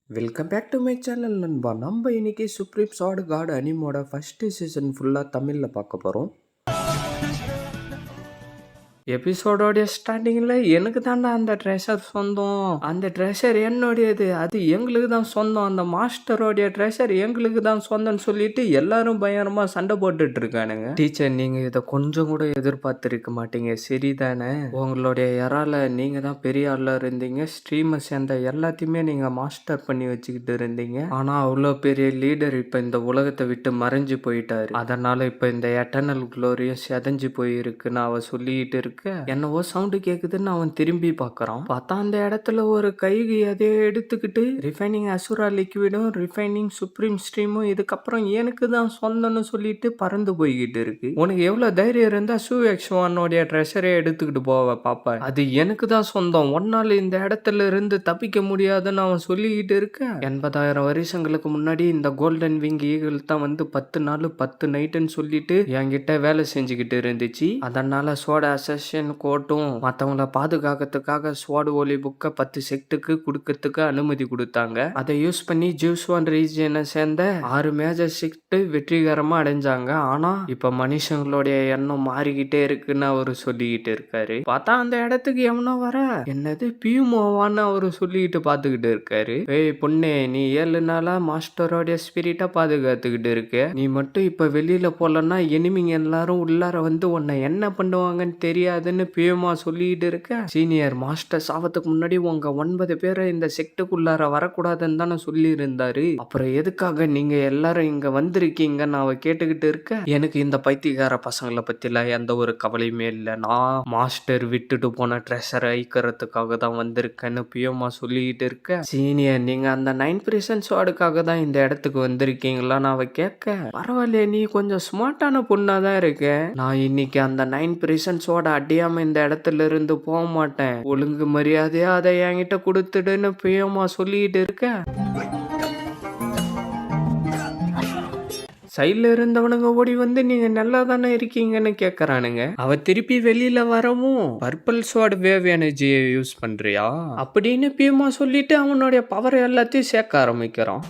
Welcome back to my channel நண்பா. நம்ம இன்னைக்கு சுப்ரீம் சார்டு காட் அனிமோட ஃபர்ஸ்ட் சீசன் ஃபுல்லாக தமிழில் பார்க்க போகிறோம். எபிசோடோடைய ஸ்டார்டிங்கில் எனக்கு தாண்டா அந்த ட்ரெஷர் சொந்தம், அந்த ட்ரெஷர் என்னுடையது, அது எங்களுக்கு தான் சொந்தம், அந்த மாஸ்டரோடைய ட்ரெஷர் எங்களுக்கு தான் சொந்தம்னு சொல்லிட்டு எல்லாரும் பயங்கரமாக சண்டை போட்டுட்டு இருக்கானுங்க. டீச்சர், நீங்கள் இதை கொஞ்சம் கூட எதிர்பார்த்துருக்க மாட்டீங்க சரிதானே? உங்களுடைய இறால நீங்கள் தான் பெரிய ஆளாக இருந்தீங்க, ஸ்ட்ரீமை சேர்ந்த எல்லாத்தையுமே நீங்கள் மாஸ்டர் பண்ணி வச்சுக்கிட்டு இருந்தீங்க. ஆனால் அவ்வளோ பெரிய லீடர் இப்போ இந்த உலகத்தை விட்டு மறைஞ்சு போயிட்டாரு. அதனால இப்போ இந்த எட்டர்னல் குளோரியும் செதஞ்சு போயிருக்குன்னு அவ சொல்லிட்டு இருக்க, என்னவோ சவுண்டு கேக்குதுன்னு அவன் திரும்பி பார்க்கறான். பார்த்தா அந்த இடத்துல ஒரு கைகு எதையோ எடுத்துக்கிட்டு ரிஃபைனிங் அசுரா லிக்விடும் ரிஃபைனிங் சுப்ரீம் ஸ்ட்ரீமும் இதுக்கப்புறம் எனக்கு தான் சொந்தம்னு சொல்லிட்டு பறந்து போய்கிட்டு இருக்கு. உனக்கு எவ்வளவு தைரியம் இருந்தா சூஎக்ஸ்வானோடைய ட்ரெஷரே எடுத்துக்கிட்டு போவ பாப்பா, அது எனக்கு தான் சொந்தம், ஒன்னால இந்த இடத்துல இருந்து தப்பிக்க முடியாதுன்னு அவன் சொல்லிக்கிட்டு இருக்க, 80,000 வருஷங்களுக்கு முன்னாடி இந்த கோல்டன் விங் ஈகிள் தான் வந்து 10 நாள் 10 நைட்டுன்னு சொல்லிட்டு என்கிட்ட வேலை செஞ்சுக்கிட்டு இருந்துச்சு. அதனால சோட அசஸ் கோட்டும் மற்றவங்கள பாதுகாக்கிறதுக்காக ஸ்வாட் ஒலி புக்கை 10 செக்டுக்கு கொடுக்கறதுக்கு அனுமதி கொடுத்தாங்க. அதை யூஸ் பண்ணி ஜூஸ் ஒன் ரீஜியனை சேர்ந்த 6 மேஜர் செக்ட் வெற்றிகரமா அடைஞ்சாங்க. ஆனா இப்ப மனுஷங்களுடைய எண்ணம் மாறிக்கிட்டே இருக்குன்னு அவரு சொல்லிக்கிட்டு இருக்காரு. பார்த்தா அந்த இடத்துக்கு எவனோ வர, என்னது பியூமோவான்னு அவரு சொல்லிக்கிட்டு பாத்துக்கிட்டு இருக்காரு. ஏய் பொண்ணே, நீ 7 நாளா மாஸ்டரோடைய ஸ்பிரிட்டா பாதுகாத்துக்கிட்டு இருக்க, நீ மட்டும் இப்ப வெளியில போலன்னா எனிமிங்க எல்லாரும் உள்ளார வந்து உன்னை என்ன பண்ணுவாங்கன்னு தெரியாதுன்னு பியூமா சொல்லிட்டு இருக்க, சீனியர் மாஸ்டர் சாவத்துக்கு முன்னாடி உங்க 9 பேரை இந்த செக்டுக்குள்ளார வரக்கூடாதுன்னு தானே சொல்லி இருந்தாரு, அப்புறம் எதுக்காக நீங்க எல்லாரும் இங்க வந்திருக்கீங்கன்னு அவ கேட்டுக்கிட்டு இருக்க, எனக்கு இந்த பைத்தியக்கார பசங்களை பத்திலாம் எந்த ஒரு கவலையுமே இல்லை, நான் மாஸ்டர் விட்டுட்டு போன ட்ரெஷரை ஐக்கிறதுக்காக தான் வந்திருக்கேன்னு பியூமா சொல்லிட்டு இருக்க, சீனியர் நீங்க அந்த 9 ஸ்வாடுக்காக தான் இந்த இடத்துக்கு வந்திருக்கீங்களான்னு அவ கேட்க, பரவாயில்ல நீ கொஞ்சம் ஸ்மார்ட்டான பொண்ணா தான் இருக்க, நான் இன்னைக்கு அந்த 9 ஸ்வாட அடியாம இந்த இடத்துல இருந்து போக மாட்டேன், ஒழுங்கு மரியாதையா அதை என்கிட்ட கொடுத்துடுன்னு பிரியமா சொல்லிட்டு இருக்க, சைட்ல இருந்தவனுங்க ஓடி வந்து நீங்க நல்லா தானே இருக்கீங்கன்னு கேக்குறானுங்க. அவ திருப்பி வெளியில வரவும் பர்பிள் ஸ்வாட் வேவ் எனர்ஜியை யூஸ் பண்றியா அப்படின்னு பியமா சொல்லிட்டு அவனுடைய பவர் எல்லாத்தையும் சேர்க்க ஆரம்பிக்கிறான்.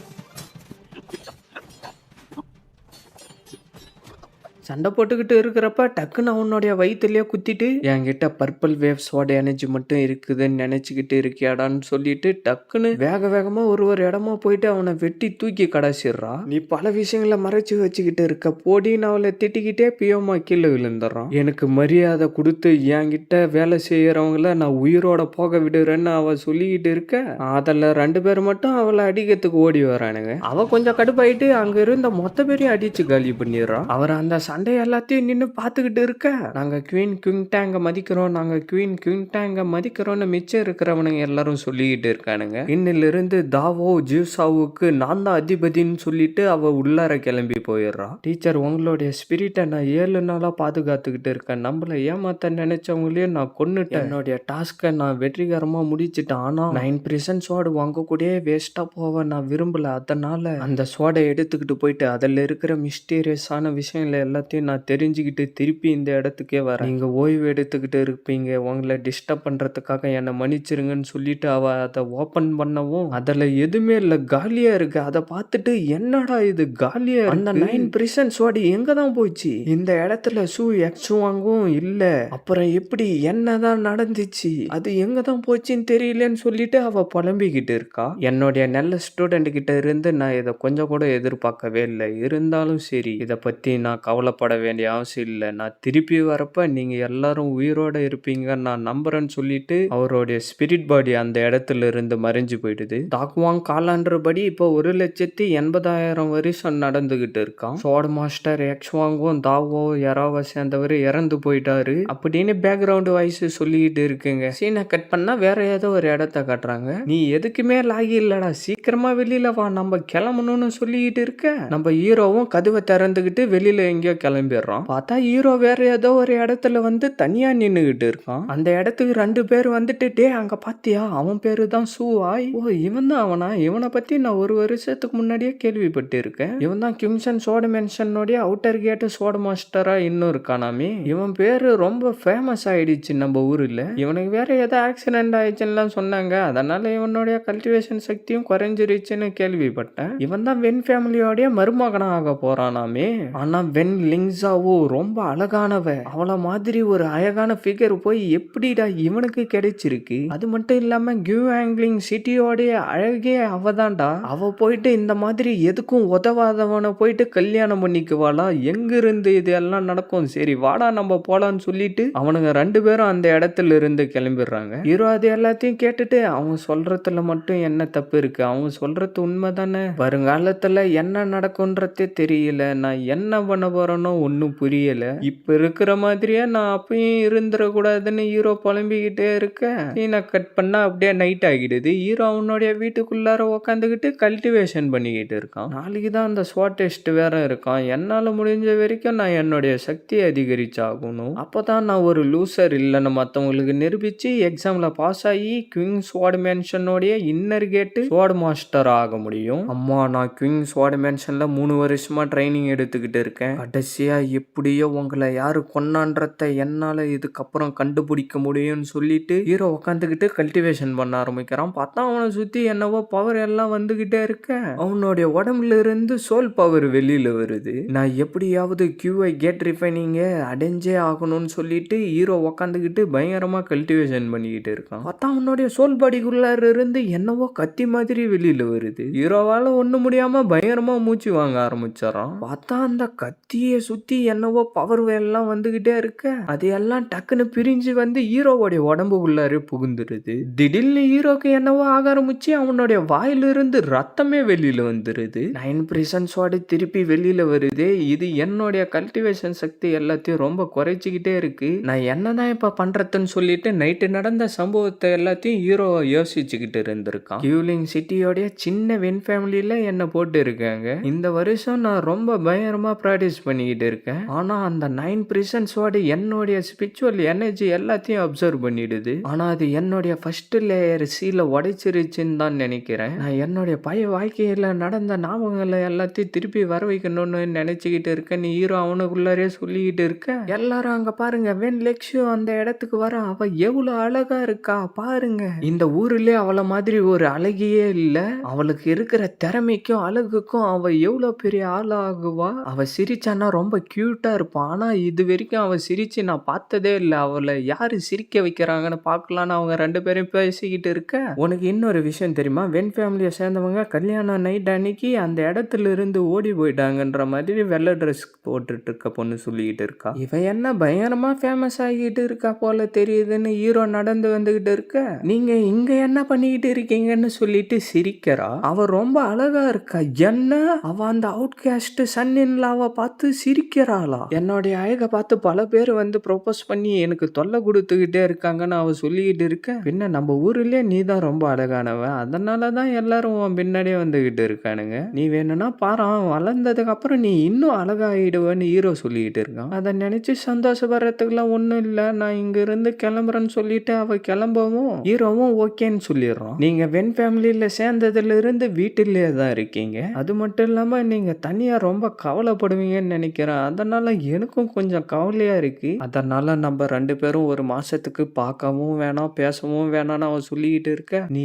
சண்டை போட்டுக்கிட்டு இருக்கிறப்ப டக்குன்னு அவனுடைய வயிற்றுலயே குத்திட்டு, என்கிட்ட பர்பிள் வேவ் ஸ்வாட் எனர்ஜி மட்டும் இருக்குதுன்னு நினைச்சுக்கிட்டு இருக்கியாடான்னு சொல்லிட்டு டக்குன்னு வேக வேகமா ஒரு இடமா போயிட்டு அவனை வெட்டி தூக்கி கடைசிடுறா. நீ பல விஷயங்களை மறைச்சு வச்சுக்கிட்டு இருக்க போடின்னு அவளை திட்டிக்கிட்டே பியோமா கீழே விழுந்துடுறான். எனக்கு மரியாதை கொடுத்து என்கிட்ட வேலை செய்யறவங்கள நான் உயிரோட போக விடுறேன்னு அவ சொல்லிக்கிட்டு இருக்க, அதில் 2 பேர் மட்டும் அவளை அடிக்கிறதுக்கு ஓடி வரானுங்க. அவ கொஞ்சம் கடுப்பாயிட்டு அங்க இருந்த மொத்த பேரையும் அடிச்சு காலி பண்ணிடுறான். அவர் அந்த சண்டை எல்லாத்தையும் நின்று பார்த்துக்கிட்டு இருக்க, நாங்க குவீன் குயிங் டேங்க மதிக்கிறோம், நாங்க குவீன் குயிங் டேங்க மதிக்கிறோம்னு மிச்சம் இருக்கிறவனுங்க எல்லாரும் சொல்லிக்கிட்டு இருக்கானுங்க. இன்னிலிருந்து தாவோ ஜூசாவுக்கு நான் தான் அதிபதினு சொல்லிட்டு அவ உள்ளார கிளம்பி போயிடுறான். டீச்சர், உங்களுடைய ஸ்பிரிட்டை நான் 7 நாளா பாதுகாத்துக்கிட்டு இருக்கேன், நம்மள ஏமாத்த நினைச்சவங்களையும் நான் கொன்னுட்டேன், என்னுடைய டாஸ்கை நான் வெற்றிகரமா முடிச்சுட்டேன், ஆனா 9 ஸ்வாடு வாங்க கூட வேஸ்டா போவ நான் விரும்பல, அதனால அந்த ஸ்வாடை எடுத்துக்கிட்டு போயிட்டு அதுல இருக்கிற மிஸ்டீரியஸான விஷயங்களை எல்லாத்தையும் நான் தெரிஞ்சுக்கிட்டு திருப்பி இந்த இடத்துக்கே வரேன், நீங்க ஓய்வு எடுத்துக்கிட்டு இருப்பீங்க, உங்களை டிஸ்டர்ப் பண்றதுக்காக என்னை மன்னிச்சிருங்கன்னு சொல்லிட்டு அவ அதை ஓபன் பண்ணவும் அதுல எதுவுமே இல்ல, காலியா இருக்கு. அதை பார்த்துட்டு என்னடா இது காலியா, அந்த 9 ஸ்வாட் எங்க தான் போச்சு, இந்த இடத்துல சூ எக்ஸ் வாங்கவும் இல்ல, அப்புறம் எப்படி என்னதான் நடந்துச்சு, அது எங்க தான் போச்சுன்னு தெரியலன்னு சொல்லிட்டு அவ புலம்பிக்கிட்டு இருக்கா. என்னுடைய நல்ல ஸ்டூடெண்ட் கிட்ட இருந்து நான் இதை கொஞ்சம் கூட எதிர்பார்க்கவே இல்லை, இருந்தாலும் சரி இதை பத்தி நான் கவலைப்பட வேண்டிய அவசியம் இல்லை, நான் திருப்பி வரப்ப நீங்க எல்லாரும் உயிரோட இருப்பீங்க நான் நம்புறேன்னு சொல்லிட்டு அவருடைய ஸ்பிரிட் பாடி அந்த இடத்துல இருந்து மறைஞ்சு போயிடுது. டாக்வாங் காலாண்டபடி இப்போ 1,80,000 வருஷம் நடந்துகிட்டு இருக்கான். சோட் மாஸ்டர் எக்ஸ் வாங்கும் தாவோ யாராவ சேர்ந்தவர் இறந்து போயிட்டாரு அப்படின்னு பேக்ரவுண்ட் வாய்ஸ் சொல்லிக்கிட்டு இருக்குங்க. சீனை கட் பண்ணா வேற ஏதோ ஒரு இடத்த காட்டுறாங்க. நீ எதுக்குமே லாகி இல்லடா, சீக்கிரமா வெளியில வா, நம்ம கிளம்பணும்னு சொல்லிக்கிட்டு இருக்க, நம்ம ஹீரோவும் கதவை திறந்துகிட்டு வெளியில எங்கேயோ கிளம்பிடுறான். பார்த்தா ஹீரோ வேற ஏதோ ஒரு இடத்துல வந்து தனியா நின்னுகிட்டு இருக்கான். அந்த இடத்துக்கு 2 பேர் வந்துட்டு, டே அங்க பாத்தியா, அவன் பேரு தான் சூவாய். ஓ இவன் தான் அவனா? இவனை பத்தி நான் 1 வருஷத்துக்கு முன்னாடியே கேள்விப்பட்டு இருக்கேன். இவன் தான் கிம்சன் சோட மென்ஷனோடைய அவுட்டர் கேட் சோட மாஸ்டரா இன்னும் இருக்கானாமே. இவன் பேரு ரொம்ப ஃபேமஸ் ஆயிடுச்சு நம்ம ஊர்ல. இவனுக்கு வேற ஏதோ ஆக்சிடென்ட் ஆயிடுச்சுன்னு சொன்னாங்க. அதனால இவனுடைய கல்டிவேஷன் சக்தியும் குறைஞ்சிருச்சுன்னு கேள்விப்பட்டேன். இவன் தான் வென் ஃபேமிலியோடைய மருமகனா ஆக போறானாமே. ஆனா வென் லிங்ஸாவோ ரொம்ப அழகானவ. அவள மாதிரி ஒரு அழகான ஃபிகர் போய் எப்படிடா இவனுக்கு கிடைச்சிருக்கு? அது மட்டும் இல்லாம கியூ ஆங்கிலிங் சிட்டியோடைய அழகே அவதான்டா. அவ போயிட்டு இந்த மாதிரி எதுக்கும் உதவாதவனை போயிட்டு கல்யாணம் பண்ணிக்குவாளா? எங்க இருந்து இது எல்லாம் நடக்கும்? சரி வாடா நம்ம போலான்னு சொல்லிட்டு அவனுங்க 2 பேரும் அந்த இடத்துல இருந்து கிளம்பிடுறாங்க. ஹீரோ அது எல்லாத்தையும் கேட்டுட்டு, அவன் சொல்றதுல மட்டும் என்ன தப்பு இருக்கு? அவன் சொல்றது உண்மைதானே? வருங்காலத்துல என்ன நடக்கும்ன்றதே தெரியல. நான் என்ன பண்ண போறேனோ ஒன்னும் புரியல. இப்ப இருக்கிற மாதிரியே நான் அப்பயும் இருந்துடக்கூடாதுன்னு ஹீரோ புலம்பிக்கிட்டே இருக்க. சீனை கட் பண்ணா அப்படியே நைட் ஆகிடுது. ஹீரோ அவனுடைய வீட்டுக்குள்ளார உக்காந்துக்கிட்டு கல்டிவேஷன் பண்ணிக்கிட்டு இருக்கான். நாளைக்கு தான் அந்த ஸ்வாட் டெஸ்ட் வேற இருக்கான். என்னால முடிஞ்ச வரைக்கும் நான் என்னுடைய சக்தியை அதிகரிச்சாகணும். அப்பதான் நான் ஒரு லூசர் இல்லைன்னு மற்றவங்களுக்கு நிரூபிச்சு எக்ஸாம்ல பாஸ் ஆகி குவிங் ஸ்வாட் மேன்ஷனோடைய இன்னர் கேட்டு ஸ்வாட் மாஸ்டர் ஆக முடியும். அம்மா நான் குவிங் ஸ்வாட் மேன்ஷன்ல 3 வருஷமா ட்ரைனிங் எடுத்துக்கிட்டு இருக்கேன். கடைசியா எப்படியோ உங்களை யாரு கொன்னான்றத என்னால இதுக்கப்புறம் கண்டுபிடிக்க முடியும்னு சொல்லிட்டு ஹீரோ உட்காந்துக்கிட்டு கல்டிவேஷன் பண்ண ஆரம்பிக்கிறான். பார்த்தா அவனை சுத்தி என்னவோ பவர் எல்லாம் வந்துகிட்டே இருக்க. அவனுடைய உடம்புல இருந்து சோல் பவர் வெளியில வருது. நான் எப்படியாவது கியூஐ கேட் ரிஃபைனிங்க அடைஞ்சே ஆகணும்னு சொல்லிட்டு ஹீரோ உட்காந்துக்கிட்டு பயங்கரமா கல்டிவேஷன் பண்ணிக்கிட்டு இருக்கான். பார்த்தா அவனுடைய சோல் பாடிக்குள்ளார இருந்து என்னவோ கத்தி மாதிரி வெளியில வருது. ஹீரோவால ஒண்ணு முடியாம பயங்கரமா மூச்சு வாங்க ஆரம்பிச்சாரான். பார்த்தா அந்த கத்தியை சுத்தி என்னவோ பவர் எல்லாம் வந்துகிட்டே இருக்க. அது எல்லாம் டக்குன்னு பிரிஞ்சு வந்து ஹீரோவோடைய உடம்பு உள்ளாரே புகுந்துருது. திடீர்னு ஹீரோக்கு என்னவோ ஆக ஆரம்பிச்சு அவனுடைய வாயிலிருந்து ரத்தமே வெளியில வந்துருது. 9 பிரிசன்ஸோட திருப்பி வெளியில வருது. இது என்னுடைய கல்டிவேஷன் சக்தி எல்லாத்தையும் ரொம்ப குறைச்சிக்கிட்டே இருக்கு. நான் என்னதான் இப்ப பண்றதுன்னு சொல்லிட்டு நைட்டு நடந்த சம்பவத்தை எல்லாத்தையும் ஹீரோ யோசிச்சுக்கிட்டு இருந்திருக்கான். கியூலிங் சிட்டியோடைய சின்ன வென் ஃபேமிலியில என்ன போட்டு இருக்காங்க. இந்த வருஷம் நான் ரொம்ப பயங்கரமா ப்ராக்டிஸ் பண்ணிக்கிட்டு இருக்கேன். ஆனா அந்த 9 பிரிசன்ஸோட என்னுடைய ஸ்பிரிச்சுவல் எனர்ஜி எல்லாத்தையும் அப்சர்வ் பண்ணிடுது. ஆனா அது என்னுடைய ஃபர்ஸ்ட் லேயர் சீல உடைச்சிருச்சுன்னு தான் நினைக்கிறேன். நான் என்னுடைய பழைய வாழ்க்கையில நடந்த ஞாபகங்களை எல்லாத்தையும் திருப்பி வர வைக்கணும்னு நினைச்சுக்கிட்டு இருக்கேன். நீ ஹீரோ அவனுக்குள்ளாரே சொல்லிக்கிட்டு இருக்க. எல்லாரும் அங்க பாருங்க வென் லெக்ஷு அந்த இடத்துக்கு வர. அவ எவ்வளவு அழகா இருக்கா பாருங்க. இந்த ஊர்லயே அவள மாதிரி ஒரு அழகியே இல்ல. அவளுக்கு இருக்கிற திறமைக்கும் அழகுக்கும் அவ எவ்வளவு பெரிய ஆளாகுவா. அவ சிரிச்சானா ரொம்ப கியூட்டா இருப்பான். ஆனா இது வரைக்கும் அவ சிரிச்சு நான் பார்த்ததே இல்ல. அவளை யாரு சிரிக்க வைக்கிறாங்கன்னு பார்க்கலான்னு அவங்க 2 பேரும் பேசிக்கிட்டு இருக்க. உனக்கு இன்னொரு விஷயம் தெரியுமா? வென் ஃபேமிலியை சேர்ந்தவங்க கல்யாணம் நைட் அன்னைக்கு அந்த இடத்துல இருந்து ஓடி போயிட்டாங்கன்ற மாதிரி வெள்ளை ட்ரெஸ் போட்டுட்டு இருக்க பொண்ணு சொல்லிக்கிட்டு இருக்கா. இவன் என்ன பயங்கரமா ஃபேமஸ் ஆகிட்டு இருக்கா போல தெரியுதுன்னு ஹீரோ நடந்து வந்துகிட்டு இருக்க. நீங்க இங்க என்ன பண்ணிக்கிட்டு இருக்கீங்கன்னு சொல்லிட்டு சிரிக்கிறா. அவ ரொம்ப அழகா இருக்கா. என்ன அவ அந்த அவுட்காஸ்ட் சன் இன்லாவை பார்த்து சிரிக்கிறாளா? என்னுடைய அழகை பார்த்து பல பேர் வந்து ப்ரோபோஸ் பண்ணி எனக்கு தொல்லை கொடுத்துக்கிட்டே இருக்காங்கன்னு அவ சொல்லிக்கிட்டு இருக்க. பின்ன நம்ம ஊர்லயே நீ தான் ரொம்ப அழகானவ. அதனாலதான் எல்லாரும் உன் பின்னாடியே வந்துகிட்டு இருக்கானுங்க. நீ வேணும்னா பாரு, வளர்ந்ததுக்கு அப்புறம் நீ இன்னும் அழகாயிடுவேன்னு ஹீரோ சொல்லிக்கிட்டு இருக்கான். அதை நினைச்சு சந்தோஷப்படுறதுக்குலாம் ஒண்ணும் இல்ல. நான் இங்க இருந்து கிளம்புறேன்னு சொல்லிட்டு அவ கிளம்பவும் ஹீரோவும் ஓகேன்னு சொல்லிடுறான். நீங்க வென் ஃபேமிலியில சேர்ந்ததுல இருந்து வீட்டிலேயே தான் இருக்கீங்க. அது மட்டும் இல்லாம நீங்க தனியா ரொம்ப கவலைப்படுவீங்கன்னு நினைக்கிறேன். அதனால எனக்கும் கொஞ்சம் கவலையா இருக்கு. அதனால நம்ம 2 பேரும் ஒரு மாசத்துக்கு பார்க்கவும் வேணாம் பேசவும் வேணாம்னு அவன் சொல்லிக்கிட்டு இருக்க. நீ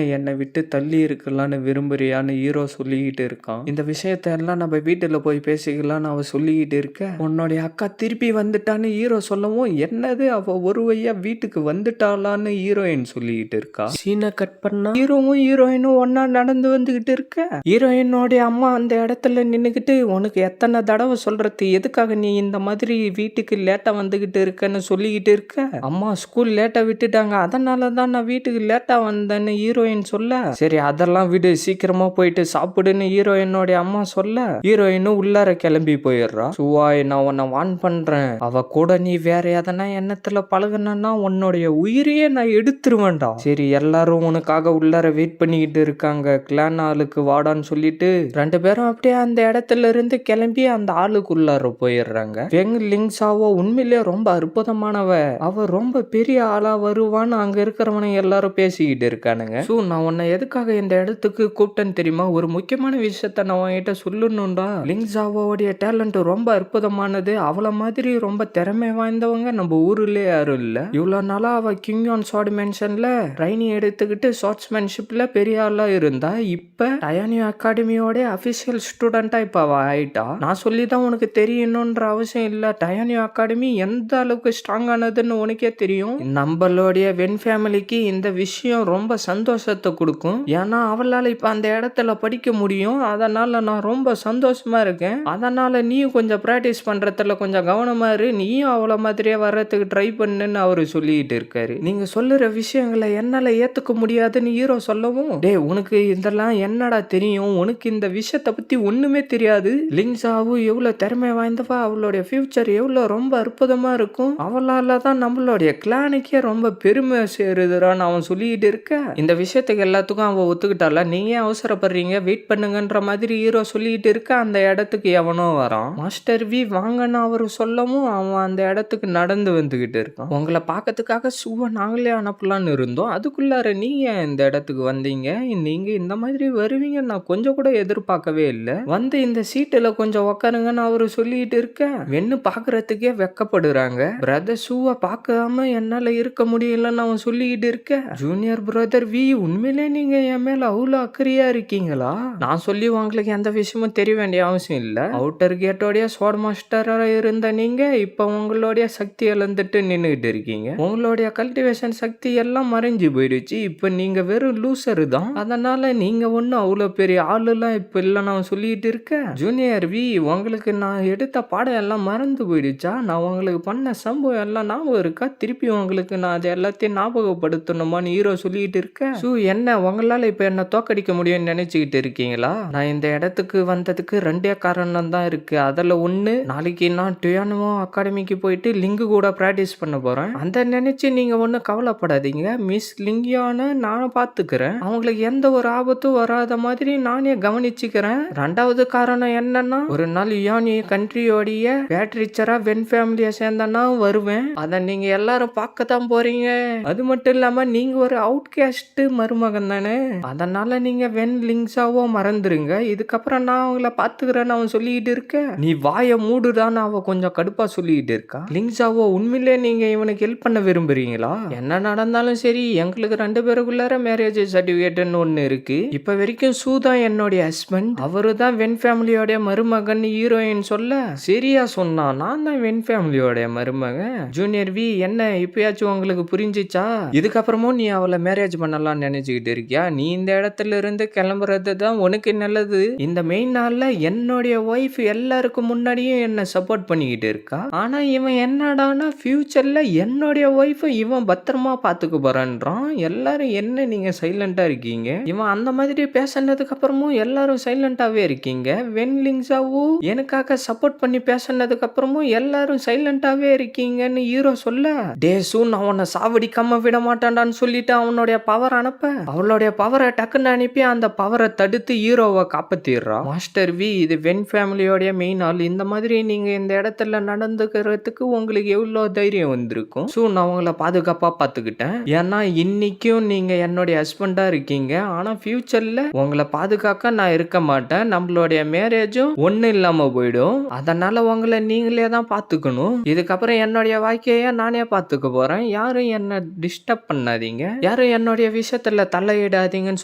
என்னை விட்டு தள்ளி இருக்கலான்னு விரும்புறியான்னு ஹீரோ சொல்லிக்கிட்டு இருக்கான். இந்த விஷயத்த எல்லாம் நம்ம வீட்டுல போய் பேசிக்கலான்னு அவ சொல்லிக்கிட்டு இருக்க. உன்னுடைய அக்கா திருப்பி வந்துட்டான்னு ஹீரோ சொல்லவும், என்னது அவ ஒரு வழியா வீட்டுக்கு வந்துட்டாளான்னு ஹீரோயின் சொல்லிக்கிட்டு இருக்கா. சீனை கட் பண்ணா ஹீரோவும் ஹீரோயினும் ஒன்னா நடந்து வந்துகிட்டு இருக்க. ஹீரோயினோடைய அம்மா அந்த இடத்துல நின்னுக்கிட்டு, உனக்கு எத்தனை தடவை சொல்றது, எதுக்காக நீ இந்த மாதிரி வீட்டுக்கு லேட்டா வந்துகிட்டு இருக்கன்னு சொல்லிக்கிட்டு இருக்க. அம்மா ஸ்கூல் லேட்டா விட்டுட்டாங்க, அதனால தான் நான் வீட்டுக்கு லேட்டா வந்தேன்னு ஹீரோயின் சொல்ல. சரி அதெல்லாம் விடு, சீக்கிரமா போயிட்டு சாப்பிடுன்னு ஹீரோயினோடைய அம்மா சொல்ல ஹீரோயினும் உள்ளார கிளம்பி போயிடுறா. சுவாய் நான் உன்னை வான் பண்றேன். அவ கூட நீ வேற எதனா எண்ணத்துல பழகுனா உன்னுடைய உயிரையே நான் எடுத்துருவேன்டா. சரி எல்லாரும் உனக்காக உள்ளார வெயிட் பண்ணிக்கிட்டு இருக்காங்க, கிளான் ஆளுக்கு வாடான்னு சொல்லிட்டு 2 பேரும் அப்படியே அந்த இடத்துல இருந்து கிளம்பி அந்த ஆளு கடலுக்குள்ளார போயிடுறாங்க. வெங் லிங்சாவோ உண்மையிலேயே ரொம்ப அற்புதமானவ, அவ ரொம்ப பெரிய ஆளா வருவான்னு அங்க இருக்கிறவனுங்க எல்லாரும் பேசிக்கிட்டு இருக்கானுங்க. சோ நான் உன்னை எதுக்காக இந்த இடத்துக்கு கூப்பிட்டேன்னு தெரியுமா? ஒரு முக்கியமான விஷயத்த நான் உன்கிட்ட சொல்லணும்டா. லிங்சாவோடைய டேலண்ட் ரொம்ப அற்புதமானது. அவள மாதிரி ரொம்ப திறமை வாய்ந்தவங்க நம்ம ஊர்ல யாரும் இல்ல. இவ்வளவு நாளா அவ கிங் ஆன் ஷார்ட் மென்ஷன்ல ட்ரைனிங் எடுத்துக்கிட்டு ஷார்ட்ஸ்மேன்ஷிப்ல பெரிய ஆளா இருந்தா, இப்ப டயானியோ அகாடமியோட அபிஷியல் ஸ்டூடெண்டா இப்ப அவ ஆயிட்டா. நான் சொல்லிதான் உனக்கு தெரியணும்ன்ற அவசியம் இல்ல. டயானியோ அகாடமி எந்த அளவுக்கு ஸ்ட்ராங் ஆனதுன்னு உனக்கே தெரியும். நம்மளுடைய வென் ஃபேமிலிக்கு இந்த விஷயம் ரொம்ப சந்தோஷத்தை கொடுக்கும். ஏன்னா அவளால இப்ப அந்த இடத்துல படிக்க முடியும். அதனால நான் ரொம்ப சந்தோஷமா இருக்கேன். அதனால நீயும் கொஞ்சம் பிராக்டிஸ் பண்றதுல கொஞ்சம் கவனமா இரு. நீயும் அவளை மாதிரியே வர்றதுக்கு ட்ரை பண்ணுன்னு அவரு சொல்லிட்டு இருக்காரு. நீங்க சொல்லுற விஷயங்களை என்னால ஏத்துக்க முடியாதுன்னு ஹீரோ சொல்லவும், டேய் உனக்கு இதெல்லாம் என்னடா தெரியும்? உனக்கு இந்த விஷயத்தை பத்தி ஒண்ணுமே தெரியாது. லிங்சாவும் எவ்வளவு திறமை வாய்ந்தவா, அவளுடைய ஃபியூச்சர் எவ்வளவு ரொம்ப அற்புதமா இருக்கும். அவளால தான் நம்மளுடைய கிளானுக்கே ரொம்ப பெருமை சேருதுறான்னு அவன் சொல்லிட்டு இருக்க, இந்த விஷயத்துக்கு எல்லாத்துக்கும் அவன் ஒத்துக்கிட்டால. நீங்க ஏன் அவசரப்படுறீங்க, வெயிட் பண்ணுங்கன்ற மாதிரி ஹீரோ சொல்லிட்டு இருக்க, அந்த இடத்துக்கு எவனோ வரான். மாஸ்டர் வி வாங்கன்னு அவரு சொல்லவும் அவன் அந்த இடத்துக்கு நடந்து வந்துகிட்டு இருக்கான். உங்களை பார்க்கறதுக்காக சுவ நாங்களே அனுப்பலான்னு இருந்தோம், அதுக்குள்ளார நீங்க இந்த இடத்துக்கு வந்தீங்க. நீங்க இந்த மாதிரி வருவீங்க நான் கொஞ்சம் கூட எதிர்பார்க்கவே இல்லை. வந்து இந்த சீட்டுல கொஞ்சம் உக்காருங்கன்னு அவரு சொல்லிட்டு இருக்க, வெண்ணு பாக்குறதுக்கே வெக்கப்படுறாங்க. பிரதர் ஷூவை பார்க்காம என்னால இருக்க முடியலன்னு அவன் சொல்லிக்கிட்டு இருக்க, ஜூனியர் பிரதர் வி உண்மையிலே நீங்க என் மேல அவ்வளவு அக்கறையா இருக்கீங்களா? நான் சொல்லி உங்களுக்கு எந்த விஷயமும் தெரிய வேண்டிய அவசியம் இல்ல. அவுட்டர் கேட்டோடைய ஸ்வாட் மாஸ்டரா இருந்த நீங்க இப்ப உங்களுடைய சக்தி இழந்துட்டு நின்னுகிட்டு இருக்கீங்க. உங்களுடைய கல்டிவேஷன் சக்தி எல்லாம் மறைஞ்சு போயிடுச்சு. இப்ப நீங்க வெறும் லூசரு தான். அதனால நீங்க ஒன்னும் அவ்வளவு பெரிய ஆளு எல்லாம் இப்ப இல்ல நான் சொல்லிட்டு இருக்க. ஜூனியர் வி உங்களுக்கு நான் எடுத்த பாடம் எல்லாம் மறந்து போயிடுச்சா? நான் உங்களுக்கு பண்ண சம்பவம் எல்லாம் ஞாபகம் இருக்கா? திருப்பி உங்களுக்கு நான் அதை எல்லாத்தையும் ஞாபகப்படுத்தணுமான்னு ஹீரோ சொல்லிட்டு இருக்க, என்ன உங்களால இப்ப என்ன தோக்கடிக்க முடியும்னு நினைச்சுக்கிட்டு இருக்கீங்களா? நான் இந்த இடத்துக்கு வந்ததுக்கு ரெண்டே காரணம் தான் இருக்கு. அதுல ஒண்ணு, நாளைக்கு நான் டயானியோ அகாடமிக்கு போயிட்டு லிங்கு கூட பிராக்டிஸ் பண்ண போறேன். அந்த நினைச்சு நீங்க ஒன்னும் கவலைப்படாதீங்க. மிஸ் லிங்கியான நான் பாத்துக்கிறேன். அவங்களுக்கு எந்த ஒரு ஆபத்தும் வராத மாதிரி நானே கவனிச்சுக்கிறேன். ரெண்டாவது காரணம் என்னன்னா, ஒரு நாள் யுயானி கண்ட்ரியோடைய பேட்ரிச்சரா வென் ஃபேமிலியை சேர்ந்தனா வருவேன். அதை நீங்க எல்லாரும் பார்க்க தான் போறீங்க. அது மட்டும் இல்லாம நீங்க ஒரு அவுட் கேஸ்ட் மருமகன் தானே. அதனால நீங்க வென் லிங்ஸாவோ மறந்துருங்க. இதுக்கப்புறம் நான் அவங்கள பாத்துக்கிறேன்னு அவன் சொல்லிட்டு இருக்க, நீ வாய மூடுடான்னு அவ கொஞ்சம் கடுப்பா சொல்லிட்டு இருக்கா. லிங்ஸாவோ உண்மையிலே நீங்க இவனுக்கு ஹெல்ப் பண்ண விரும்புறீங்களா? என்ன நடந்தாலும் சரி, எங்களுக்கு 2 பேருக்குள்ளார மேரேஜ் சர்டிபிகேட்னு ஒண்ணு இருக்கு. இப்ப வரைக்கும் சூ தான் என்னுடைய ஹஸ்பண்ட். அவரு தான் வென் ஃபேமிலியோட மருமகன் ஹீரோயின் சொல்ல, சரியா சொன்னா, நான் தான் வென் ஃபேமிலியோட மருமகன். ஜூனியர் வி என்ன இப்பயாச்சும் உங்களுக்கு புரிஞ்சிச்சா? இதுக்கப்புறமும் நீ அவளை மேரேஜ் பண்ணலாம் நினைச்சுக்கிட்டு இருக்கியா? நீ இந்த இடத்துல இருந்து கிளம்புறது தான் உனக்கு நல்லது. இந்த மெயின் நாள்ல என்னுடைய ஒய்ஃப் எல்லாருக்கும் முன்னாடியும் என்ன சப்போர்ட் பண்ணிக்கிட்டு இருக்கா. ஆனா இவன் என்னடானா ஃபியூச்சர்ல என்னுடைய ஒய்ஃப் இவன் பத்திரமா பாத்துக்க போறான்றான். எல்லாரும் என்ன நீங்க சைலண்டா இருக்கீங்க? இவன் அந்த மாதிரி பேசினதுக்கு அப்புறமும் எல்லாரும் சைலண்டாவே இருக்கீங்க. வென் லிங்ஸாவும் எனக்காக சப்போர்ட் பண்ணி பேசினதுக்கு அப்புறமும் எல்லாரும் சைலண்டாவே இருக்கீங்கன்னு ஹீரோ சொல்ல, டே சூன் நான் உன்னை சாவடிக்காம விட மாட்டான்டான்னு சொல்லிட்டு அவனுடைய பவர் அனுப்ப, அவளுடைய பவரை டக்குன்னு அனுப்பி அந்த பவரை தடுத்து ஹீரோவை காப்பாத்திடுறா. மாஸ்டர் வி இது வென் ஃபேமிலியோடைய மெயின் ஆள். இந்த மாதிரி நீங்க இந்த இடத்துல நடந்துக்கிறதுக்கு உங்களுக்கு எவ்வளவு தைரியம் வந்திருக்கும்? சோ நான் உங்களை பாதுகாப்பா பாத்துக்கிட்டேன். ஏன்னா இன்னைக்கும் நீங்க என்னுடைய ஹஸ்பண்டா இருக்கீங்க. ஆனா ஃபியூச்சர்ல உங்களை பாதுகாக்க நான் இருக்க மாட்டேன். நம்மளுடைய மேரேஜும் ஒண்ணு இல்லாம போயிடும். அதனால உங்களை நீங்களே தான் பாத்துக்கணும். இதுக்கப்புறம் என்னுடைய வாழ்க்கைய நானே பாத்துக்க போறேன். யாரும் என்ன டிஸ்டர்ப் பண்ணாதீங்க, யாரும் என்னுடைய விஷயத்துல தலையிடாதீங்கன்னு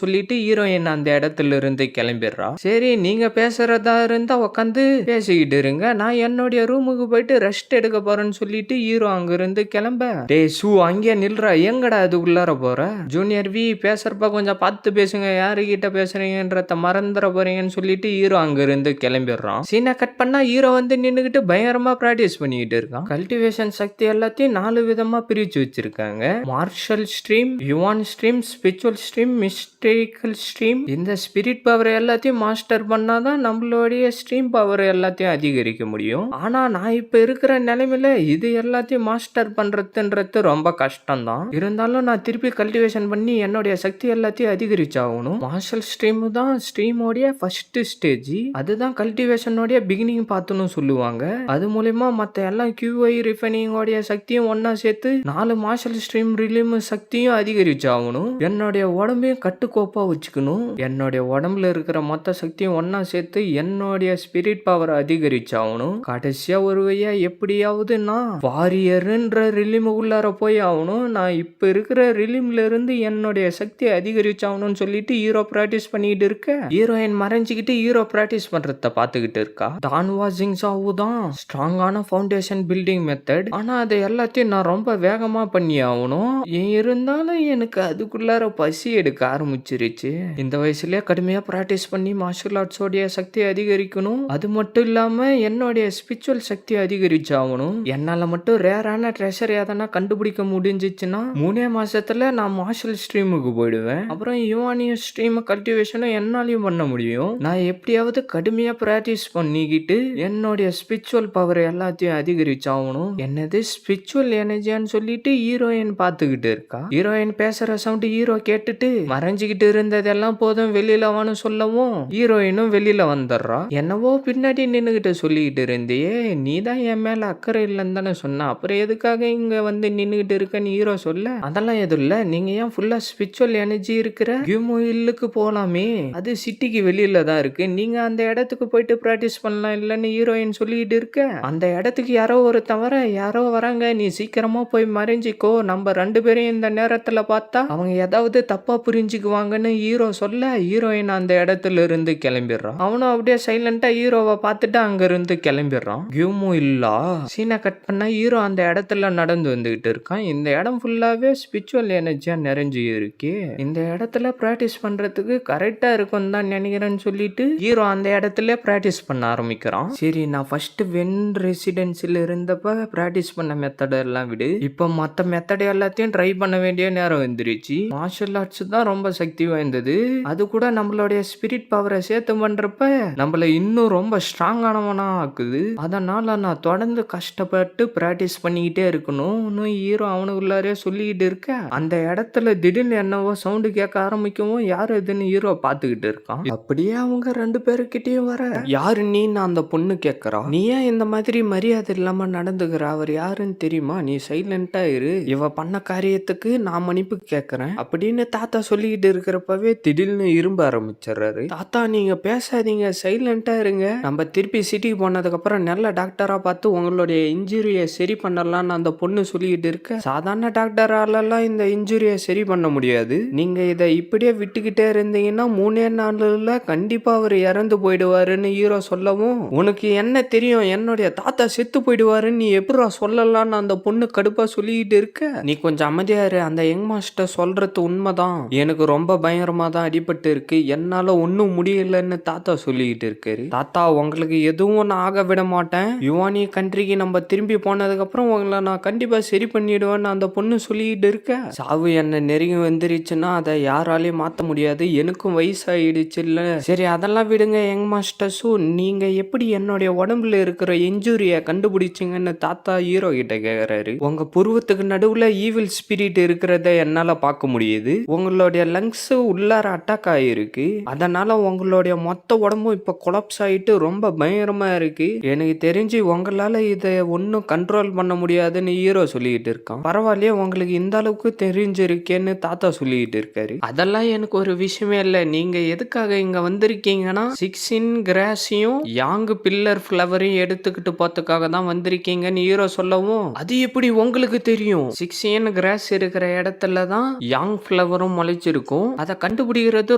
சொல்லிட்டு ஹீரோயின் அந்த இடத்துல இருந்து கிளம்பிடுறா. சரி நீங்க பேசுறதா இருந்தா உட்காந்து பேசிக்கிட்டு இருங்க, நான் என்னுடைய ரூமுக்கு போயிட்டு ரெஸ்ட் எடுக்க போறேன்னு சொல்லிட்டு ஹீரோ அங்க இருந்து கிளம்ப, டேய் சூ அங்கே நில்றா, எங்கடா அது உள்ளார போற? ஜூனியர் வி பேசுறப்ப கொஞ்சம் பார்த்து பேசுங்க, யாருகிட்ட பேசுறீங்கன்றத மறந்துட போறீங்கன்னு சொல்லிட்டு ஹீரோ அங்க இருந்து கிளம்பிடுறான். சீனை கட் பண்ணா ஹீரோ வந்து நின்னுகிட்டு பயங்கரமா பிராக்டிஸ் பண்ணிக்கிட்டு இருக்கான். கல்டிவேஷன் சக்தி எல்லாத்தையும் 4 விதமா பிரிச்சு வச்சிருக்காங்க. மார்ஷல் ஸ்ட்ரீம், யுவான் stream, spiritual stream, mystical stream. இந்த ஸ்பிரிட் பவர் எல்லாத்தையும் மாஸ்டர் பண்ணாதான் நம்மளுடைய ஸ்ட்ரீம் பவர் எல்லாத்தையும் அதிகரிக்க முடியும். ஆனா நான் இப்ப இருக்கிற நிலைமையில இது எல்லாத்தையும் மாஸ்டர் பண்றதுன்றது ரொம்ப கஷ்டம் தான். இருந்தாலும் நான் திருப்பி கல்டிவேஷன் பண்ணி என்னுடைய சக்தி எல்லாத்தையும் அதிகரிச்சாகணும். மார்ஷல் ஸ்ட்ரீம் தான் ஸ்ட்ரீமோடைய ஃபர்ஸ்ட் ஸ்டேஜ். அதுதான் கல்டிவேஷனோடைய பிகினிங் ரிஃபைனிங் பாத்துன்னு சொல்லுவாங்க. அது மூலியமா மத்த எல்லா QI ரிஃபைனிங் உடைய சக்தியும் ஒன்னா சேர்த்து 4 மார்ஷல் ஸ்ட்ரீம் ரிலீம் சக்தியும் அதிகரிச்சாகணும். என்னுடைய உடம்பையும் கட்டுக்கோப்பா வச்சுக்கணும். என்னுடைய உடம்புல இருக்கிற மொத்த சக்தியும் ஒன்னா சேர்த்து என்னுடைய ஸ்பிரிட் பவர் அதிகரிச்சாகணும். கடைசியா ஒரு வழியா எப்படியாவது நான் வாரியர்ன்ற ரிலீம் உள்ளார போய் ஆகணும். நான் இப்ப இருக்கிற ரிலீம்ல இருந்து என்னுடைய சக்தி அதிகரிச்சாகணும்னு சொல்லிட்டு ஹீரோ பிராக்டிஸ் பண்ணிட்டு இருக்க, ஹீரோயின் மறைஞ்சுக்கிட்டு ஹீரோ பிராக்டிஸ் பண்றத பாத்துக்கிட்டு இருக்கா. டான்வா ஜிங்சாவு தான் ஸ்ட்ராங்கான ஃபவுண்டேஷன் பில்டிங் மெத்தட். ஆனா அதை எல்லாத்தையும் நான் ரொம்ப வேகமா பண்ணி ஆகணும். இருந்தாலும் எனக்கு அதுக்குள்ளார பசி எடுக்க ஆரம்பிச்சிருச்சு. இந்த வயசுலயே கடுமையா பிராக்டிஸ் பண்ணி மார்ஷல் ஆர்ட்ஸோடைய சக்தி அதிகரிக்கணும். அது மட்டும் இல்லாம என்னுடைய ஸ்பிரிச்சுவல் சக்தி அதிகரிச்சாகணும். என்னால மட்டும் ரேரான ட்ரெஷர் எதனா கண்டுபிடிக்க முடிஞ்சிச்சுன்னா 3 மாசத்துல நான் மார்ஷல் ஸ்ட்ரீமுக்கு போயிடுவேன். அப்புறம் யுவானிய ஸ்ட்ரீம் கல்டிவேஷனும் என்னாலையும் பண்ண முடியும். நான் எப்படியாவது கடுமையா பிராக்டிஸ் பண்ணிக்கிட்டு என்னுடைய ஸ்பிரிச்சுவல் பவர் எல்லாத்தையும் அதிகரிச்சாகணும். என்னது ஸ்பிரிச்சுவல் எனர்ஜியான்னு சொல்லிட்டு ஹீரோயின் பாத்துக்கிட்டு இருக்கா. ஹீரோயின் பேசுற சவுண்ட் ஹீரோ கேட்டுட்டு மறைஞ்சுக்கிட்டு இருந்ததெல்லாம் போதும் வெளியில வான்னு சொல்லவும் ஹீரோயினும் வெளியில வந்துடுறா. என்னவோ பின்னாடி நின்னுகிட்டு சொல்லிக்கிட்டு இருந்தியே, நீ தான் என் மேல அக்கறை இல்லைன்னு தானே சொன்ன, அப்புறம் எதுக்காக இங்க வந்து நின்னுகிட்டு இருக்கன்னு ஹீரோ சொல்ல, அதெல்லாம் எதுவும் இல்ல, நீங்க ஏன் ஃபுல்லா ஸ்பிரிச்சுவல் எனர்ஜி இருக்கிற கியூமோயிலுக்கு போலாமே, அது சிட்டிக்கு வெளியில தான் இருக்கு, நீங்க அந்த இடத்துக்கு போயிட்டு பிராக்டிஸ் பண்ணலாம் இல்லன்னு ஹீரோயின் சொல்லிட்டு இருக்க. அந்த இடத்துக்கு யாரோ ஒரு தவிர யாரோ வராங்க, நீ சீக்கிரமா போய் மறைஞ்சிக்கோ, நம்ம 2 பேரையும் இந்த நேரத்துல பார்த்தா அவங்க ஏதாவது தப்பா புரிஞ்சுக்குவாங்கன்னு ஹீரோ சொல்ல ஹீரோயின் அந்த இடத்துல இருந்து கிளம்பிடுறான். அவனும் அப்படியே சைலண்டா ஹீரோவை பார்த்துட்டு அங்க இருந்து கிளம்பிடுறான். கியூமோ இல்லா சீனை கட் பண்ண ஹீரோ அந்த இடத்துல நடந்து வந்துகிட்டு இருக்கான். இந்த இடம் ஃபுல்லாவே ஸ்பிரிச்சுவல் எனர்ஜியா நிறைஞ்சு இருக்கு. இந்த இடத்துல பிராக்டிஸ் பண்றதுக்கு கரெக்டா இருக்கும் தான் நினைக்கிறேன்னு சொல்லிட்டு ஹீரோ அந்த இடத்துல பிராக்டிஸ் பண்ண ஆரம்பிக்கிறான். சரி, நான் ஃபர்ஸ்ட் வென் ரெசிடென்சில இருந்தப்ப பிராக்டிஸ் பண்ண மெத்தட் எல்லாம் விடு, இப்ப மத்த மெத்தட் எல்லாத்தையும் ட்ரை பண்ண வேண்டிய நேரம் வந்துருச்சு. மார்ஷல் ஆர்ட்ஸ் தான் ரொம்ப சக்தி வாய்ந்தது. அது கூட நம்மளுடைய ஸ்பிரிட் பவரை சேர்த்து பண்றப்ப நம்மள இன்னும் ரொம்ப ஸ்ட்ராங்கானவனா ஆக்குது. அதனால நான் தொடர்ந்து கஷ்டப்பட்டு பிராக்டிஸ் பண்ணிக்கிட்டே இருக்கணும் ஹீரோ அவனுக்குள்ளாரே சொல்லிக்கிட்டு இருக்க. அந்த இடத்துல திடீர்னு என்னவோ சவுண்டு கேட்க ஆரம்பிக்கவும் யாரு இதுன்னு ஹீரோ பாத்துக்கிட்டு இருக்கான். அப்படியே அவங்க 2 பேருக்கிட்டையும் வர, யாரு நீன்னு அந்த பொண்ணு கேட்கறா. நீ ஏன் இந்த மாதிரி மரியாதை இல்லாம நடந்துக்கிற, அவர் யாருன்னு தெரியுமா, நீ சைலண்டா இரு, இவ பண்ண காரியத்துக்கு நான் மன்னிப்பு கேட்கறேன் அப்படின்னு தாத்தா சொல்லிக்கிட்டு இருக்கிறப்பவே திடீர்னு இரும்ப ஆரம்பிச்சிடுறாரு. தாத்தா, நீங்க பேசாதீங்க, சைலண்டா இருங்க, நம்ம திருப்பி சிட்டிக்கு போனதுக்கு அப்புறம் நல்ல டாக்டரா பார்த்து உங்களுடைய இன்ஜுரியை சரி பண்ணலாம்னு அந்த பொண்ணு சொல்லிக்கிட்டு இருக்க. சாதாரண டாக்டராலெல்லாம் இந்த இன்ஜுரியை சரி பண்ண முடியாது, நீங்க இதை இப்படியே விட்டுக்கிட்டே இருந்தீங்கன்னா 3 நாள்ல கண்டிப்பா அவர் இறந்து போயிடுவாருன்னு ஹீரோ சொல்லவும், உனக்கு என்ன தெரியும், என்னுடைய தாத்தா செத்து போயிடுவாருன்னு நீ எப்படா சொல்லலாம்னு அந்த பொண்ணு கடுப்பா சொல்லிக்கிட்டு இருக்க. நீ கொஞ்சம் அமைதியா இரு, அந்த யங் மாஸ்டர் சொல்றது உண்மைதான், எனக்கு ரொம்ப பயங்கரமா தான் அடிபட்டு இருக்கு, என்னால ஒன்னும் முடியலன்னு தாத்தா சொல்லிக்கிட்டு இருக்காரு. தாத்தா, உங்களுக்கு எதுவும் நான் ஆக விட மாட்டேன், யுவானி கண்ட்ரிக்கு நம்ம திரும்பி போனதுக்கு அப்புறம் உங்களை நான் கண்டிப்பா சரி பண்ணிடுவேன்னு அந்த பொண்ணு சொல்லிக்கிட்டு இருக்க. சாவு என்ன நெருங்கி வந்துருச்சுன்னா அதை யாராலையும் மாத்த முடியாது, எனக்கும் வயசாயிடுச்சு இல்ல. சரி, அதெல்லாம் விடுங்க யங் மாஸ்டர்ஸும், நீங்க எப்படி என்னுடைய உடம்புல இருக்கிற இன்ஜுரியை கண்டுபிடிச்சிங்கன்னு தாத்தா ஹீரோ கிட்ட கேக்குறாரு. உங்க புருவத்துக்கு நடுவுல ஈவில் ஸ்பிரிட் இருக்கிறத என்னால பார்க்க முடியுது, உங்களுடைய லங்ஸ் உள்ளார அட்டாக் ஆயிருக்கு, அதனால உங்களுடைய மொத்த உடம்பும் இப்ப கொலாப்ஸ் ஆயிட்டு ரொம்ப பயங்கரமா இருக்கு, எனக்கு தெரிஞ்சு உங்களால இதை ஒன்னும் கண்ட்ரோல் பண்ண முடியாதுன்னு ஹீரோ சொல்லிட்டு இருக்கான். பரவாயில்லையே, உங்களுக்கு இந்த அளவுக்கு தெரிஞ்சிருக்கேன்னு தாத்தா சொல்லிட்டு இருக்காரு. அதெல்லாம் எனக்கு ஒரு விஷயமே இல்ல, நீங்க எதுக்காக இங்க வந்திருக்கீங்கன்னா 16 கிராஸையும் யாங் பில்லர் ஃபிளவரையும் எடுத்துக்கிட்டு போறதுக்காக தான் வந்திருக்கீங்கன்னு ஹீரோ சொல்லவும், அது எப்படி உங்களுக்கு தெரியும், 16 கிராஸ் இருக்கிற இடத்துல தான் யாங் ஃபிளவரும் முளைச்சிருக்கும், அதை கண்டுபிடிக்கிறது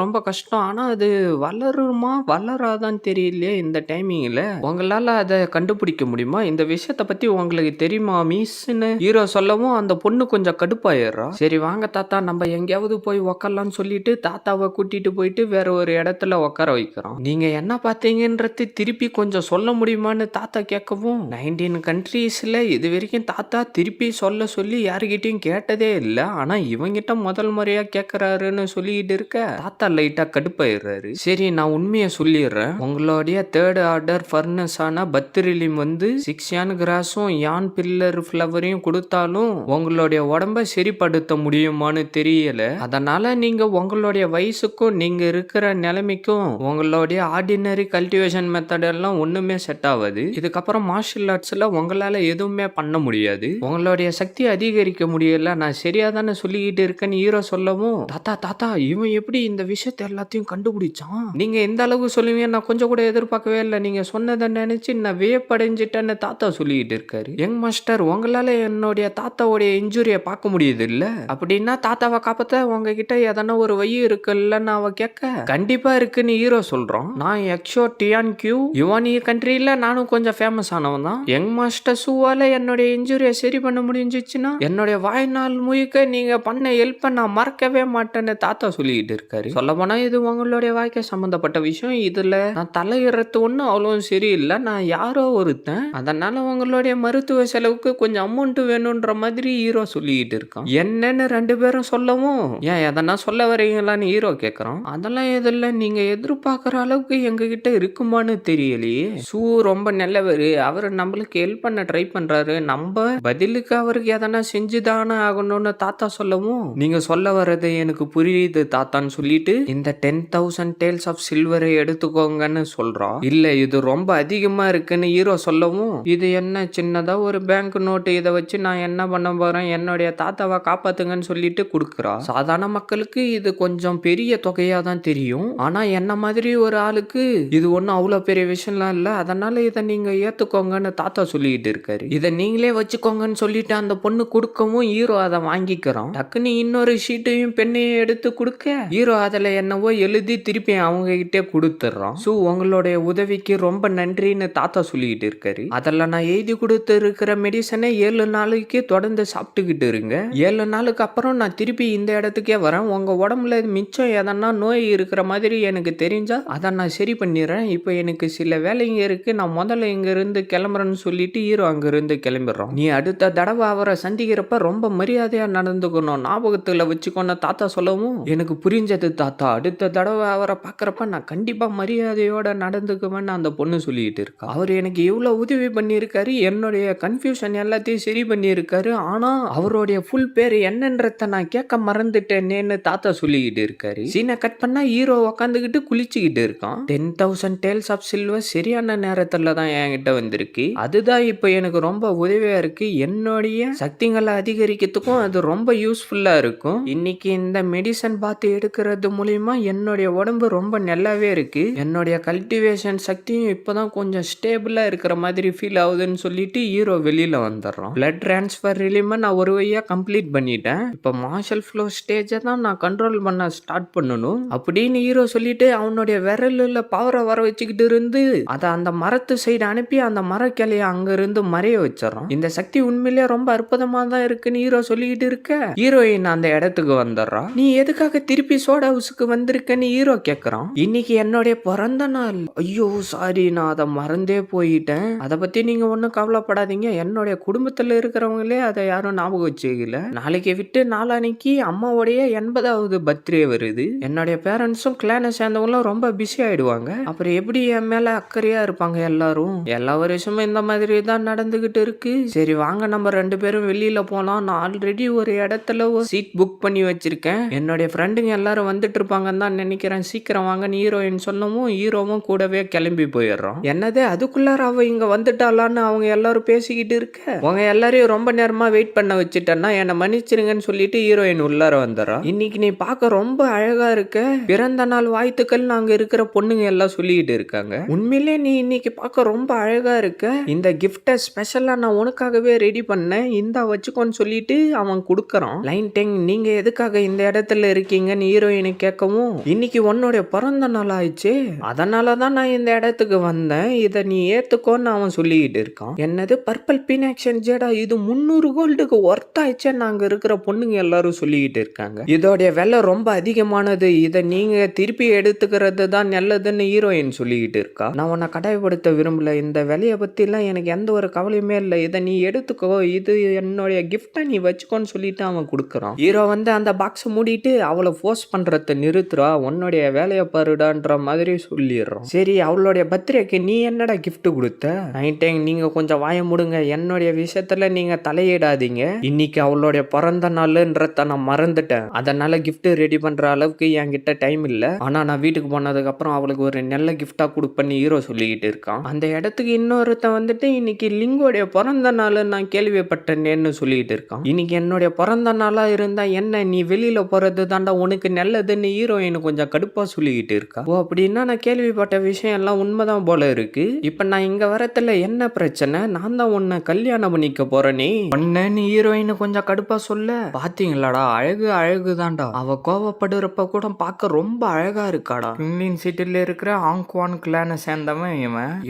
ரொம்ப கஷ்டம், ஆனா அது வளருமா வளராதான்னு தெரியலையே இந்த டைமிங்ல, உங்களால அதை கண்டுபிடிக்க முடியுமா, இந்த விஷயத்த பத்தி உங்களுக்கு தெரியுமா மிஸ்ன்னு ஹீரோ சொல்லவும் அந்த பொண்ணு கொஞ்சம் கடுப்பாயிடுறா. சரி வாங்க தாத்தா, நம்ம எங்கேயாவது போய் உக்காரலாம்னு சொல்லிட்டு தாத்தாவை கூட்டிட்டு போயிட்டு வேற ஒரு இடத்துல உட்கார வைக்கிறோம். நீங்க என்ன பார்த்தீங்கன்றது திருப்பி கொஞ்சம் சொல்ல முடியுமான்னு தாத்தா கேட்கவும், 19 கண்ட்ரீஸ்ல இது வரைக்கும் தாத்தா திருப்பி சொல்ல சொல்லி யாருகிட்டையும் கேட்டதே இல்ல, ஆனா இவங்கிட்ட முதல் முறையா கேட்கறாருன்னு சொல்லிட்டு இருக்க தாத்தா லைட்டா கடுப்பாயிடுறாரு. சரி, நான் உண்மையை சொல்லிடுறேன், உங்களுடைய 3rd ஆர்டர் ஃபர்னஸ் ஆன பத்திரிலிம் வந்து 6 கிராஸும் யான் பில்லர் ஃபிளவரையும் கொடுத்தாலும் உங்களுடைய உடம்ப சரிப்படுத்த முடியுமான்னு தெரியல, அதனால நீங்க உங்களுடைய வயசுக்கும் நீங்க இருக்கிற நிலைமைக்கும் உங்களுடைய ஆர்டினரி கல்டிவேஷன் மெத்தட் எல்லாம் எல்லாம் ஒண்ணுமே செட் ஆகாது. இதுக்கப்புறம் மார்ஷியல் ஆர்ட்ஸ்ல உங்களால எதுவுமே பண்ண முடியாது. உங்களுடைய சக்தி அதிகரிக்க முடியல. நான் சரியா தானே சொல்லிக்கிட்டு இருக்கேன்னு ஹீரோ சொல்லவும், தாத்தா தாத்தா இவன் எப்படி இந்த விஷயத்த எல்லாத்தையும் கண்டுபிடிச்சான்? நீங்க எந்த அளவுக்கு சொல்லுவீங்க நான் கொஞ்சம் கூட எதிர்பார்க்கவே இல்லை. நீங்க சொன்னதை நினைச்சு நான் வியப்படைஞ்சிட்டேன்னு தாத்தா சொல்லிக்கிட்டு இருக்காரு. யங் மாஸ்டர் உங்களால என்னுடைய தாத்தாவுடைய இன்ஜுரியை பார்க்க முடியுது இல்ல? அப்படின்னா தாத்தாவை காப்பாத்த உங்ககிட்ட எதனா ஒரு வழி இருக்குல்லன்னு அவ கேட்க, கண்டிப்பா இருக்குன்னு ஹீரோ சொல்றான். நான் எக்ஷோ டியான் கியூ யுவானி கண்ட்ரியில நானும் கொஞ்சம் ஃபேமஸ் ஆனவன் தான். யங் மாஸ்டர் சூவால என்னுடைய இன்ஜுரியை சரி பண்ண முடிஞ்சிச்சுன்னா என்னுடைய வாழ்நாள் முழுக்க நீங்க பண்ண ஹெல்ப்பை நான் மறக்கவே மாட்டேன்னு தாத்தா சொல்லிக்கிட்டு இருக்காரு. சொல்ல போனா இது உங்களுடைய வாழ்க்கை சம்பந்தப்பட்ட விஷயம். இதுல நான் தலையிறது ஒன்றும் அவ்வளோ சரியில்லை. நான் யாரோ ஒருத்தன். அதனால உங்களுடைய மருத்துவ செலவுக்கு கொஞ்சம் அமௌண்ட் வேணும்ன்ற மாதிரி ஹீரோ சொல்லிக்கிட்டு இருக்கான். என்னன்னு ரெண்டு பேரும் சொல்லவும், ஏன் எதனா சொல்ல வரீங்களான்னு ஹீரோ கேட்கறான். அதெல்லாம் எதில் நீங்க எதிர்பார்க்குற அளவுக்கு எங்ககிட்ட இருக்குமான்னு தெரியலையே. சூ ரொம்ப நல்லவர். அவர் நம்மளுக்கு ஹெல்ப் பண்ண ட்ரை பண்றாரு. நம்ம பதிலுக்கு அவருக்கு எதனா செஞ்சுதானே ஆகணும்னு தாத்தா சொல்லவும், நீங்க சொல்ல வர்றது எனக்கு புரியுது தாத்தான்னு சொல்லிட்டு இந்த 10,000 டேல்ஸ் ஆஃப் சில்வரை எடுத்துக்கோங்கன்னு சொல்றான். இல்ல இது ரொம்ப அதிகமா இருக்குன்னு ஹீரோ சொல்லவும், இது என்ன சின்னதா ஒரு பேங்க் நோட்டு, இதை வச்சு நான் என்ன பண்ண போறேன், என்னுடைய தாத்தாவை காப்பாத்துங்கன்னு சொல்லிட்டு கொடுக்குறா. சாதாரண மக்களுக்கு இது கொஞ்சம் பெரிய தொகையா தான் தெரியும். ஆனா என்ன மாதிரி ஒரு ஆளுக்கு இது ஒன்றும் அவ்வளோ பெரிய விஷயம்லாம் இல்லை. அதனால இதை நீங்க ஏத்துக்கோங்கன்னு தாத்தா சொல்லிட்டு இருக்காரு. இதை நீங்களே வச்சுக்கோங்கன்னு சொல்லிட்டு அந்த பொண்ணு கொடுக்கவும் ஹீரோ அதை வாங்கிக்கிறான். டக்குன்னு இன்னொரு ஷீட்டையும் பெண்ணையும் எடுத்து கொடுக்க ஹீரோ அதுல என்னவோ எழுதி திருப்பி அவங்க கிட்டே கொடுத்துறான். சோ உங்களுடைய உதவிக்கு ரொம்ப நன்றின்னு தாத்தா சொல்லிட்டு இருக்காரு. அதெல்லாம் நான் எழுதி கொடுத்து இருக்கிற மெடிசனை 7 நாளைக்கு தொடர்ந்து சாப்பிட்டுக்கிட்டு இருங்க. 7 நாளுக்கு அப்புறம் நான் திருப்பி இந்த இடத்துக்கே வரேன். உங்க உடம்புல மிச்சம் எதனா நோய் இருக்கிற மாதிரி எனக்கு தெரிஞ்சா அதை நான் சரி பண்ணிடுறேன். இப்போ எனக்கு சில வேலைங்க இருக்கு. நான் முதல்ல இங்க இருந்து கிளம்புறேன்னு சொல்லிட்டு ஹீரோ அங்க இருந்து கிளம்பிடுறான். நீ அடுத்த தடவை அவரை சந்திக்கிறப்ப ரொம்ப மரியாதையா நடந்துக்கணும், ஞாபகத்துல வச்சுக்கோன்னு தாத்தா சொல்லவும், எனக்கு புரிஞ்சது தாத்தா. அடுத்த தடவை அவரை பார்க்கறப்ப நான் கண்டிப்பா மரியாதையோட நடந்துக்குவேன்னு அந்த பொண்ணு சொல்லிட்டு இருக்கா. அவர் எனக்கு இவ்வளவு உதவி பண்ணியிருக்காரு. என்னுடைய கன்ஃபியூஷன் எல்லாத்தையும் சரி பண்ணியிருக்காரு. ஆனா அவருடைய ஃபுல் பேர் என்னன்றத நான் கேட்க மறந்துட்டேனேன்னு தாத்தா சொல்லிக்கிட்டு இருக்காரு. சீனை கட் பண்ணா ஹீரோ உக்காந்துக்கிட்டு குளிச்சுக்கிட்டு இருக்கான். 10,000 டேல்ஸ் ஆஃப் சில்வர் சரியான நேரத்துல தான் என்கிட்ட வந்திருக்கு. அதுதான் இப்போ எனக்கு ரொம்ப உதவியா இருக்கு. என்னுடைய சக்திகளை அதிகரிக்கிறதுக்கும் அது ரொம்ப யூஸ்ஃபுல்லா இருக்கும். இன்னைக்கு இந்த மெடிசன் பார்த்து எடுக்கிறது மூலியமா என்னுடைய உடம்பு ரொம்ப நல்லாவே இருக்கு. என்னுடைய கல்டிவேஷன் சக்தியும் இப்பதான் கொஞ்சம் ஸ்டேபிளா இருக்கிற மாதிரி ஃபீல் ஆகுதுன்னு சொல்லிட்டு ஹீரோ வெளியில வந்துடுறான். பிளட் டிரான்ஸ்ஃபர் ரிலீமா நான் ஒரு வழியா கம்ப்ளீட் பண்ணிட்டேன். இப்போ மார்ஷல் ஃப்ளோ ஸ்டேஜை தான் நான் கண்ட்ரோல் பண்ண ஸ்டார்ட் பண்ணணும் அப்படின்னு ஹீரோ சொல்லிட்டு அவனுடைய விரலில் பவரை வர வச்சுக்கிட்டு இருந்து அதை அந்த மரத்து சைடு அனுப்பி அந்த மரக்கிளையை அங்க இருந்து மறைய வச்சிடறான். இந்த சக்தி உண்மையிலேயே ரொம்ப அற்புதமா தான் இருக்குன்னு ஹீரோ சொல்லிக்கிட்டு இருக்க ஹீரோயின் அந்த இடத்துக்கு வந்துடுறா. நீ எதுக்காக திருப்பி சோடா ஹவுஸுக்கு வந்திருக்கன்னு ஹீரோ கேட்கறான். இன்னைக்கு என்னுடைய பிறந்த நாள். ஐயோ சாரி, நான் அதை மறந்தே போயிட்டேன். அதை பத்தி நீங்க ஒன்றும் கவலைப்படாதீங்க. என்னுடைய குடும்பத்துல இருக்கிறவங்களே அதை யாரும் ஞாபகம் வச்சுக்கல. நாளைக்கு விட்டு நாளானைக்கு அம்மாவுடைய 80வது பர்த்டே வருது. என்னுடைய பேரண்ட்ஸும் கிளானை சேர்ந்தவங்களும் ரொம்ப பிஸி ஆயிடுவாங்க. அப்புறம் எப்படி என் மேல அக்கறையா இருப்பாங்க எல்லாரும். எல்லா வருஷமும் இந்த மாதிரி தான் நடந்துகிட்டு இருக்கு. சரி வாங்க நம்ம 2 பேரும் வெளியில போலாம். நான் ஆல்ரெடி ஒரு இடத்துல ஒரு சீட் புக் பண்ணி வச்சிருக்கேன். என்னுடைய ஃப்ரெண்டுங்க எல்லாரும் வந்துட்டு இருப்பாங்கன்னு தான் நினைக்கிறேன். சீக்கிரம் வாங்கன்னு ஹீரோயின் சொல்லவும் ஹீரோவும் கூடவே கிளம்பி போயிடுறோம். என்னது அதுக்குள்ளார அவ இங்க வந்துட்டாளான்னு அவங்க எல்லாரும் பேசிக்கிட்டு இருக்க உங்க எல்லாரையும் ரொம்ப நேரமா வெயிட் பண்ண வச்சுட்டேன்னா என்னை மன்னிச்சிருங்கன்னு சொல்லிட்டு ஹீரோயின் உள்ளார வந்துடுறா. இன்னைக்கு நீ பார்க்க ரொம்ப அழகா இருக்க. பிறந்த நாள் வாழ்த்துக்கள் அங்க இருக்கிற பொண்ணுங்க எல்லாம் சொல்லிட்டு இருக்காங்க. உண்மையிலே நீ இன்னைக்கு பார்க்க ரொம்ப அழகா இருக்க. இந்த கிஃப்டை ஸ்பெஷலா நான் உனக்காகவே ரெடி பண்ணேன். இந்த வச்சுக்கோன்னு சொல்லிட்டு அவன் கொடுக்கறான். லைன் டெங் நீங்க எதுக்காக இந்த இடத்துல இருக்கீங்கன்னு ஹீரோயினு கேட்கவும், இன்னைக்கு உன்னுடைய பிறந்த நாள் ஆயிடுச்சு, அதனாலதான் நான் இந்த இடத்துக்கு வந்தேன். இதை நீ ஏத்துக்கோன்னு அவன் சொல்லிக்கிட்டு இருக்கான். என்னது பர்பிள் பினாக்ஷன் ஜேடா, இது 300 கோல்டுக்கு ஒர்த் ஆயிடுச்சே நாங்க இருக்கிற பொண்ணுங்க எல்லாரும் சொல்லிக்கிட்டு இருக்காங்க. இதோடைய விலை ரொம்ப அதிகமானது. இதை நீங்க திருப்பி எடுத்துக்கிறது தான் நல்லதுன்னு ஹீரோயின் சொல்லிக்கிட்டு இருக்கா. நான் உன்னை கட்டாயப்படுத்த விரும்பல. இந்த விலையை பத்தி எல்லாம் எனக்கு எந்த ஒரு கவலையுமே இல்லை. இதை நீ எடுத்துக்கோ, இது என்னுடைய கிஃப்டை நீ வச்சுக்கோன்னு சொல்லிட்டு அவன் கொடுக்குறான். ஹீரோ வந்து அந்த பாக்ஸை மூடிட்டு அவளை ஃபோர்ஸ் பண்றத நிறுத்துறா. உன்னுடைய வேலையை பாருடான்ற மாதிரி சொல்லிடுறான். சரி அவளுடைய பர்த்டேக்கு நீ என்னடா கிஃப்ட் கொடுத்த? நைட்டேங் நீங்க கொஞ்சம் வாய முடுங்க. என்னுடைய விஷயத்துல நீங்க தலையிடாதீங்க. இன்னைக்கு அவளுடைய பிறந்த நாள்ன்றத நான் மறந்துட்டேன். அதனால கிஃப்ட் ரெடி பண்ற அளவுக்கு என்கிட்ட டைம் இல்ல. ஆனா நான் வீட்டுக்கு போனதுக்கு அப்புறம் அவளுக்கு ஒரு நல்ல கிஃப்டா கொடுப்பேன்னு ஹீரோ ஹீரோ சொல்லிக்கிட்டு இருக்கான். அந்த இடத்துக்கு இன்னொருத்தன் வந்துட்டு இன்னைக்கு லிங்கோடைய பிறந்த நாள் நான் கேள்விப்பட்டேன்னு சொல்லிட்டு இருக்கான். இன்னைக்கு என்னுடைய பிறந்த நாளா இருந்தா என்ன நீ வெளியில போறது தாண்டா உனக்கு நல்லதுன்னு ஹீரோயின் கொஞ்சம் கடுப்பா சொல்லிக்கிட்டு இருக்கா. ஓ அப்படின்னா நான் கேள்விப்பட்ட விஷயம் எல்லாம் உண்மைதான் போல இருக்கு. இப்ப நான் இங்க வரத்துல என்ன பிரச்சனை, நான் தான் உன்னை கல்யாணம் பண்ணிக்க போறேனே ஒன்னு ஹீரோயின் கொஞ்சம் கடுப்பா சொல்ல, பாத்தீங்களாடா அழகு அழகுதான்டா, அவ கோவப்படுறப்ப கூட பார்க்க ரொம்ப அழகா இருக்காடா. இந்தியன் சிட்டில இருக்கிற ஆங்க்வான் கிளானை சேர்ந்தவன்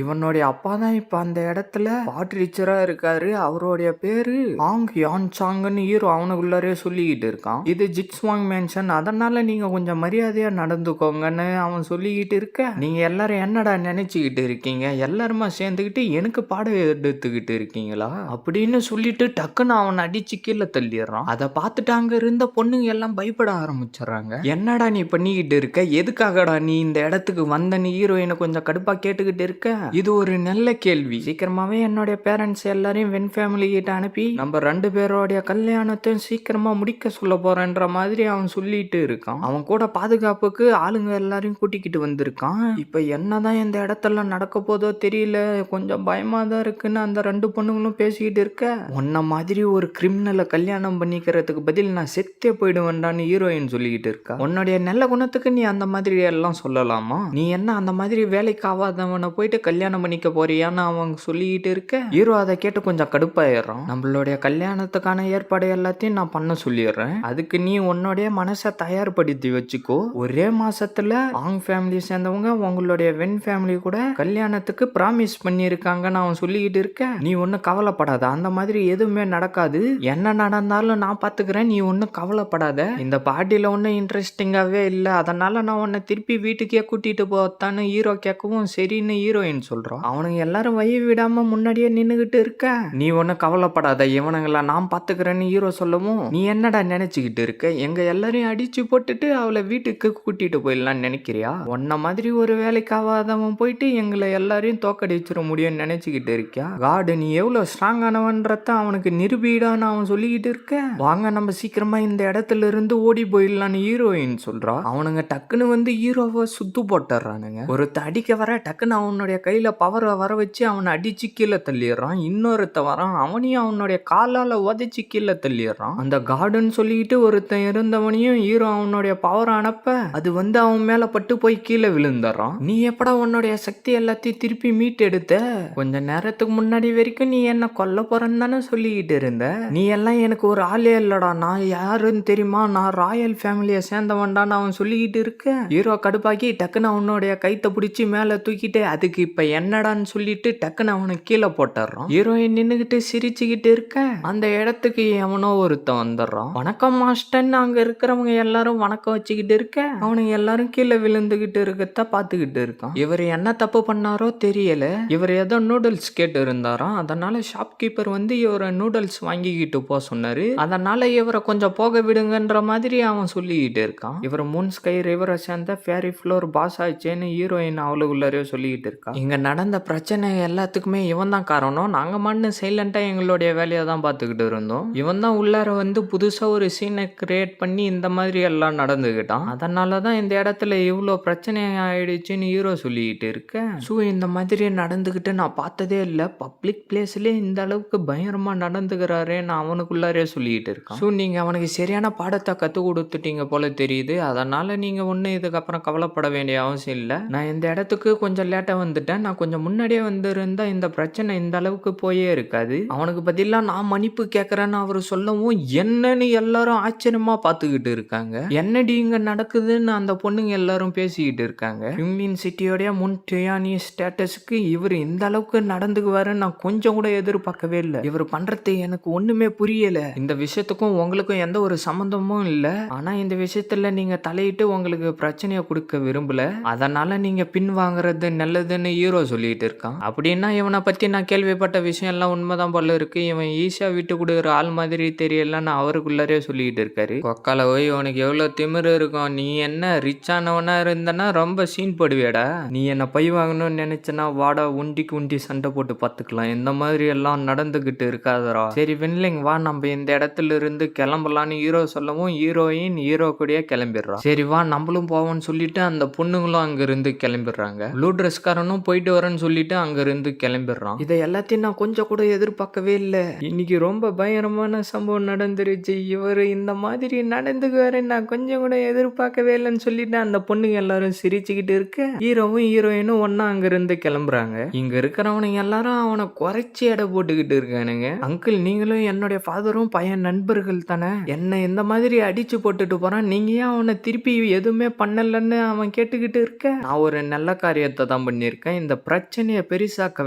இவனுடைய அப்பா தான் இப்ப அந்த இடத்துல பாட் டீச்சரா இருக்காரு. அவருடைய பேரு ஆங் யான் சாங்னு ஹீரோ அவனுக்குள்ளாரே சொல்லிக்கிட்டு இருக்கான். இது ஜிக்ஸ்வாங் மேன்ஷன், அதனால நீங்க கொஞ்சம் மரியாதையா நடந்துக்கோங்கன்னு அவன் சொல்லிக்கிட்டு இருக்க, நீங்க எல்லாரும் என்னடா நினைச்சுக்கிட்டு இருக்கீங்க, எல்லாருமா சேர்ந்துக்கிட்டு எனக்கு பாடம் எடுத்துக்கிட்டு இருக்கீங்களா அப்படின்னு சொல்லிட்டு டக்குன்னு அவன் அடிச்சு கீழே தள்ளிடுறான். அதை பார்த்துட்டு அங்க இருந்த பொண்ணுங்க எல்லாம் பயப்பட ஆரம்பிச்சிடறாங்க. என்னடா நீ பண்ணிக்கிட்டு இருக்க, எதுக்காகடா நீ இந்த இடத்துக்கு வந்தன்னு ஹீரோயினை கொஞ்சம் கடுப்பா கேட்டுக்கிட்டு இருக்க. இது ஒரு நல்ல கேள்வி. சீக்கிரமாவே என்னுடைய பேரண்ட்ஸ் எல்லாரையும் வென் ஃபேமிலி கிட்ட அனுப்பி நம்ம 2 பேரோடைய கல்யாணத்தையும் சீக்கிரமா முடிக்க சொல்ல போறேன்ற மாதிரி அவன் சொல்லிட்டு இருக்கான். அவன் கூட பாதுகாப்புக்கு ஆளுங்க எல்லாரையும் கூட்டிக்கிட்டு வந்திருக்கான். இப்ப என்னதான் இந்த இடத்துல நடக்க போதோ தெரியல, கொஞ்சம் பயமா தான் இருக்குன்னு அந்த 2 பொண்ணுங்களும் பேசிக்கிட்டு இருக்க, உன்ன மாதிரி ஒரு கிரிமினலை கல்யாணம் பண்ணிக்கிறதுக்கு பதில் நான் செத்தே போயிடுவேன்டான்னு ஹீரோயின் சொல்லிக்கிட்டு இருக்கா. உன்னுடைய நல்ல குணத்துக்கு நீ அந்த மாதிரி எல்லாம் சொல்லலாமா, நீ என்ன அந்த மாதிரி வேலைக்கு ஆகாதவனை போயிட்டு கல்யாணம் பண்ணிக்க போறியான்னு அவங்க சொல்லிக்கிட்டு இருக்க, ஹீரோ அதை கேட்டு கொஞ்சம் கடுப்பாயிடுறான். நம்மளுடைய கல்யாணத்துக்கான ஏற்பாடு எல்லாத்தையும் நான் பண்ண சொல்லிடுறேன், அதுக்கு நீ உன்னுடைய மனசை தயார்படுத்தி வச்சுக்கோ. ஒரே மாசத்துல ஆங் ஃபேமிலி சேர்ந்தவங்க உங்களுடைய வென் ஃபேமிலி கூட கல்யாணத்துக்கு ப்ராமிஸ் பண்ணியிருக்காங்கன்னு அவன் சொல்லிக்கிட்டு இருக்க, நீ ஒன்னும் கவலைப்படாத, அந்த மாதிரி எதுவுமே நடக்காது, என்ன நடந்தாலும் நான் பாத்துக்கிறேன், நீ ஒன்னும் கவலைப்படாத, இந்த பார்ட்டியில ஒன்னும் இன்ட்ரெஸ்டிங்காவே இல்ல, அதனால நான் உன்னை திருப்பி வீட்டுக்கே கூட்டிட்டு போத்தான்னு ஹீரோ கேட்கவும் சரின்னு ஹீரோயின் சொல்றான். அவனுங்க எல்லாரும் வழி விடாம முன்னாடியே நின்னுகிட்டு இருக்க, நீ ஒன்னும் கவலைப்படாத, இவனுங்கள நான் பாத்துக்கிறேன்னு ஹீரோ சொல்லவும், நீ என்னடா நினைச்சுக்கிட்டு இருக்க, எங்க எல்லாரையும் அடிச்சு போட்டுட்டு அவளை வீட்டுக்கு கூட்டிட்டு போயிடலான்னு நினைக்கிறியா, உன்ன மாதிரி ஒரு வேலைக்கு ஆகாதவன் போயிட்டு எங்களை எல்லாரையும் தோக்கடிச்சிட முடியும்னு நினைச்சுக்கிட்டு இருக்கியா, காடு நீ எவ்வளவு ஸ்ட்ராங்கானவன்றத அவனுக்கு நிரூபிடான்னு அவன் சொல்லிக்கிட்டு இருக்க, வாங்க நம்ம சீக்கிரமா இந்த இடத்துல இருந்து ஓடி போயிடலான்னு ஹீரோயின் சொல்றா. அவனுங்க டக்குன்னு வந்து ஹீரோவை சுத்து போட்டுறானுங்க. ஒருத்த அடிக்க வர டக்குன்னு அவனுடைய கையில பவரை வர வச்சு அவனை அடிச்சு கீழே தள்ளிடுறான். இன்னொருத்த வரான், அவனையும் அவனுடைய காலால உதைச்சு கீழே தள்ளிடுறான். அந்த கார்டுன்னு சொல்லிட்டு ஒருத்தன் இருந்தவனையும் ஹீரோ அவனுடைய பவர் அனுப்ப அது வந்து அவன் மேல பட்டு போய் கீழே விழுந்துறான். நீ எப்படா உன்னுடைய சக்தி எல்லாத்தையும் திருப்பி மீட்டு எடுத்த, கொஞ்ச நேரத்துக்கு முன்னாடி வரைக்கும் நீ என்ன கொல்ல போறன்னு தானே சொல்லிக்கிட்டு இருந்த, நீ எல்லாம் எனக்கு ஒரு ஆளே இல்லடா, நான் யாருன்னு தெரியுமா, நான் ராயல் ஃபேமிலியை சேர்ந்தவன்டான்னு அவன் சொல்லிக்கிட்டு இருக்க, ஹீரோ கடுப்பாக்கி டக்குன்னு அவனுடைய கைத்தை பிடிச்சி மேல தூக்கிட்டு அதுக்கு இப்ப என்னடான்னு சொல்லிட்டு டக்குன்னு அவனை கீழே போட்டுறான். ஹீரோயின் நின்னுகிட்டு சிரிச்சுக்கிட்டு இருக்க, அந்த இடத்துக்கு எவனோ ஒருத்தன் வந்துடுறான். வணக்கம் மாஸ்டர்ன்னு அங்க இருக்கிறவங்க எல்லாரும் வணக்கம் வச்சுக்கிட்டு இருக்க, அவனுங்க எல்லாரும் கீழே விழுந்துகிட்டு இருக்கத்த பாத்துக்கிட்டு இருக்கான். இவர் என்ன தப்பு பண்ணாரோ தெரியல, இவர் ஏதோ நூடுல்ஸ் கேட்டு இருந்தாராம், அதனால ஷாப்கீப்பர் வந்து இவரை நூடுல்ஸ் வாங்கிக்கிட்டு போக சொன்னாரு, அதனால இவரை கொஞ்சம் போக விடுங்கன்ற மாதிரி அவன் சொல்லிக்கிட்டு இருக்கான். இவர் மூன் ஸ்கை ரிவரை சேர்ந்த ஃபேரி ஃப்ளோர் பாஸ் ஆயிடுச்சேன்னு ஹீரோயின் அவளுக்குள்ளாரே சொல்லிக்கிட்டு இருக்கா. இங்க நடந்த பிரச்சனை எல்லாத்துக்குமே இவன் தான் காரணம், நாங்க மண்ணு சைலண்டா எங்களுடைய வேலையை தான் பார்த்துக்கிட்டு இருந்தோம், இவன் தான் உள்ளார வந்து புதுசா ஒரு சீனை கிரியேட் பண்ணி இந்த மாதிரி எல்லாம் நடந்துகிட்டான், அதனாலதான் இந்த இடத்துல இவ்வளோ பிரச்சனை ஆயிடுச்சுன்னு ஹீரோ சொல்லிக்கிட்டு இருக்க. ஸோ இந்த மாதிரி நடந்துகிட்டு நான் பார்த்ததே இல்லை, பப்ளிக் பிளேஸ்ல இந்த அளவுக்கு பயங்கரமா நடந்துக்கிறாரே நான் அவனுக்குள்ளாரே சொல்லிக்கிட்டு இருக்கேன். ஸோ நீங்க அவனுக்கு சரியான பாடத்தை கற்றுக் கொடுத்துட்டீங்க போல தெரியுது, அதனால நீங்க ஒன்றும் இதுக்கப்புறம் கவலைப்பட வேண்டிய அவசியம் இல்லை, நான் இந்த இடத்துக்கு கொஞ்சம் லேட்டா வந்துட்டேன், நான் கொஞ்சம் முன்னாடியே வந்திருந்தா இந்த பிரச்சனை இந்த அளவுக்கு போயே இருக்காது, அவனுக்கு பதிலாக நான் மன்னிப்பு கேட்கறேன்னு அவர் சொல்லவும் என்னன்னு எல்லாரும் ஆச்சரியமா பார்த்துக்கிட்டு இருக்காங்க. என்னடி இங்க நடக்குதுன்னு அந்த பொண்ணுங்க எல்லாரும் பேசிக்கிட்டு இருக்காங்க. கிம்லின் சிட்டியோடைய முன் டியானி ஸ்டேட்டஸ்க்கு இவர் இந்த அளவுக்கு நடந்துக்குவாருன்னு நான் கொஞ்சம் கூட எதிர்பார்க்கவே இல்லை, இவர் பண்றது எனக்கு ஒண்ணுமே புரியல, இந்த விஷயத்துக்கும் உங்களுக்கும் எந்த ஒரு சம்பந்தமும் இல்ல, ஆனா இந்த விஷயத்துல நீங்க தலையிட்டு உங்களுக்கு பிரச்சனையை கொடுக்க விரும்பல, அதனால நீங்க பின் வாங்குறது நல்லதுன்னு ஹீரோ சொல்லிட்டு இருக்கான். அப்படின்னா இவனை பத்தி நான் கேள்விப்பட்ட விஷயம் எல்லாம் உண்மைதான் போல இருக்கு, இவன் ஈஸியா விட்டு கொடுக்குற ஆள் மாதிரி தெரியலன்னு அவருக்குள்ளாரே சொல்லிட்டு இருக்காரு. கொக்கால போய் உனக்கு எவ்வளவு திமிரு இருக்கும், நீ என்ன ரிச்சானவனா இருந்தனா ரொம்ப சீன் போடுவேடா, நீ என்ன பை வாங்கணும்னு நினைச்சனா வாடா உண்டிக்கு உண்டி சண்டை போட்டு பார்த்துக்கலாம், இந்த மாதிரி எல்லாம் நடந்துகிட்டு இருக்காதரா, சரி வின்லிங் வா நம்ம இந்த இடத்துல இருந்து கிளம்பலான்னு ஹீரோ சொல்லவும் ஹீரோயின் ஹீரோ கூடயே கிளம்பிடுறா. சரி வா நம்மளும் போவோம்னு சொல்லிட்டு அந்த பொண்ணுங்களும் அங்க இருந்து கிளம்பிடுறாங்க. ப்ளூ ட்ரெஸ்காரனும் போயிட்டு வரேன்னு சொல்லிட்டு அங்க இருந்து கிளம்பிடுறான். இதை எல்லாத்தையும் நான் கொஞ்சம் கூட எதிர்பார்க்கவே இல்லை. இன்னைக்கு ரொம்ப பயங்கரமான சம்பவம் நடந்துருச்சு. இவர் இந்த மாதிரி நடந்துக்குவாரு நான் கொஞ்சம் கூட எதிர்பார்க்கவே இல்லைன்னு சொல்லிட்டு அந்த பொண்ணுங்க எல்லாரும் சிரிச்சுக்கிட்டு இருக்க ஹீரோவும் ஹீரோயினும் ஒன்னா அங்க இருந்து கிளம்புறாங்க. இங்க இருக்கிறவனுங்க எல்லாரும் அவனை குறைச்சி எடை போட்டுக்கிட்டு இருக்கானுங்க. அங்கிள், நீங்களும் என்னுடைய ஃபாதரும் பையன் நண்பர்கள் தானே, என்ன இந்த மாதிரி அடிச்சு போட்டுட்டு போறான், நீங்க ஏன் அவனை திருப்பி எதுவுமே பண்ணலன்னு அவன் கேட்டுக்கிட்டு இருக்க. நான் ஒரு நல்ல காரியத்தை தான் பண்ணியிருக்கேன், இந்த பிரச்சனையை பெருசாக்க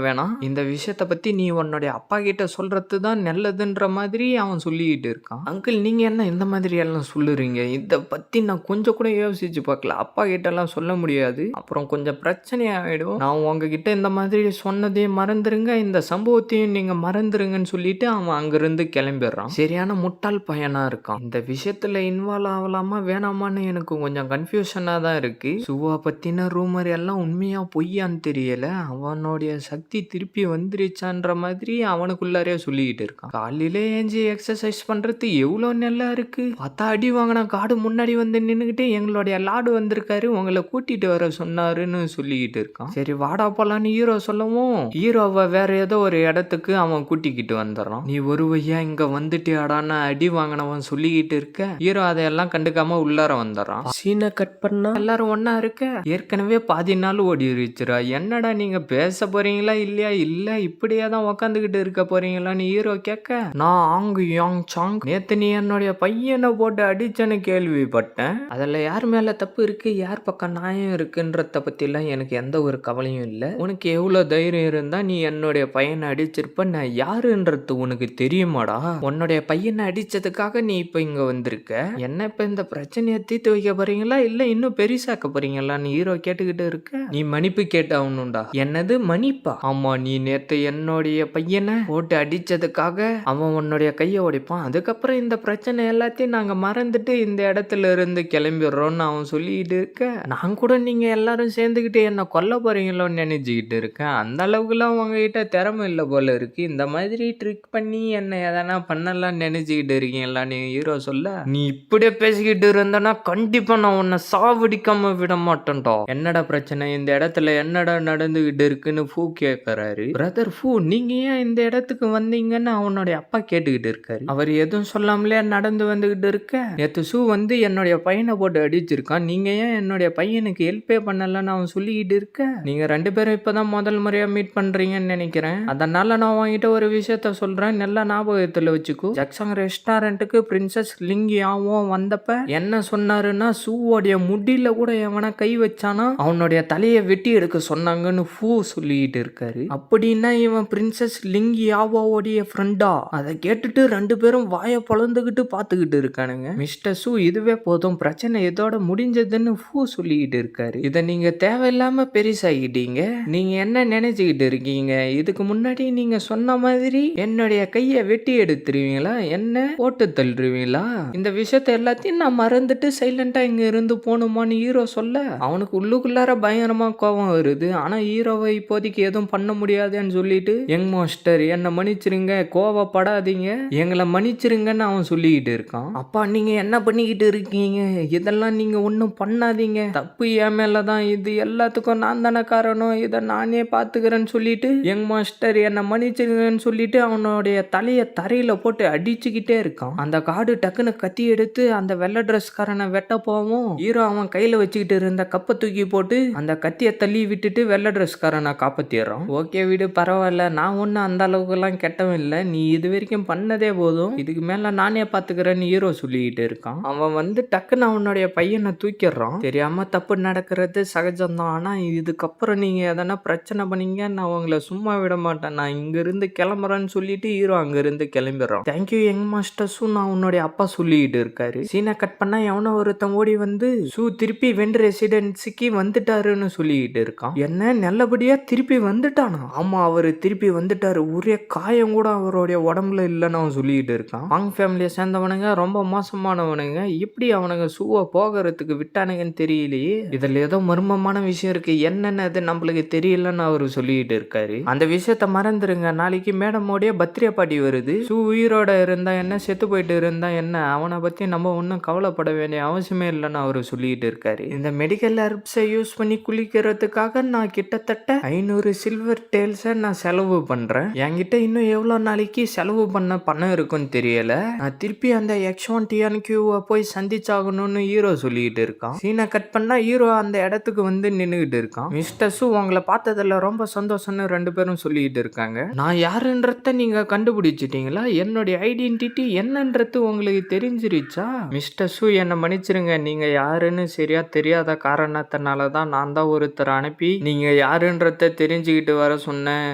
வேணாம், இந்த விஷயத்த பத்தி நீ உன்னுடைய அப்பா கிட்ட சொல்றது தான் நல்லதுன்ற மாதிரி அவன் சொல்லிக்கிட்டு இருக்கான். அங்கிள், நீங்க என்ன இந்த மாதிரி எல்லாம் சொல்லுறீங்க, இதை பத்தி நான் கொஞ்சம் கூட யோசிச்சு பார்க்கல, அப்பா கிட்ட எல்லாம் சொல்ல முடியாது, அப்புறம் கொஞ்சம் பிரச்சனை ஆயிடும், நான் உங்ககிட்ட இந்த மாதிரி சொன்னதையும் மறந்துருங்க, இந்த சம்பவத்தையும் நீங்க மறந்துருங்கன்னு சொல்லிட்டு அவன் அங்கிருந்து கிளம்பிடுறான். சரியான முட்டாள் பையனா இருக்கான். இந்த விஷயத்துல இன்வால்வ் ஆகலாமா வேணாமான்னு எனக்கு கொஞ்சம் கன்ஃபியூஷனா தான் இருக்கு. சுவா பத்தின ரூமர் எல்லாம் உண்மையா பொய்யான்னு தெரியல, அவனுடைய சக்தி திருப்பி வந்துருச்சான்ற மாதிரி அவனுக்குள்ளாரே சொல்லிக்கிட்டு இருக்கான். காலையில ஏஞ்சி எக்ஸசைஸ் பண்றது எவ்வளவு நல்லா இருக்கு, பார்த்தா அடி வாங்கினா காடு முன்னாடி வந்து நின்னுகிட்டு எங்களுடைய லாடு வந்திருக்காரு, உங்களை கூட்டிட்டு வர சொன்னாருன்னு சொல்லிக்கிட்டு இருக்கான். சரி வாடா போலான்னு ஹீரோ சொல்லவும் ஹீரோவை வேற ஏதோ ஒரு இடத்துக்கு அவன் கூட்டிக்கிட்டு வந்துடுறான். நீ ஒரு வையா இங்க வந்துட்டியாடான்னு அடி வாங்கினவன் சொல்லிக்கிட்டு இருக்க ஹீரோ அதையெல்லாம் கண்டுக்காம உள்ளார வந்துடுறான். சீனை கட் பண்ணா எல்லாரும் ஒன்னா இருக்க ஏற்கனவே பாதி நாள் ஓடிருச்சுரா, என்னடா நீங்க பேச போறீங்களா இல்லையா, இல்ல இப்படியே தான் உக்காந்துக்கிட்டு இருக்க போறீங்களான்னு ஹீரோ கேட்க, நான் ஆங் யாங் சாங், நேத்து நீ என்னுடைய பையனை போட்டு அடிச்சேன்னு கேள்விப்பட்டேன், அதுல யார் மேல தப்பு இருக்கு யார் பக்கம் நியாயம் இருக்குன்றத பத்திலாம் எனக்கு எந்த ஒரு கவலையும் இல்லை, உனக்கு எவ்வளவு தைரியம் இருந்தா நீ என்னுடைய பையனை அடிச்சிருப்ப, நான் யாருன்றது உனக்கு தெரியுமாடா, உன்னுடைய பையனை அடிச்சதுக்காக நீ இப்ப இங்க வந்திருக்க, என்ன இப்ப இந்த பிரச்சனையை தீர்த்து வைக்க போறீங்களா இல்ல இன்னும் பெருசாக்க போறீங்களான்னு ஹீரோ கேட்டுக்கிட்டு இருக்க, நீ மன்னிப்பு கேட்டாகணும்டா. என்னது மன்னிப்பா? ஆமா, நீ நேத்து என்னுடைய பையனை போட்டு அடிச்சதுக்காக அவன் உன்னுடைய கையை உடைப்பான், அதுக்கப்புறம் இந்த பிரச்சனை எல்லாத்தையும் நாங்க மறந்துட்டு இந்த இடத்துல இருந்து கிளம்பிடுறோம்னு அவன் சொல்லிக்கிட்டு இருக்க, நான் கூட நீங்க எல்லாரும் சேர்ந்துக்கிட்டு என்ன கொல்ல போறீங்களோன்னு நினைச்சுக்கிட்டு இருக்கேன், அந்த அளவுக்குலாம் உங்ககிட்ட திறமை இல்லை போல இருக்கு, இந்த மாதிரி ட்ரிக் பண்ணி என்ன எதனா பண்ணலாம் நினைச்சுக்கிட்டு இருக்கீங்களான்னு ஹீரோ சொல்ல, நீ இப்படியே பேசிக்கிட்டு இருந்தனா கண்டிப்பா நான் உன்னை சாவடிக்காம விட மாட்டேன்டா, என்னடா பிரச்சனை இந்த இடத்துல என்னடா நடந்துகிட்டு இருக்குன்னு ஃபூ கேட்கறாரு. பிரதர் ஃபூ, நீங்க ஏன் இந்த இடத்துக்கு வந்தீங்கன்னு அவனுடைய அப்பா கேட்டுக்கிட்டு இருக்காரு. அவர் எதுவும் சொல்லாமலே நடந்து வந்துகிட்டு இருக்க, நேத்து ஷூ வந்து என்னுடைய பையனை போட்டு அடிச்சிருக்கான், நீங்க ஏன் என்னுடைய பையனுக்கு ஹெல்ப்பே பண்ணலன்னு அவன் சொல்லிக்கிட்டு இருக்க, நீங்க ரெண்டு பேரும் இப்பதான் முதல் முறையா மீட் பண்றீங்கன்னு நினைக்கிறேன், அதனால நான் உங்ககிட்ட ஒரு விஷயத்த சொல்றேன், நல்லா ஞாபகத்துல வச்சுக்கோ, ஜக்சங் ரெஸ்டாரண்ட்டுக்கு பிரின்சஸ் லிங்கியாவும் வந்தப்ப என்ன சொன்னாருன்னா, ஷூவோடைய முடியில கூட எவனா கை வச்சானா அவனுடைய தலையை வெட்டி எடுக்க சொன்னாங்கன்னு ஃபூ சொல்லிட்டு இருக்காரு. அப்படின்னா இவன் பிரின்சஸ் லிங்கியாவோடைய ஃப்ரெண்டா? அதை கேட்டுட்டு ரெண்டு பேரும் வாயை பொழந்துகிட்டு பாத்துக்கிட்டு இருக்கானுங்க. மிஸ்டர் ஷூ, இதுவே போதும், பிரச்சனை இதோட முடிஞ்சதுன்னு ஃபூ சொல்லிக்கிட்டு இருக்காரு. இதை நீங்க தேவையில்லாம பெருசாகிட்டீங்க, நீங்க என்ன நினைச்சுக்கிட்டு இருக்கீங்க, இதுக்கு முன்னாடி நீங்க சொன்ன மாதிரி என்னுடைய கையை வெட்டி எடுத்துருவீங்களா, என்ன போட்டு தள்ளுவீங்களா, இந்த விஷயத்த எல்லாத்தையும் நான் மறந்துட்டு சைலண்டா இங்க இருந்து போகணுமான்னு ஹீரோ சொல்ல அவனுக்கு உள்ளுக்குள்ளார பயங்கரமா கோபம் வருது. ஆனா ஹீரோவை இப்போதைக்கு எதுவும் பண்ண முடியாதுன்னு சொல்லிட்டு, யங் மாஸ்டர் என்ன மன்னிச்சிருங்க, கோவப்படாதீங்க, எங்களை மன்னிச்சிருங்கன்னு அவன் சொல்லிக்கிட்டு இருக்கான். அப்பா நீங்க என்ன பண்ணிக்கிட்டு இருக்கீங்க, இதெல்லாம் நீங்க ஒன்றும் பண்ணாதீங்க, தப்பு என் மேலதான், இது எல்லாத்துக்கும் நான் தானே காரணம், இதை நானே பாத்துக்கிறேன்னு சொல்லிட்டு யங் மாஸ்டர் என்ன மன்னிச்சிருங்கன்னு சொல்லிட்டு அவனுடைய தலையை தரையில போட்டு அடிச்சுக்கிட்டே இருக்கான். அந்த காடு டக்குன்னு கத்தி எடுத்து அந்த வெள்ளை ட்ரெஸ்காரனை வெட்ட போவும் ஹீரோ அவன் கையில வச்சுக்கிட்டு இருந்த கப்பை தூக்கி போட்டு அந்த கத்தியை தள்ளி விட்டுட்டு வெள்ளை ட்ரெஸ்காரனை காப்பாத்திடுறான். ஓகே விடு, பரவாயில்ல, நான் ஒன்னும் அந்த அளவுக்கு எல்லாம் கெட்டவன் இல்லை, நீ இது வரைக்கும் பண்ணதே போதும், இதுக்கு மேல நானே பாத்துக்கிறேன்னு ஹீரோ சொல்லிக்கிட்டு இருக்கான். அவன் வந்து டக்குன்னு அவனுடைய பையனை தூக்கிடுறான். தெரியாம தப்பு நடக்கிறது சகஜம்தான், ஆனா இதுக்கப்புறம் நீங்க எதனா பிரச்சனை பண்ணீங்க நான் உங்களை சும்மா விட மாட்டேன், நான் இங்க இருந்து கிளம்புறேன்னு சொல்லிட்டு ஹீரோ அங்க இருந்து கிளம்பிடுறான். தேங்க்யூ யங் மாஸ்டர்ஸும் நான் உன்னுடைய அப்பா சொல்லிக்கிட்டு இருக்காரு. சீனை கட் பண்ணா எவனோ ஒருத்தன் ஓடி வந்து ஷூ திருப்பி வெண்ட் ரெசிடென்சிக்கு வந்துட்டாருன்னு சொல்லிக்கிட்டு இருக்கான். என்ன நல்லபடியா திருப்பி வந்துட்டானா? ஆமா, அவரு திருப்பி வந்துட்டாரு, ஒரே காயம் கூட அவருடைய உடம்புல இல்லைன்னு அவன் சொல்லிக்கிட்டு இருக்கான். வாங் ஃபேமிலியை சேர்ந்தவனுங்க ரொம்ப மோசமானவனுங்க, இப்படி அவனுங்க ஷூவை போகிறதுக்கு விட்டானுங்கன்னு தெரியலையே, இதுல ஏதோ மர்மமான விஷயம் இருக்கு, என்னன்னு அது நம்மளுக்கு தெரியலன்னு அவரு சொல்லிக்கிட்டு இருக்காரு. அந்த விஷயத்த மறந்துருங்க, நாளைக்கு மேடமோடைய பர்த்டே பார்ட்டி வருது, ஷூ உயிரோட இருந்தா என்ன செத்து போயிட்டு இருந்தா என்ன, அவனை பத்தி நம்ம ஒன்றும் கவலைப்பட வேண்டிய அவசியமே இல்லைன்னு அவரு சொல்லிட்டு இருக்காரு. இந்த மெடிக்கல் ஹெர்ப்ஸை யூஸ் பண்ணி குளிக்கிற வைக்கிறதுக்காக நான் கிட்டத்தட்ட 500 சில்வர் டேல்ஸை நான் செலவு பண்றேன். என்கிட்ட இன்னும் எவ்வளவு நாளைக்கு செலவு பண்ண பணம் இருக்குன்னு தெரியல. நான் திருப்பி அந்த X1 TNQவை போய் சந்திச்சாகணும்னு ஹீரோ சொல்லிட்டு இருக்கான். சீனை கட் பண்ணா ஹீரோ அந்த இடத்துக்கு வந்து நின்னுகிட்டு இருக்கான். மிஸ்டர் சு உங்களை பார்த்ததுல ரொம்ப சந்தோஷம்னு 2 பேரும் சொல்லிட்டு இருக்காங்க. நான் யாருன்றத நீங்க கண்டுபிடிச்சிட்டீங்களா? என்னுடைய ஐடென்டிட்டி என்னன்றது உங்களுக்கு தெரிஞ்சிருச்சா? மிஸ்டர் சு என்னை மன்னிச்சிருங்க, நீங்க யாருன்னு சரியா தெரியாத காரணத்தினால தான் நான் தான் ஒருத்தர் அனுப்பி நீங்க யாருன்றத தெரிஞ்சுக்கிட்டு வர சொன்னேன்.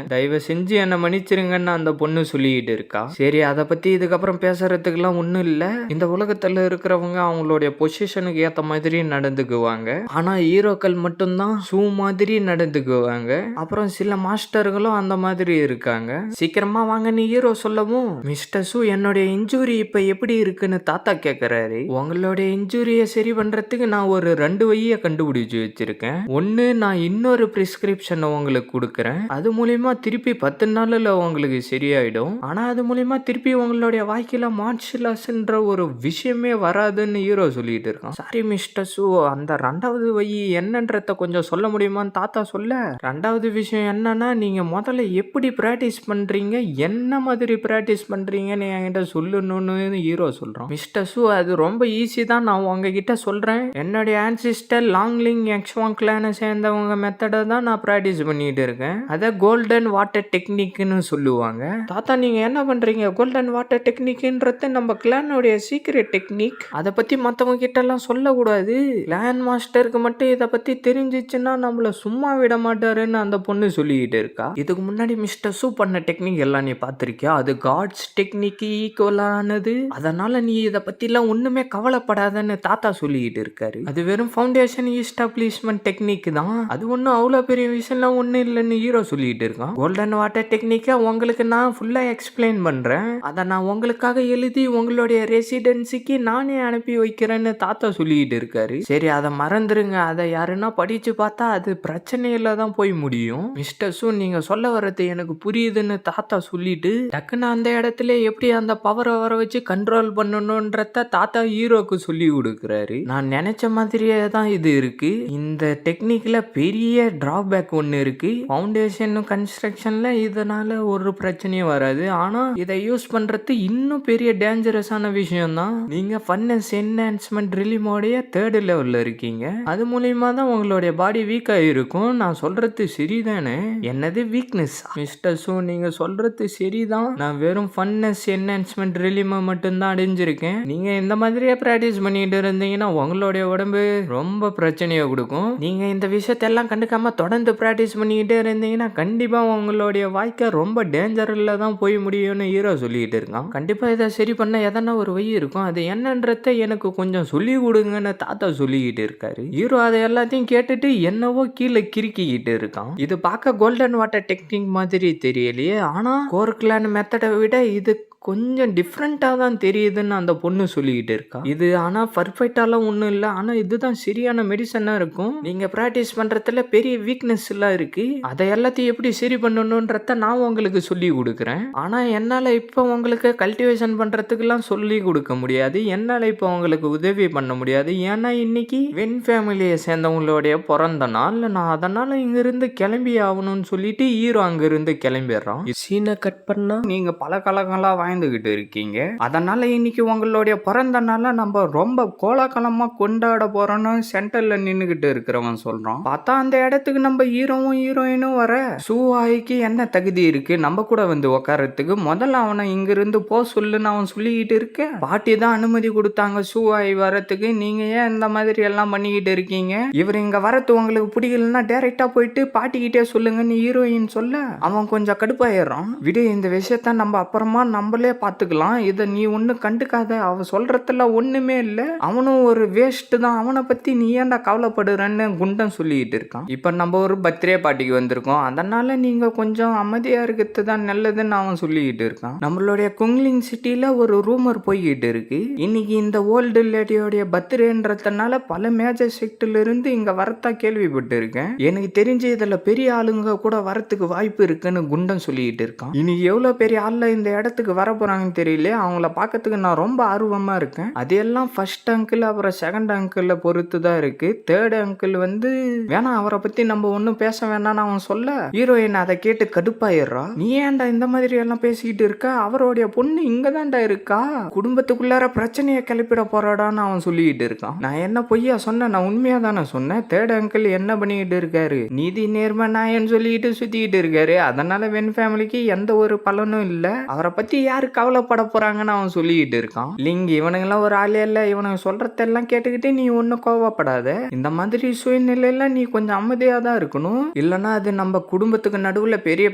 தயவு செஞ்சு என்னை மன்னிச்சிருங்கன்னு அந்த பொண்ணு சொல்லிக்கிட்டு இருக்கா. சரி, அதை பத்தி இதுக்கப்புறம் பேசுறதுக்குலாம் ஒண்ணும் இல்ல. இந்த உலகத்துல இருக்கிறவங்க அவங்களுடைய பொசிஷனுக்கு ஏத்த மாதிரி நடந்துக்குவாங்க. ஆனா ஹீரோக்கள் மட்டும்தான் சூ மாதிரி நடந்துக்குவாங்க. அப்புறம் சில மாஸ்டர்களும் அந்த மாதிரி இருக்காங்க. சீக்கிரமா வாங்க நீ ஹீரோ சொல்லவும், மிஸ்டர் சூ என்னுடைய இன்ஜுரி இப்ப எப்படி இருக்குன்னு தாத்தா கேக்குறாரு. உங்களுடைய இன்ஜுரியை சரி பண்றதுக்கு நான் ஒரு 2 வழியை கண்டுபிடிச்சு வச்சிருக்கேன். ஒன்னு, நான் இன்னொரு பிரிஸ்கிரிப்ஷன் உங்களுக்கு கொடுக்கறேன். அது மூலியமா திருப்பி 10 நாள்ல உங்களுக்கு சரியாயிடும். ஆனா அது மூலியமா திருப்பி உங்களுடைய வாழ்க்கையில மார்ஷல் ஆர்ட்ஸ்ன்ற ஒரு விஷயமே வராதுன்னு ஹீரோ சொல்லிட்டு இருக்கான். சாரி மிஸ்டர் சூ, அந்த 2வது வழி என்னன்றத கொஞ்சம் சொல்ல முடியுமான்னு தாத்தா சொல்ல, 2வது விஷயம் என்னன்னா, நீங்க முதல்ல எப்படி பிராக்டிஸ் பண்றீங்க, என்ன மாதிரி பிராக்டிஸ் பண்றீங்கன்னு என்கிட்ட சொல்லணும்னு ஹீரோ சொல்றான். மிஸ்டர் சூ, அது ரொம்ப ஈஸி தான், நான் உங்ககிட்ட சொல்றேன். என்னுடைய ஆன்சிஸ்டர் லாங்லிங் X1 கிளானை சேர்ந்தவங்க மெத்தடை தான் நான் பிராக்டிஸ் பண்ணிட்டு இருக்கேன். அதை கோல்டன் வாட்டர் டெக்னிக்னு சொல்லுவாங்க. தாத்தா நீங்க என்ன பண்றீங்க? கோல்டன் வாட்டர் டெக்னிக்ன்றது நம்ம கிளானுடைய சீக்ரெட் டெக்னிக். அதை பத்தி மத்தவங்க கிட்ட எல்லாம் சொல்லக்கூடாது. கிளான் மாஸ்டருக்கு மட்டும் இதை பத்தி தெரிஞ்சிச்சுன்னா நம்மள சும்மா விட மாட்டாருன்னு அந்த பொண்ணு சொல்லிக்கிட்டு இருக்கா. இதுக்கு முன்னாடி மிஸ்டர் சூ பண்ண டெக்னிக் எல்லாம் நீ பார்த்திருக்கியா? அது காட்ஸ் டெக்னிக் ஈக்குவலானது. அதனால நீ இதை பத்தி எல்லாம் ஒண்ணுமே கவலைப்படாதன்னு தாத்தா சொல்லிக்கிட்டு இருக்காரு. அது வெறும் ஃபவுண்டேஷன் எஸ்டாப்ளிஷ்மெண்ட் டெக்னிக் தான். அது ஒன்றும் அவ்வளோ பெரிய விஷயம்லாம் ஒன்றும் இல்லைன்னு ஹீரோ சொல்லிட்டு இருக்கான். கோல்டன் வாட்டர் டெக்னிக்கை உங்களுக்கு நான் ஃபுல்லா எக்ஸ்பிளைன் பண்றேன். அதை நான் உங்களுக்காக எழுதி உங்களுடைய ரெசிடென்சிக்கு நானே அனுப்பி வைக்கிறேன்னு தாத்தா சொல்லிட்டு இருக்காரு. சரி, அதை மறந்துருங்க. அதை யாருன்னா படிச்சு பார்த்தா அது பிரச்சனையில தான் போய் முடியும். மிஸ்டர் சூ, நீங்க சொல்ல வர்றது எனக்கு புரியுதுன்னு தாத்தா சொல்லிட்டு டக்குன்னு அந்த இடத்துல எப்படி அந்த பவரை வர வச்சு கண்ட்ரோல் பண்ணணும்ன்றத தாத்தா ஹீரோக்கு சொல்லி கொடுக்குறாரு. நான் நினைச்ச மாதிரியே தான் இது இருக்கு. இந்த டெக்னிக்ல பெரிய டிராபேக் ஒன்னு இருக்கு. ஃபவுண்டேஷன் கன்ஸ்ட்ரக்ஷன்ல இதனால ஒரு பிரச்சனையும் வராது. ஆனா இதை யூஸ் பண்றது இன்னும் பெரிய டேஞ்சரஸான விஷயம் தான். நீங்க ஃபன்னஸ் என்ஹான்ஸ்மெண்ட் ரிலிமோடைய 3rd லெவல்ல இருக்கீங்க. அது மூலியமா தான் உங்களுடைய பாடி வீக்கா இருக்கும். நான் சொல்றது சரிதானே? என்னது வீக்னஸ்? மிஸ்டர் சூ, நீங்க சொல்றது சரிதான். நான் வெறும் ஃபன்னஸ் என்ஹான்ஸ்மெண்ட் ரிலிம மட்டும் தான் அடைஞ்சிருக்கேன். நீங்க இந்த மாதிரியே பிராக்டிஸ் பண்ணிட்டு இருந்தீங்கன்னா உங்களுடைய உடம்பு ரொம்ப பிரச்சனையை கொடுக்கும். நீங்க இந்த விஷயத்தெல்லாம் கண்டுக்காம தொடர்ந்து பிராக்டிஸ் பண்ணிக்கிட்டே இருந்தீங்கன்னா கண்டிப்பா உங்களுடைய வாழ்க்கை ரொம்ப டேஞ்சர்ல தான் போய் முடியும்னு ஹீரோ சொல்லிட்டு இருக்கான். கண்டிப்பா இதை சரி பண்ண எதனா ஒரு வழி இருக்கும். அது என்னன்றத எனக்கு கொஞ்சம் சொல்லி கொடுங்கன்னு தாத்தா சொல்லிக்கிட்டு இருக்காரு. ஹீரோ அதை எல்லாத்தையும் கேட்டுட்டு என்னவோ கீழே கிறுக்கிக்கிட்டு இருக்கான். இது பார்க்க கோல்டன் வாட்டர் டெக்னிக் மாதிரி தெரியலையே, ஆனா கோர் கிளான் மெத்தடை விட இது கொஞ்சம் டிஃப்ரெண்ட்டாக தான் தெரியுதுன்னு அந்த பொண்ணு சொல்லிக்கிட்டு இருக்கா. இது ஆனால் பர்ஃபெக்டாலாம் ஒன்றும் இல்லை. ஆனால் இதுதான் சரியான மெடிசனாக இருக்கும். நீங்கள் ப்ராக்டிஸ் பண்ணுறதுல பெரிய வீக்னஸ் எல்லாம் இருக்கு. அதை எல்லாத்தையும் எப்படி சரி பண்ணணுன்றத நான் உங்களுக்கு சொல்லி கொடுக்குறேன். ஆனால் என்னால் இப்போ உங்களுக்கு கல்டிவேஷன் பண்ணுறதுக்கெல்லாம் சொல்லி கொடுக்க முடியாது. என்னால் இப்போ உங்களுக்கு உதவி பண்ண முடியாது. ஏன்னா இன்னைக்கு வென் ஃபேமிலியை சேர்ந்தவங்களுடைய பிறந்த நாள். நான் அதனால் இங்கிருந்து கிளம்பி ஆகணும்னு சொல்லிட்டு ஹீரோ அங்கிருந்து கிளம்பிடுறான். சீனை கட் பண்ணா நீங்கள் பல கலங்களாக வாழ்ந்துகிட்டு இருக்கீங்க. அதனால இன்னைக்கு உங்களுடைய பிறந்த நாளை நம்ம ரொம்ப கோலாகலமா கொண்டாட போறோம்னு சென்டர்ல நின்னுகிட்டு இருக்கிறவன் சொல்றான். பார்த்தா அந்த இடத்துக்கு நம்ம ஹீரோவும் ஹீரோயினும் வர. சூவாய்க்கு என்ன தகுதி இருக்கு நம்ம கூட வந்து உட்காரத்துக்கு? முதல்ல அவனை இங்கிருந்து போ சொல்லுன்னு அவன் சொல்லிக்கிட்டு இருக்க. பாட்டி தான் அனுமதி கொடுத்தாங்க சூவாய் வரத்துக்கு. நீங்க ஏன் இந்த மாதிரி எல்லாம் பண்ணிக்கிட்டு இருக்கீங்க? இவர் இங்க வரது உங்களுக்கு பிடிக்கலன்னா டைரக்டா போயிட்டு பாட்டிக்கிட்டே சொல்லுங்கன்னு ஹீரோயின் சொல்ல அவன் கொஞ்சம் கடுப்பாயிடுறான். விடு, இந்த விஷயத்த நம்ம அப்புறமா நம்மளே பார்த்துக்கலாம். இதை நீ ஒன்னும் கண்டுக்காத. அவ சொல்றதுல ஒண்ணுமே இல்லை. அவனும் ஒரு வேஸ்ட் தான். அவனை பத்தி நீ ஏன்டா கவலைப்படுறன்னு குண்டன் சொல்லிட்டு இருக்கான். இப்ப நம்ம ஒரு பர்த்டே பார்ட்டிக்கு வந்திருக்கோம். அதனால நீங்க கொஞ்சம் அமைதியா இருக்கிறது தான் நல்லதுன்னு அவன் சொல்லிக்கிட்டு இருக்கான். நம்மளுடைய குங்லிங் சிட்டில ஒரு ரூமர் போய்கிட்டு இருக்கு. இன்னைக்கு இந்த ஓல்டு லேடியோடைய பர்த்டேன்றதுனால பல மேஜர் செக்ட்ல இருந்து இங்க வரத்தா கேள்விப்பட்டு இருக்கேன். எனக்கு தெரிஞ்சு இதுல பெரிய ஆளுங்க கூட வரத்துக்கு வாய்ப்பு இருக்குன்னு குண்டன் சொல்லிட்டு இருக்கான். இனி எவ்வளவு பெரிய ஆள்ல இந்த இடத்துக்கு வர வரப்போறாங்கன்னு தெரியல. அவங்கள பார்க்கறதுக்கு நான் ரொம்ப ஆர்வமா இருக்கேன். அது எல்லாம் ஃபர்ஸ்ட் அங்கிள் அப்புறம் செகண்ட் அங்கிள பொறுத்து தான் இருக்கு. தேர்ட் அங்கிள் வந்து வேணாம், அவரை பத்தி நம்ம ஒன்னும் பேச வேணாம்னு அவன் சொல்ல, ஹீரோயின் அதை கேட்டு கடுப்பாயிடுறா. நீ ஏன்டா இந்த மாதிரி எல்லாம் பேசிக்கிட்டு இருக்க, அவருடைய பொண்ணு இங்கதான்டா இருக்கா, குடும்பத்துக்குள்ளார பிரச்சனையை கிளப்பிட போறாடான்னு அவன் சொல்லிக்கிட்டு இருக்கான். நான் என்ன பொய்யா சொன்னேன், நான் உண்மையா தானே சொன்னேன். தேர்ட் அங்கிள் என்ன பண்ணிக்கிட்டு இருக்காரு, நீதி நேர்மை நாயன்னு சொல்லிட்டு சுத்திக்கிட்டு இருக்காரு. அதனால வென் ஃபேமிலிக்கு எந்த ஒரு பலனும் இல்ல, அவரை பத்தி யாரு கவலைப்பட போறாங்கன்னு அவன் சொல்லிக்கிட்டு இருக்கான். லிங் இவனுங்கெல்லாம் ஒரு ஆளே இல்ல, இவனுங்க சொல்றதெல்லாம் கேட்டுக்கிட்டு நீ ஒன்னும் கோவப்படாத. இந்த மாதிரி சூழ்நிலையில நீ கொஞ்சம் அமைதியா தான் இருக்கணும், இல்லனா அது நம்ம குடும்பத்துக்கு நடுவுல பெரிய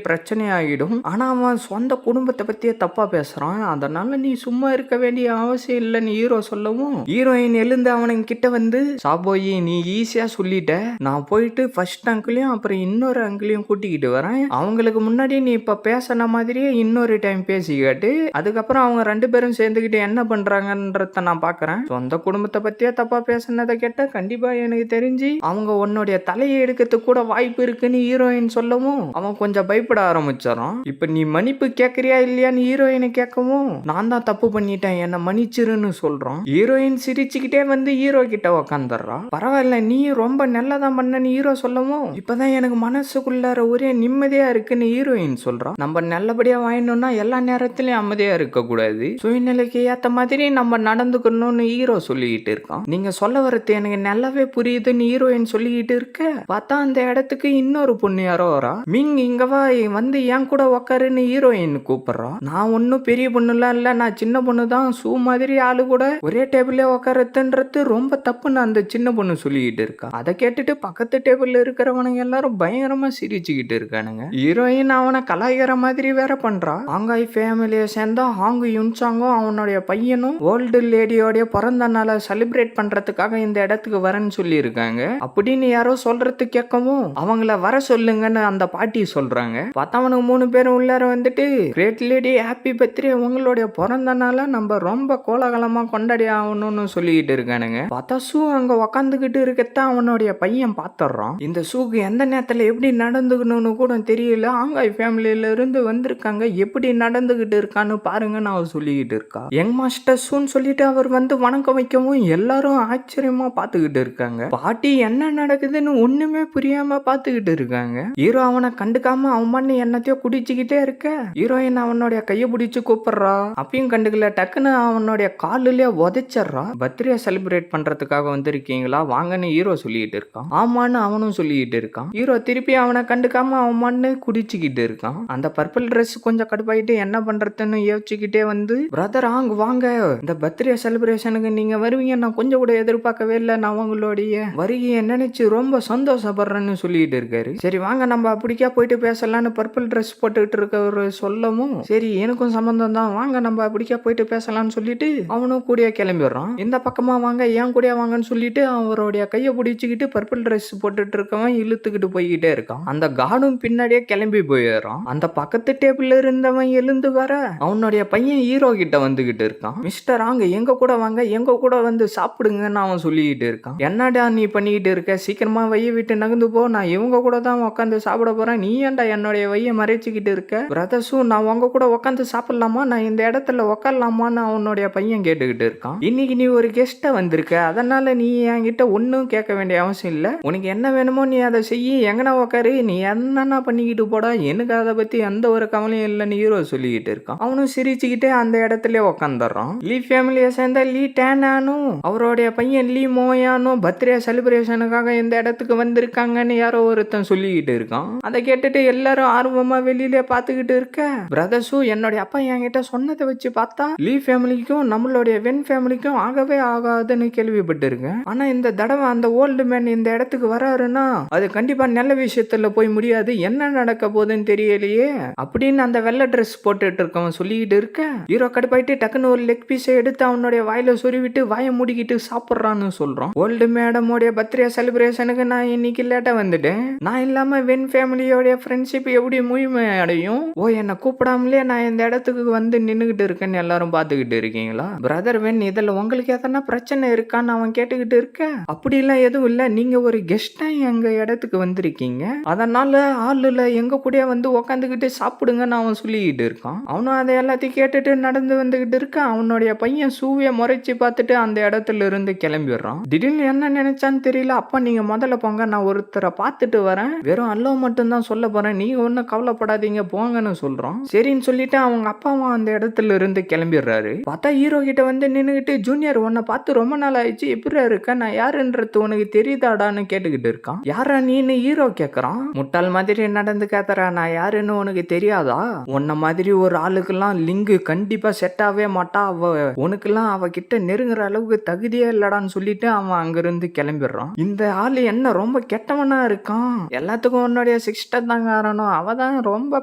பிரச்சனை ஆகிடும். ஆனா அவன் சொந்த குடும்பத்தை பத்தியே தப்பா பேசுறான், அதனால நீ சும்மா இருக்க வேண்டிய அவசியம் இல்லைன்னு ஹீரோ சொல்லவும், ஹீரோயின் எழுந்து அவனுங்க கிட்ட வந்து, சாபோயி நீ ஈஸியா சொல்லிட்ட, நான் போயிட்டு ஃபர்ஸ்ட் அங்கிளையும் அப்புறம் இன்னொரு அங்கிளையும் கூட்டிக்கிட்டு வரேன், அவங்களுக்கு முன்னாடி நீ இப்ப பேசின மாதிரியே இன்னொரு டைம் பேசிக்கிட்டு அதுக்கப்புறம் அவங்க 2 பேரும் சேர்ந்துக்கிட்டு என்ன பண்றாங்கன்றத நான் பாக்குறேன். சொந்த குடும்பத்தை பத்தியே தப்பா பேசினதை கேட்ட கண்டிப்பா எனக்கு தெரிஞ்சு அவங்க உன்னுடைய தலையை எடுக்கிறதுக்கு கூட வாய்ப்பு இருக்குன்னு ஹீரோயின் சொல்லவும் அவன் கொஞ்சம் பயப்பட ஆரம்பிச்சாரான். இப்ப நீ மன்னிப்பு கேட்கறியா இல்லையான்னு ஹீரோயினை கேட்கவும், நான் தான் தப்பு பண்ணிட்டேன் என்ன மன்னிச்சிருன்னு சொல்றான். ஹீரோயின் சிரிச்சுக்கிட்டே வந்து ஹீரோ கிட்ட உக்காந்துடுறா. பரவாயில்ல நீ ரொம்ப நல்லதான் பண்ணன்னு ஹீரோ சொல்லவும், இப்பதான் எனக்கு மனசுக்குள்ளார ஒரே நிம்மதியா இருக்குன்னு ஹீரோயின் சொல்றான். நம்ம நல்லபடியா வாழணும்னா எல்லா நேரத்திலயும் அமைதியா இருக்க கூடாது, சூழ்நிலைக்கு ஏத்த மாதிரி நம்ம நடந்துக்கணும்னு ஹீரோ சொல்லிக்கிட்டு இருக்கான். நீங்க சொல்ல வரது எனக்கு நல்லாவே புரியுதுன்னு ஹீரோயின் சொல்லிக்கிட்டு இருக்க, பார்த்தா அந்த இடத்துக்கு இன்னொரு பொண்ணு யாரோ வரா. மிங் இங்க வா, வந்து என் கூட உக்காருன்னு ஹீரோயின் கூப்பிடுறா. நான் ஒன்னும் பெரிய பொண்ணுலாம் இல்ல, நான் சின்ன பொண்ணு தான், ஷூ மாதிரி ஆளு கூட ஒரே டேபிள்ல உக்காரத்துன்றது ரொம்ப தப்புன்னு அந்த சின்ன பொண்ணு சொல்லிக்கிட்டு இருக்கா. அதை கேட்டுட்டு பக்கத்து டேபிள்ல இருக்கிறவனுங்க எல்லாரும் பயங்கரமா சிரிச்சுக்கிட்டு இருக்கானுங்க. ஹீரோயின் அவனை கலாய்க்கிற மாதிரி வேற பண்றா. ஆங்காய் ஃபேமிலியை சேர்ந்த ஹாங் யுன்சாங்கும் அவனுடைய பையனும் ஓல்டு லேடியோடைய பிறந்த நாளை செலிப்ரேட் பண்றதுக்காக இந்த இடத்துக்கு வரேன்னு சொல்லி இருக்காங்க அப்படின்னு யாரோ சொல்றது கேட்கவும், அவங்கள வர சொல்லுங்கன்னு அந்த பாட்டி சொல்றாங்க. பார்த்தவனுக்கு 3 பேரும் உள்ளார வந்துட்டு, கிரேட் லேடி ஹாப்பி பர்த்டே, உங்களுடைய பிறந்த நாளை நம்ம ரொம்ப கோலாகலமா கொண்டாடி ஆகணும்னு சொல்லிக்கிட்டு இருக்கானுங்க. பார்த்தா ஷூ அங்க உக்காந்துக்கிட்டு இருக்கத்த அவனுடைய பையன் பாத்துறான். இந்த ஷூக்கு எந்த நேரத்துல எப்படி நடந்துக்கணும்னு கூட தெரியல, ஆங்காய் ஃபேமிலியில இருந்து வந்திருக்காங்க, எப்படி நடந்துகிட்டு இருக்கான்னு பாருங்கன்னு அவர் சொல்லிக்கிட்டு இருக்கா. யங் மாஸ்டர் ஷூன்னு சொல்லிட்டு அவர் வந்து வணக்கம் வைக்கவும் எல்லாரும் ஆச்சரியமா பாத்துக்கிட்டு இருக்காங்க. பாட்டி என்ன நடக்குதுன்னு ஒண்ணுமே புரியாம பாத்துக்கிட்டு இருக்காங்க. ஹீரோ அவனை கண்டுக்காம அவன் பண்ணி என்னத்தையோ குடிச்சுக்கிட்டே இருக்க, ஹீரோயின் அவனுடைய கைய பிடிச்சு கூப்பிடுறா. அப்பயும் கண்டுக்கல, டக்குன்னு அவனுடைய காலிலே உதைச்சிடுறா. பர்த்டே செலிப்ரேட் பண்றதுக்காக வந்திருக்கீங்களா வாங்கன்னு ஹீரோ சொல்லிட்டு இருக்கான். ஆமான்னு அவனும் சொல்லிட்டு இருக்கான். ஹீரோ திருப்பி அவனை கண்டுக்காம அவன் மண்ணு குடிச்சுக்கிட்டு இருக்கான். அந்த பர்பிள் ட்ரெஸ் கொஞ்சம் கடுப்பாயிட்டு என்ன பண்றதுன்னு யோசிச்சுக்கிட்டே வந்து, பிரதர் ஆங் வாங்க, இந்த பர்த்டே செலிப்ரேஷனுக்கு நீங்க வருவீங்க நான் கொஞ்சம் கூட எதிர்பார்க்கவே இல்லை, நான் உங்களுடைய வருகையை நினைச்சு ரொம்ப சந்தோஷப்படுறேன்னு சொல்லிட்டு இருக்காரு. சரி வாங்க நம்ம அப்படிக்கா போயிட்டு பேசலாம்னு பர்பிள் ட்ரெஸ் போட்டுக்கிட்டு இருக்கவர் சொல்லவும், சரி எனக்கும் சம்பந்தம் தான், வாங்க நம்ம அப்படிக்கா போயிட்டு பேசலாம்னு சொல்லிட்டு அவனும் கூடிய கிளம்பிடுறான். இந்த பக்கமா வாங்க என் கூட வாங்கன்னு சொல்லிட்டு அவருடைய கையை பிடிச்சுக்கிட்டு பர்பிள் ட்ரெஸ் போட்டுட்டு இருக்கவன் இழுத்துக்கிட்டு போய்கிட்டே இருக்கான். அந்த கார்டும் பின்னாடியே கிளம்பி போயிடுறான். அந்த பக்கத்து டேபிள்ல இருந்தவன் எழுந்து வர அவனுடைய பையன் ஹீரோ கிட்ட வந்துகிட்டு இருக்கான். மிஸ்டர் ஆங்க எங்க கூட வாங்க, எங்க கூட வந்து சாப்பிடுங்கன்னு அவன் சொல்லிக்கிட்டு இருக்கான். என்னடா நீ பண்ணிக்கிட்டு இருக்க, சீக்கிரமா வைய விட்டு நகர்ந்து போ, நான் இவங்க கூட தான் உட்காந்து சாப்பிட போறேன், நீ ஏன்டா என்னுடைய வைய மறைச்சிக்கிட்டு இருக்க, பிரதர்ஸும் நான் உங்க கூட உட்காந்து சாப்பிடலாமா, நான் இந்த இடத்துல உட்காரலாமான்னு அவனுடைய பையன் கேட்டுக்கிட்டு இருக்கான். இன்னைக்கு நீ ஒரு கெஸ்ட்டா வந்திருக்க, அதனால நீ என்கிட்ட ஒன்னும் கேட்க வேண்டிய அவசியம் இல்ல, உனக்கு என்ன வேணுமோ நீ அதை செய்ய, எங்கனா உட்காரு, நீ என்னன்னா பண்ணிக்கிட்டு போடா, எனக்கு அதை பத்தி எந்த ஒரு கவலையும் இல்லைன்னு ஹீரோ சொல்லிக்கிட்டு இருக்கான். அவனும் சிரிச்சுக்கிட்டே அந்த இடத்துல உட்காந்துறான். லீ ஃபேமிலியை சேர்ந்த லீ டேனானும் அவருடைய பையன் லீ மோயானும் பர்த்டே செலிப்ரேஷனுக்காக இந்த இடத்துக்கு வந்திருக்காங்கன்னு யாரோ ஒருத்தன் சொல்லிக்கிட்டு இருக்கான். அதை கேட்டுட்டு எல்லாரும் ஆர்வமா வெளியில பாத்துக்கிட்டு இருக்க, பிரதர்ஸும் என்னுடைய அப்பா என்கிட்ட சொன்னதை வச்சு பார்த்தா லீ ஃபேமிலிக்கும் நம்மளுடைய வென் ஃபேமிலிக்கும் ஆகவே ஆகாதுன்னு கேள்விப்பட்டிருக்கேன். ஆனா இந்த தடவை அந்த ஓல்டு மேன் இந்த இடத்துக்கு வராருன்னா அது கண்டிப்பா நல்ல விஷயத்துல போய் முடியாது, என்ன நடக்க போகுதுன்னு தெரியலையே அப்படின்னு அந்த வெள்ளை ட்ரெஸ் போட்டுட்டு இருக்கவன் சொல்லிக்கிட்டு இருக்க, ஹீரோ கடுப்பாயிட்டு டக்குன்னு ஒரு லெக் பீஸை எடுத்து அவனுடைய வாயில சொருவிட்டு வாயை மூடிக்கிட்டு சாப்பிட்றான்னு சொல்றான். ஓல்டு மேடமோடைய பர்த்டே செலிப்ரேஷனுக்கு நான் இன்னைக்கு லேட்டா வந்துட்டேன், நான் இல்லாம வென் ஃபேமிலியோடைய ஃப்ரெண்ட்ஷிப் எப்படி முழுமை அடையும், ஓ என்ன கூப்பிடாமலே நான் இந்த இடத்துக்கு வந்து நின்னுகிட்டு இருக்கேன்னு எல்லாரும் பாத்துக்கிட்டு இருக்கீங்களா, பிரதர் வென் இதுல உங்களுக்கு எதனா பிரச்சனை இருக்கான்னு அவன் கேட்டுக்கிட்டு இருக்க, அப்படிலாம் எதுவும் இல்ல, நீங்க ஒரு கெஸ்டா எங்க இடத்துக்கு வந்திருக்கீங்க, அதனால ஆளுல எங்க கூட வந்து உக்காந்துக்கிட்டு சாப்பிடுங்கன்னு அவன் சொல்லிக்கிட்டு இருக்கான். அவனும் அதை எல்லாத்தையும் கேட்டுட்டு நடந்து வந்துகிட்டு இருக்க அவனுடைய பையன் சூவிய முறைச்சு பார்த்துட்டு அந்த இடத்துல இருந்து கிளம்பிடுறான். திடீர்னு என்ன நினைச்சான்னு தெரியல. அப்ப நீங்க முதல்ல போங்க, நான் ஒருத்தரை பார்த்துட்டு வரேன், வெறும் அல்லோ மட்டும் தான் சொல்ல போறேன், நீங்க ஒன்னும் கவலைப்படாதீங்க போங்கன்னு சொல்றான். சரின்னு சொல்லிட்டு அவங்க அப்பாவும் அந்த இடத்துல இருந்து கிளம்பிடுறாரு. பார்த்தா ஹீரோ கிட்ட வந்து நின்னுகிட்டு, ஜூனியர் உன்னை பார்த்து ரொம்ப நாள் ஆயிடுச்சு, எப்படி இருக்க, நான் யாருன்றது உனக்கு தெரியுதாடான்னு கேட்டுக்கிட்டு இருக்கான். யாரா நீன்னு ஹீரோ கேக்குறான். முட்டாள் மாதிரி நடந்து கேத்தரா, நான் யாருன்னு உனக்கு தெரியாதா, உன்ன மாதிரி ஒரு ஆளுக்கெல்லாம் லிங்கு கண்டிப்பா செட் ஆகவே மாட்டா, அவ உனக்கெல்லாம் அவ கிட்ட நெருங்குற அளவுக்கு தகுதியே இல்லடான்னு சொல்லிட்டு அவன் அங்கிருந்து கிளம்பிடுறான். இந்த ஆளு என்ன ரொம்ப கெட்டவனா இருக்கான், எல்லாத்துக்கும் உன்னுடைய சிஸ்டர் தான் காரணம், அவ தான் ரொம்ப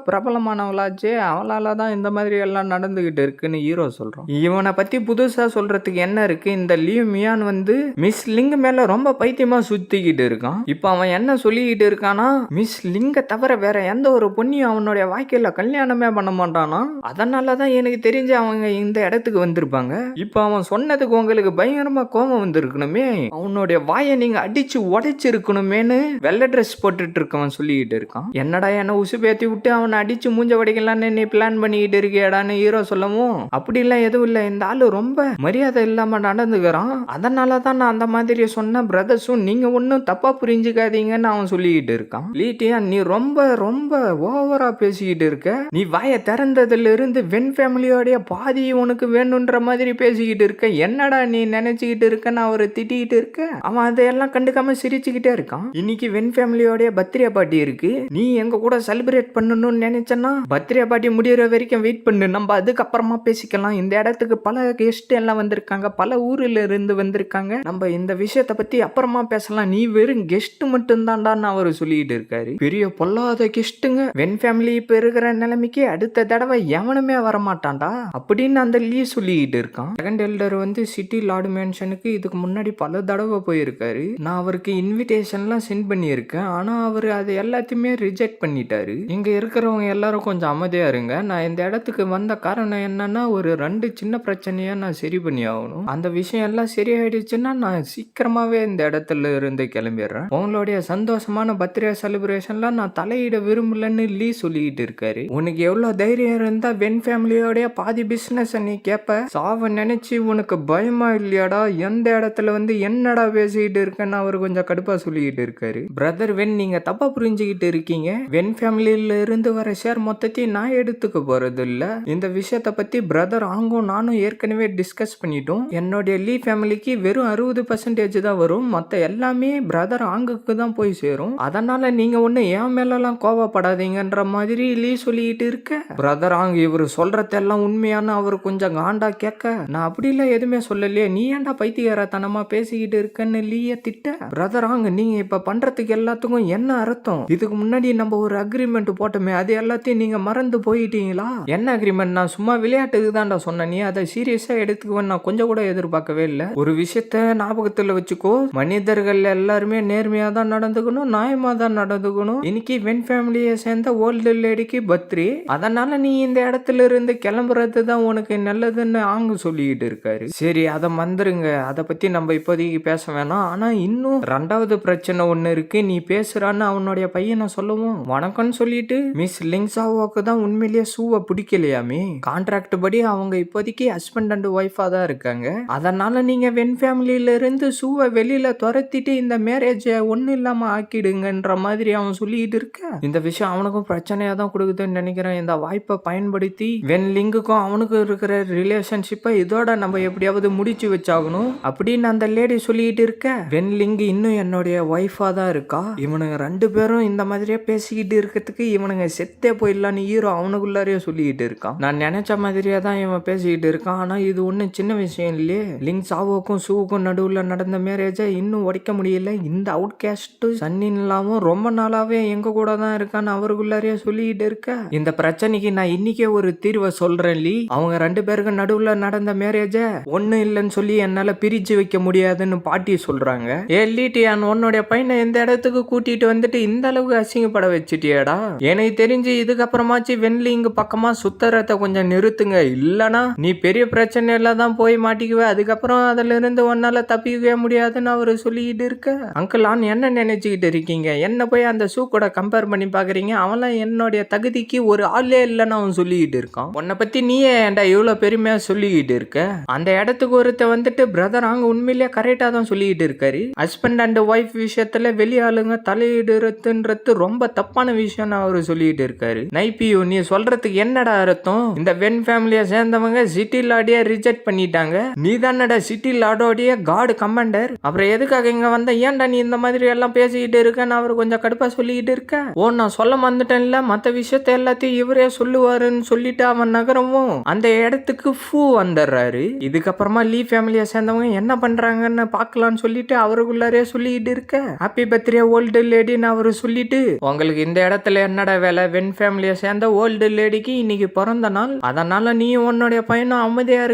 பிரபலமானவளாச்சே, அவளால தான் இந்த மாதிரி எல்லாம் நடந்துகிட்டு இருக்குன்னு ஹீரோ சொல்றான். இவனை பத்தி புதுசா சொல்றதுக்கு என்ன இருக்கு, இந்த லீவ் மியான் வந்து மிஸ் லிங் மேல ரொம்ப பைத்தியமா சுத்திக்கிட்டு இருக்கான். இப்ப அவன் என்ன சொல்லிக்கிட்டு இருக்கானா, மிஸ் லிங்க தவிர வேற எந்த ஒரு பொண்ணையும் அவனுடைய வாழ்க்கையில கல்யாணமே பண்ண மாட்டானா, அதனாலதான் எனக்கு தெரிஞ்சு அவங்க இந்த இடத்துக்கு வந்திருப்பாங்க. இப்ப அவன் சொன்னதுக்கு உங்களுக்கு பயங்கரமா கோபம் வந்திருக்கணுமே, அவனுடைய வாயை நீங்க அடிச்சு உடைச்சிருக்கணுமேனு வெள்ளை ட்ரெஸ் போட்டுட்டு இருக்கவன் சொல்லிக்கிட்டு இருக்கான். என்னடா என்ன உசுபேத்தி விட்டு அவனை அடிச்சு மூஞ்ச உடைக்கலான்னு நீ பிளான் பண்ணிக்கிட்டு இருக்கியாடான்னு ஹீரோ சொல்லவும், அப்படி எல்லாம் எதுவும் இல்ல, இந்த ஆளு ரொம்ப மரியாதை இல்லாம நடந்துக்கிறான், அதனாலதான் நான் அந்த மாதிரி சொன்ன, பிரதர்ஸும் நீங்க ஒன்னும் தப்பா புரிஞ்சுக்காதீங்கன்னு அவன் சொல்லிக்கிட்டு இருக்கான். லீட்டியா நீ ரொம்ப ரொம்ப ஓவரா பேசிக்கிட்டு இருக்க, நீ வாயை திறந்ததுல இருந்து வென் ஃபேமிலியோடைய பாதி உனக்கு வேணும்ன்ற மாதிரி பேசிக்கிட்டு இருக்க, என்னடா நீ நினைச்சுக்கிட்டு இருக்கன்னு அவரை திட்டிக்கிட்டு இருக்க. அவன் அதையெல்லாம் கண்டுக்காம சிரிச்சுக்கிட்டே இருக்கான். இன்னைக்கு வென் ஃபேமிலியோடைய பர்த்டே பார்ட்டி இருக்கு, நீ எங்க கூட செலிப்ரேட் பண்ணணும்னு நினைச்சனா பர்த்டே பார்ட்டி முடியற வரைக்கும் வெயிட் பண்ணு, நம்ம அதுக்கப்புறமா பேசிக்கலாம். இந்த இடத்துக்கு பல கெஸ்ட் எல்லாம் வந்திருக்காங்க, பல ஊர்ல இருந்து வந்திருக்காங்க, நம்ம இந்த விஷயத்த பத்தி அப்புறமா பேசலாம், நீ வெறும் கெஸ்ட் மட்டும் தான்டான்னு அவரு சொல்லிட்டு இருக்காரு. பெரிய பொல்லாத கெஸ்ட்டுங்க, வென் ஃபேமிலி இப்ப இருக்கிற நிலைமைக்கு அடுத்த தடவை எவனுமே வரமாட்டான்டா அப்படின்னு அந்த லீ சொல்லிட்டு இருக்கான். செகண்ட் எல்டர் வந்து சிட்டி லார்டு மேன்ஷனுக்கு இதுக்கு முன்னாடி பல தடவை போயிருக்காரு. நான் அவருக்கு இன்விடேஷன்லாம் சென்ட் பண்ணியிருக்கேன், ஆனா அவரு அது எல்லாத்தையுமே ரிஜெக்ட் பண்ணிட்டாரு. இங்க இருக்கிறவங்க எல்லாரும் கொஞ்சம் அமைதியா இருங்க, நான் இந்த இடத்துக்கு வந்த காரணம் என்னன்னா ஒரு 2 சின்ன பிரச்சனையா நான் சரி பண்ணி ஆகணும், அந்த விஷயம் எல்லாம் சரியாயிடுச்சுன்னா நான் சீக்கிரமாவே இந்த இடத்துல இருந்து கிளம்பிடுறேன், உங்களுடைய சந்தோஷமான பர்த்டே செலிப்ரேஷன்ல நான் தலையிட விரும்பலன்னு லீ சொல்லிட்டு இருக்காரு. உனக்கு எவ்வளவு தைரியம் இருந்தா வென் ஃபேமிலியோடைய பாதி பிசினஸ் நீ கேப்ப, சாவ நினைச்சு உனக்கு பயமா இல்லையாடா, எந்த இடத்துல வந்து என்னடா பேசிக்கிட்டு இருக்கன்னு அவர் கொஞ்சம் கடுப்பா சொல்லிக்கிட்டு இருக்காரு. பிரதர் வென் நீங்க தப்பா புரிஞ்சுக்கிட்டு இருக்கீங்க, வென் ஃபேமிலியில இருந்து வர ஷேர் மொத்தத்தையும் நான் எடுத்துக்க போறது இல்ல, இந்த விஷயத்த பத்தி பிரதர் ஆங்கும் நானும் ஏற்கனவே டிஸ்கஸ் பண்ணிட்டோம், என்னுடைய லீ ஃபேமிலிக்கு வெறும் 60% தான் வரும், மத்த எல்லாமே பிரதர் ஆங்குக்கு தான் போய் சேரும், அதனால நீங்க ஒண்ணு என் மேலலாம் கோவப்படாதீங்கன்ற மாதிரி லீ சொல்லிட்டு இருக்க. பிரதர் ஆங் இவர் சொல்றதெல்லாம் உண்மையான அவர் கொஞ்சம் காண்டா கேட்க, நான் அப்படி இல்ல எதுவுமே சொல்லலையே, நீ ஏன்டா பைத்தியக்காரத்தனமா பேசிக்கிட்டு இருக்கன்னு லீய திட்ட. பிரதர் ஆங் நீங்க இப்ப பண்றதுக்கு எல்லாத்துக்கும் என்ன அர்த்தம், இதுக்கு முன்னாடி நம்ம ஒரு அக்ரிமெண்ட் போட்டோமே அது எல்லாத்தையும் நீங்க மறந்து போயிட்டீங்களா, என்ன அக்ரிமெண்ட், நான் சும்மா விளையாட்டுக்கு தான்டா சொன்னேன், நீ அதை சீரியஸா எடுத்துக்குவேன் நான் கொஞ்சம் கூட எதிர்பார்க்கவே இல்லை, ஒரு விஷயத்த ஞாபகத்துல வச்சுக்கோ, மனிதர்கள் எல்லாருமே நேர்மையா தான் நடந்துக்கணும், நியாயமா தான் நடந்துக்கணும், இன்னைக்கு வென் ஃபேமிலியை சேர்ந்த ஓல்டு லேடிக்கு பர்த்டே, அதனால நீ இந்த இடத்துல இருந்து கிளம்புறது தான் உனக்கு நல்லதுன்னு ஆங்கு சொல்லிட்டு இருக்காரு. சரி அதை மறந்துருங்க, அதை பத்தி நம்ம இப்போதைக்கு பேச வேணாம், ஆனா இன்னும் 2வது பிரச்சனை ஒண்ணு இருக்கு, நீ பேசுறான்னு அவனுடைய பையனை சொல்லவும், வணக்கம்னு சொல்லிட்டு மிஸ் லிங்சாவோக்கு தான் உண்மையிலேயே சூவை பிடிக்கலையாமே, கான்ட்ராக்ட் படி அவங்க இப்போதைக்கு ஹஸ்பண்ட் அண்ட் ஒய்ஃபா தான் இருக்காங்க, அதனால நீங்க வென் ஃபேமிலியில இருந்து சூவை வெளியில துரத்திட்டு இந்த மேரேஜ் ஒண்ணு இல்லாம ஆக்கிடுங்கன்ற மாதிரி அவன் சொல்லிட்டு இருக்க. இந்த விஷயம் அவனுக்கும் பிரச்சனையா தான் கொடுக்குதுன்னு நினைக்கிறேன். இந்த வாய்ப்பை பயன்படுத்தி வென் லிங்குக்கும் அவனுக்கும் இருக்கிற ரிலேஷன்ஷிப்பை இதோட நம்ம எப்படியாவது முடிச்சு வச்சாகணும் அப்படின்னு அந்த லேடி சொல்லிட்டு இருக்க. வென் லிங்கு இன்னும் என்னுடைய ஒய்ஃபா தான் இருக்கா, இவனுங்க 2 பேரும் இந்த மாதிரியே பேசிக்கிட்டு இருக்கிறதுக்கு இவனுங்க செத்தே போயிடலான்னு ஹீரோ அவனுக்குள்ளாரே சொல்லிக்கிட்டு இருக்கான். நான் நினைச்ச மாதிரியே தான் இவன் பேசிக்கிட்டு இருக்கான், ஆனா இது ஒன்றும் சின்ன விஷயம் இல்லையே, லிங் சாவோக்கும் சூவுக்கும் நடுவில் நடந்த மேரேஜை இன்னும் உடைக்க முடியல, இந்த அவுட் கேஸ்ட் சன்னின்லாவும் ரொம்ப நாளாவே எங்க கூட தான் இருக்கான்னு அவருக்குள்ளாரே சொல்லிக்கிட்டு இருக்க. இந்த பிரச்சனைக்கு நான் இன்னைக்கே ஒரு தீர்வை சொல்றேன் லீ, அவங்க 2 பேருக்கு நடுவுல நடந்த மேரேஜ ஒண்ணு இல்லைன்னு சொல்லி என்னால பிரிச்சு வைக்க முடியாதுன்னு பாட்டி சொல்றாங்க. ஏ லீட்டியான் உன்னுடைய பையனை எந்த இடத்துக்கு கூட்டிட்டு வந்துட்டு இந்த அளவுக்கு அசிங்கப்பட வச்சுட்டியாடா, எனக்கு தெரிஞ்சு இதுக்கப்புறமாச்சு வென்லி இங்க பக்கமா சுத்தறத கொஞ்சம் நிறுத்துங்க, இல்லனா நீ பெரிய பிரச்சனையில தான் போய் மாட்டிக்குவ, அதுக்கப்புறம் அதுல இருந்து உன்னால தப்பிக்கவே முடியாதுன்னு அவரு சொல்லிக்கிட்டு இருக்க. அங்கிள் ஆன் என்ன நினைச்சுக்கிட்டு இருக்கீங்க, என்ன போய் அந்த சூ கூட கம்பேர் பண்ணி பாக்குறீங்க, அவன்லாம் என்னுடைய தகுதிக்கு ஒரு ஆளே இல்லைன்னு அவன் சொல்லிக்கிட்டு சொல்லிக்கிட்டு இருக்கான். உன்னை பத்தி நீயே ஏன்டா இவ்வளவு பெருமையா சொல்லிக்கிட்டு இருக்க? அந்த இடத்துக்கு ஒருத்த வந்துட்டு பிரதர் அங்க உண்மையிலேயே கரெக்டா தான் சொல்லிக்கிட்டு இருக்காரு. ஹஸ்பண்ட் அண்ட் ஒய்ஃப் விஷயத்துல வெளி ஆளுங்க தலையிடுறதுன்றது ரொம்ப தப்பான விஷயம் அவரு சொல்லிக்கிட்டு இருக்காரு. நைபியூ நீ சொல்றதுக்கு என்னடா அர்த்தம்? இந்த வென் ஃபேமிலியை சேர்ந்தவங்க சிட்டி லார்டிய ரிஜெக்ட் பண்ணிட்டாங்க. நீ தானடா சிட்டி லார்டோடைய காட் கமாண்டர். அப்புறம் எதுக்காக இங்க வந்த? ஏன்டா நீ இந்த மாதிரி எல்லாம் பேசிக்கிட்டு இருக்கன்னு அவர் கொஞ்சம் கடுப்பா சொல்லிக்கிட்டு இருக்க. ஓ நான் சொல்ல மறந்துட்டேன்ல, மத்த விஷயத்த எல்லாத்தையும் இவரே சொல்லுவாருன்னு சொல்லிட்டு அவன் நகரமும் அந்த இடத்துக்கு ஃபூ வந்துடுறாரு. இதுக்கப்புறமா லீ ஃபேமிலியை சேர்ந்தவங்க என்ன பண்றாங்கன்னு பாக்கலாம்னு சொல்லிட்டு அவருக்குள்ளாரே சொல்லிக்கிட்டு இருக்க. ஹாப்பி பர்த்டே ஓல்டு லேடின்னு அவரு சொல்லிட்டு, உங்களுக்கு இந்த இடத்துல என்னடா வேலை? வென் ஃபேமிலியை சேர்ந்த ஓல்டு லேடிக்கு இன்னைக்கு பிறந்த நாள், அதனால நீ உன்னுடைய பையனும் அமைதியா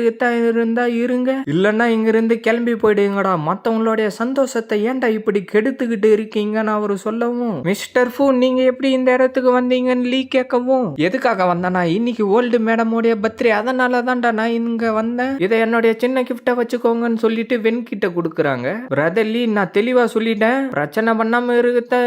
இருந்தா இருங்க, இல்லன்னா இங்க இருந்து கிளம்பி போயிடுங்கடா. மத்தவங்களுடைய சந்தோஷத்தை ஏன்டா இப்படி கெடுத்துக்கிட்டு இருக்கீங்கன்னு அவரு சொல்லவும், மிஸ்டர் ஃபூ நீங்க எப்படி இந்த இடத்துக்கு வந்தீங்கன்னு லீ கேட்கவும், எதுக்காக வந்தனா இன்னைக்கு ஓல்டு மேடமோடைய பர்த்டே, அதனால தான்டா நான் இங்க வந்தேன், இதை என்னுடைய சின்ன கிஃப்டை வச்சுக்கோங்கன்னு சொல்லிட்டு வென் கிட்ட கொடுக்குறாங்க. பிரதர் லீ நான் தெளிவா சொல்லிட்டேன், பிரச்சனை பண்ணாம